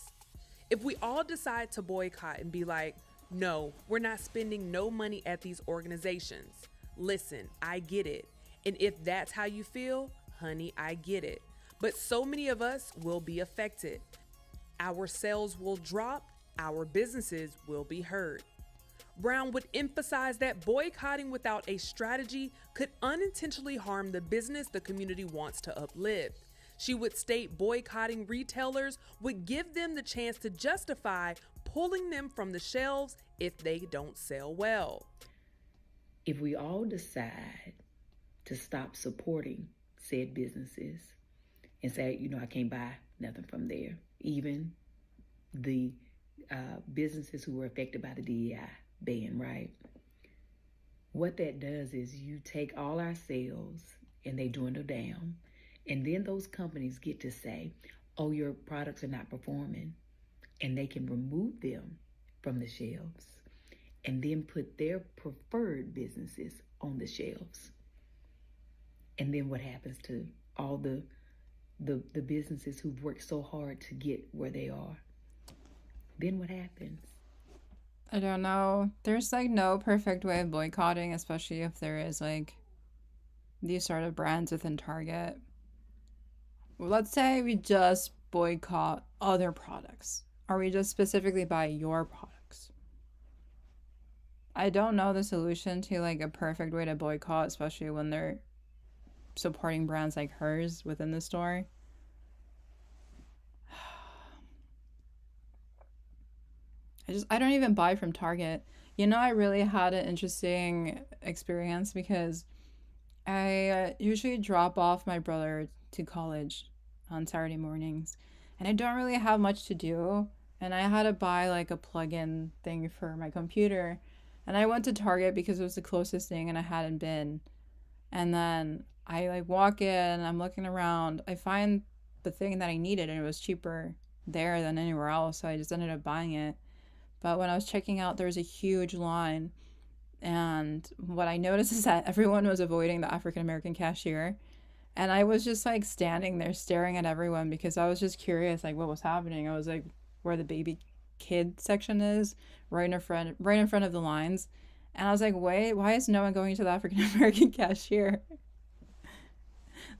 If we all decide to boycott and be like, no, we're not spending no money at these organizations. Listen, I get it. And if that's how you feel, honey, I get it. But so many of us will be affected. Our sales will drop. Our businesses will be hurt. Brown would emphasize that boycotting without a strategy could unintentionally harm the business the community wants to uplift. She would state boycotting retailers would give them the chance to justify pulling them from the shelves if they don't sell well. If we all decide to stop supporting said businesses and say, I can't buy nothing from there, even the businesses who were affected by the DEI ban, right? What that does is you take all our sales and they dwindle down, and then those companies get to say, oh, your products are not performing, and they can remove them from the shelves and then put their preferred businesses on the shelves. And then what happens to all the businesses who've worked so hard to get where they are? Then what happens? I don't know. There's like no perfect way of boycotting, especially if there is like these sort of brands within Target. Well, let's say we just boycott other products, or we just specifically buy your products. I don't know the solution to like a perfect way to boycott, especially when they're supporting brands like hers within the store. I don't even buy from Target. I really had an interesting experience because I usually drop off my brother to college on Saturday mornings, and I don't really have much to do, and I had to buy like a plug-in thing for my computer, and I went to Target because it was the closest thing and I hadn't been. And then I like walk in, I'm looking around, I find the thing that I needed and it was cheaper there than anywhere else, so I just ended up buying it. But when I was checking out, there was a huge line, and what I noticed is that everyone was avoiding the African-American cashier, and I was just like standing there staring at everyone because I was just curious like what was happening. I was like where the baby kid section is, right in front of the lines, and I was like, wait, why is no one going to the African-American cashier?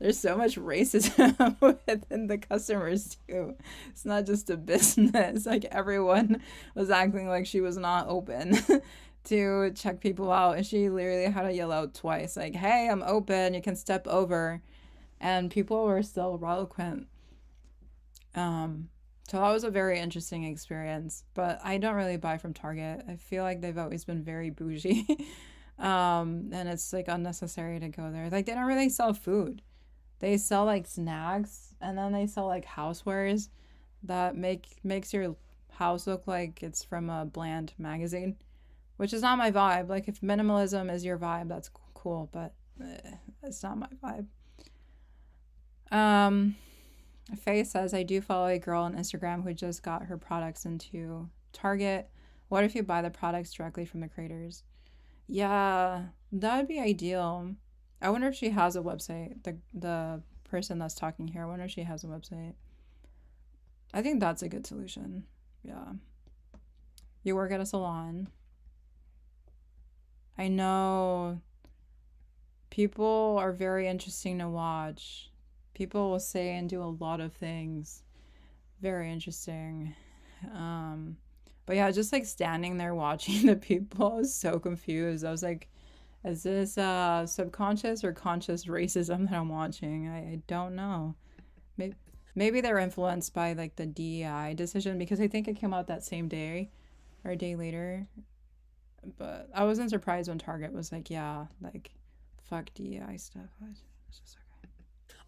There's so much racism within the customers too. It's not just a business. Like everyone was acting like she was not open to check people out. And she literally had to yell out twice, like, hey, I'm open, you can step over. And people were still eloquent. So that was a very interesting experience. But I don't really buy from Target. I feel like they've always been very bougie. And it's like unnecessary to go there. Like they don't really sell food. They sell like snacks, and then they sell like housewares that makes your house look like it's from a bland magazine, which is not my vibe. Like if minimalism is your vibe, that's cool, but it's not my vibe. Faye says, I do follow a girl on Instagram who just got her products into Target. What if you buy the products directly from the creators? Yeah, that would be ideal. I wonder if she has a website. The person that's talking here, I wonder if she has a website. I think that's a good solution. Yeah. You work at a salon. I know people are very interesting to watch. People will say and do a lot of things. Very interesting. But yeah, just like standing there watching the people, I was so confused. I was like, is this subconscious or conscious racism that I'm watching? I don't know. Maybe they're influenced by like the DEI decision, because I think it came out that same day or a day later. But I wasn't surprised when Target was like, yeah, like fuck DEI stuff. It's just okay.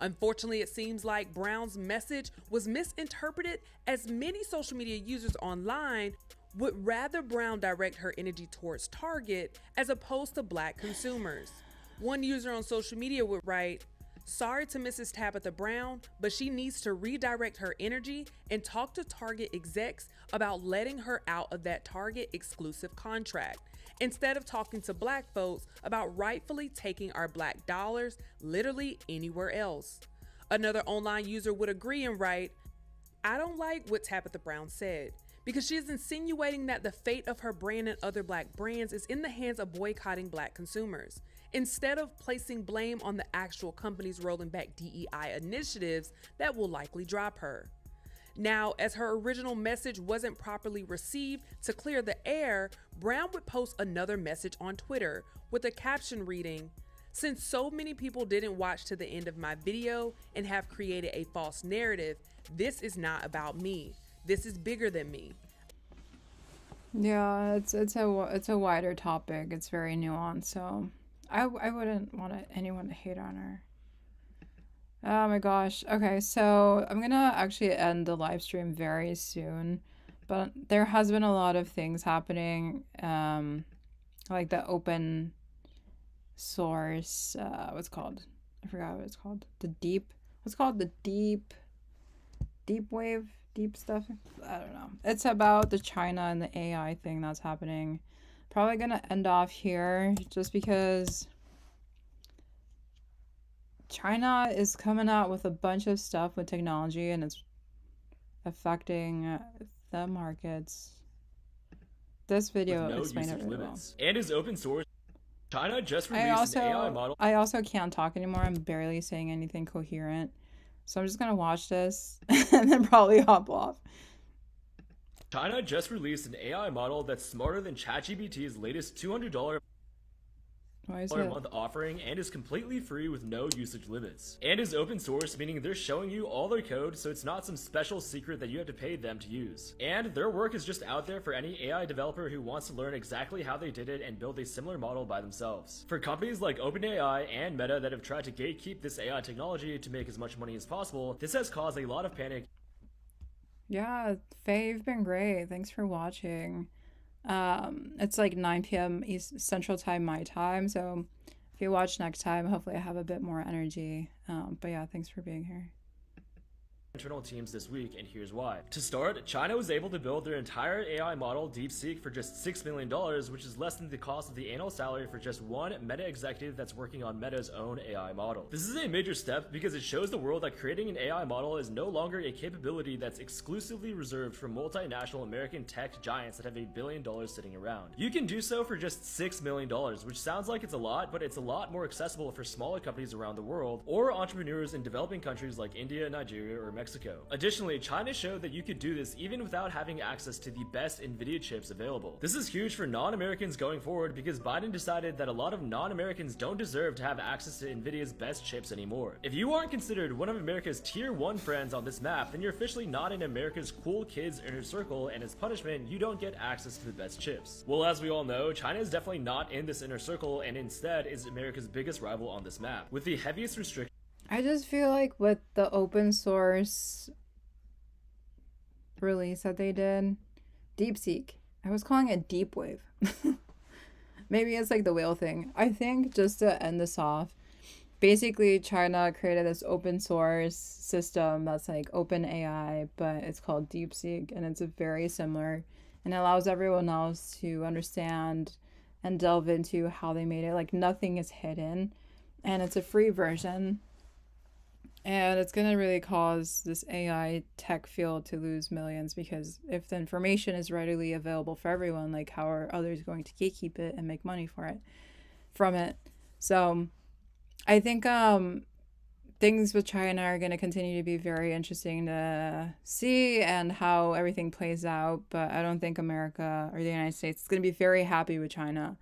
Unfortunately, it seems like Brown's message was misinterpreted, as many social media users online would rather Brown direct her energy towards Target as opposed to Black consumers. One user on social media would write, "Sorry to Mrs. Tabitha Brown, but she needs to redirect her energy and talk to Target execs about letting her out of that Target exclusive contract, instead of talking to Black folks about rightfully taking our Black dollars literally anywhere else." Another online user would agree and write, "I don't like what Tabitha Brown said, because she is insinuating that the fate of her brand and other Black brands is in the hands of boycotting Black consumers, instead of placing blame on the actual companies rolling back DEI initiatives that will likely drop her." Now, as her original message wasn't properly received, to clear the air, Brown would post another message on Twitter with a caption reading, "Since so many people didn't watch to the end of my video and have created a false narrative, this is not about me. This is bigger than me." Yeah, it's a wider topic. It's very nuanced, so I wouldn't want anyone to hate on her. Oh my gosh. Okay, so I'm gonna actually end the live stream very soon, but there has been a lot of things happening, like the open source, what's it called? I forgot what it's called. What's called the deep wave, deep stuff? I don't know. It's about the China and the AI thing that's happening. Probably gonna end off here just because China is coming out with a bunch of stuff with technology, and it's affecting the markets. This video explained it really well. And is open source. China just released an AI model. I also can't talk anymore. I'm barely saying anything coherent. So I'm just gonna watch this and then probably hop off. China just released an AI model that's smarter than ChatGPT's latest $200 a month offering, and is completely free with no usage limits. And is open source, meaning they're showing you all their code, so it's not some special secret that you have to pay them to use. And their work is just out there for any AI developer who wants to learn exactly how they did it and build a similar model by themselves. For companies like OpenAI and Meta that have tried to gatekeep this AI technology to make as much money as possible, this has caused a lot of panic. Yeah, Faye, you've been great. Thanks for watching. It's like 9 p.m. East Central Time, my time, so if you watch next time, hopefully I have a bit more energy. But yeah, thanks for being here. Internal teams this week, and here's why. To start, China was able to build their entire AI model, DeepSeek, for just $6 million, which is less than the cost of the annual salary for just one Meta executive that's working on Meta's own AI model. This is a major step because it shows the world that creating an AI model is no longer a capability that's exclusively reserved for multinational American tech giants that have $1 billion sitting around. You can do so for just $6 million, which sounds like it's a lot, but it's a lot more accessible for smaller companies around the world or entrepreneurs in developing countries like India, Nigeria, or Mexico. Additionally, China showed that you could do this even without having access to the best NVIDIA chips available. This is huge for non-Americans going forward because Biden decided that a lot of non-Americans don't deserve to have access to NVIDIA's best chips anymore. If you aren't considered one of America's tier 1 friends on this map, then you're officially not in America's cool kids inner circle, and as punishment, you don't get access to the best chips. Well, as we all know, China is definitely not in this inner circle and instead is America's biggest rival on this map, with the heaviest restrictions. I just feel like with the open source release that they did, DeepSeek, I was calling it Deep Wave. Maybe it's like the whale thing. I think just to end this off, basically China created this open source system that's like OpenAI, but it's called DeepSeek, and it's very similar, and it allows everyone else to understand and delve into how they made it. Like, nothing is hidden, and it's a free version. And it's going to really cause this AI tech field to lose millions, because if the information is readily available for everyone, like, how are others going to gatekeep it and make money from it? So I think things with China are going to continue to be very interesting to see and how everything plays out. But I don't think America or the United States is going to be very happy with China.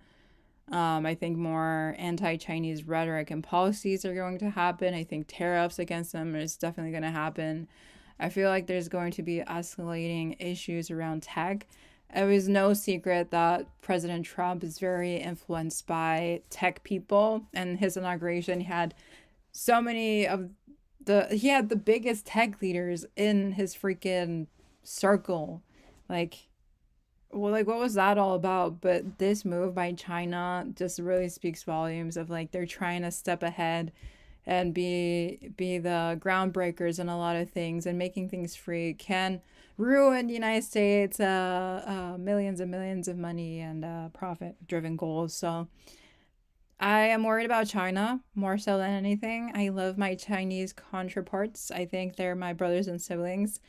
I think more anti-Chinese rhetoric and policies are going to happen. I think tariffs against them is definitely going to happen. I feel like there's going to be escalating issues around tech. It was no secret that President Trump is very influenced by tech people, and his inauguration had so many of he had the biggest tech leaders in his freaking circle. Like, well, like, what was that all about? But this move by China just really speaks volumes of, like, they're trying to step ahead and be the groundbreakers in a lot of things, and making things free can ruin the United States millions and millions of money and profit-driven goals. So I am worried about China more so than anything. I love my Chinese counterparts. I think they're my brothers and siblings.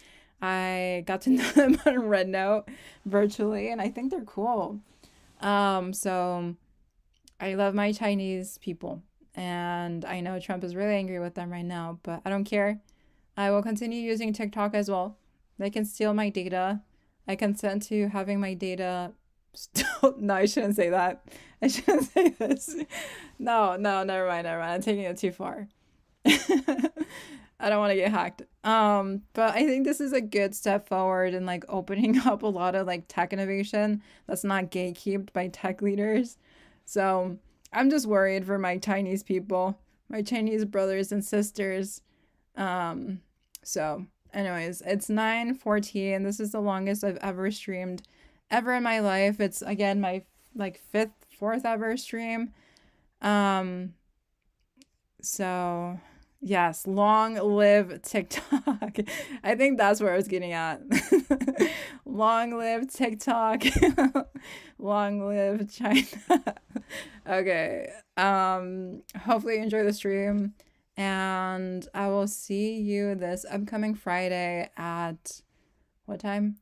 I got to know them on Red Note virtually, and I think they're cool. So I love my Chinese people, and I know Trump is really angry with them right now, but I don't care. I will continue using TikTok as well. They can steal my data. I consent to having my data still. No, I shouldn't say that. I shouldn't say this. No, never mind. I'm taking it too far. I don't want to get hacked. But I think this is a good step forward in, like, opening up a lot of, like, tech innovation that's not gatekept by tech leaders. So I'm just worried for my Chinese people, my Chinese brothers and sisters. So anyways, it's 9:14. This is the longest I've ever streamed ever in my life. It's, again, my, like, fourth ever stream. So yes, long live TikTok. I think that's where I was getting at. Long live TikTok. Long live China. Okay. Hopefully you enjoy the stream, and I will see you this upcoming Friday at what time?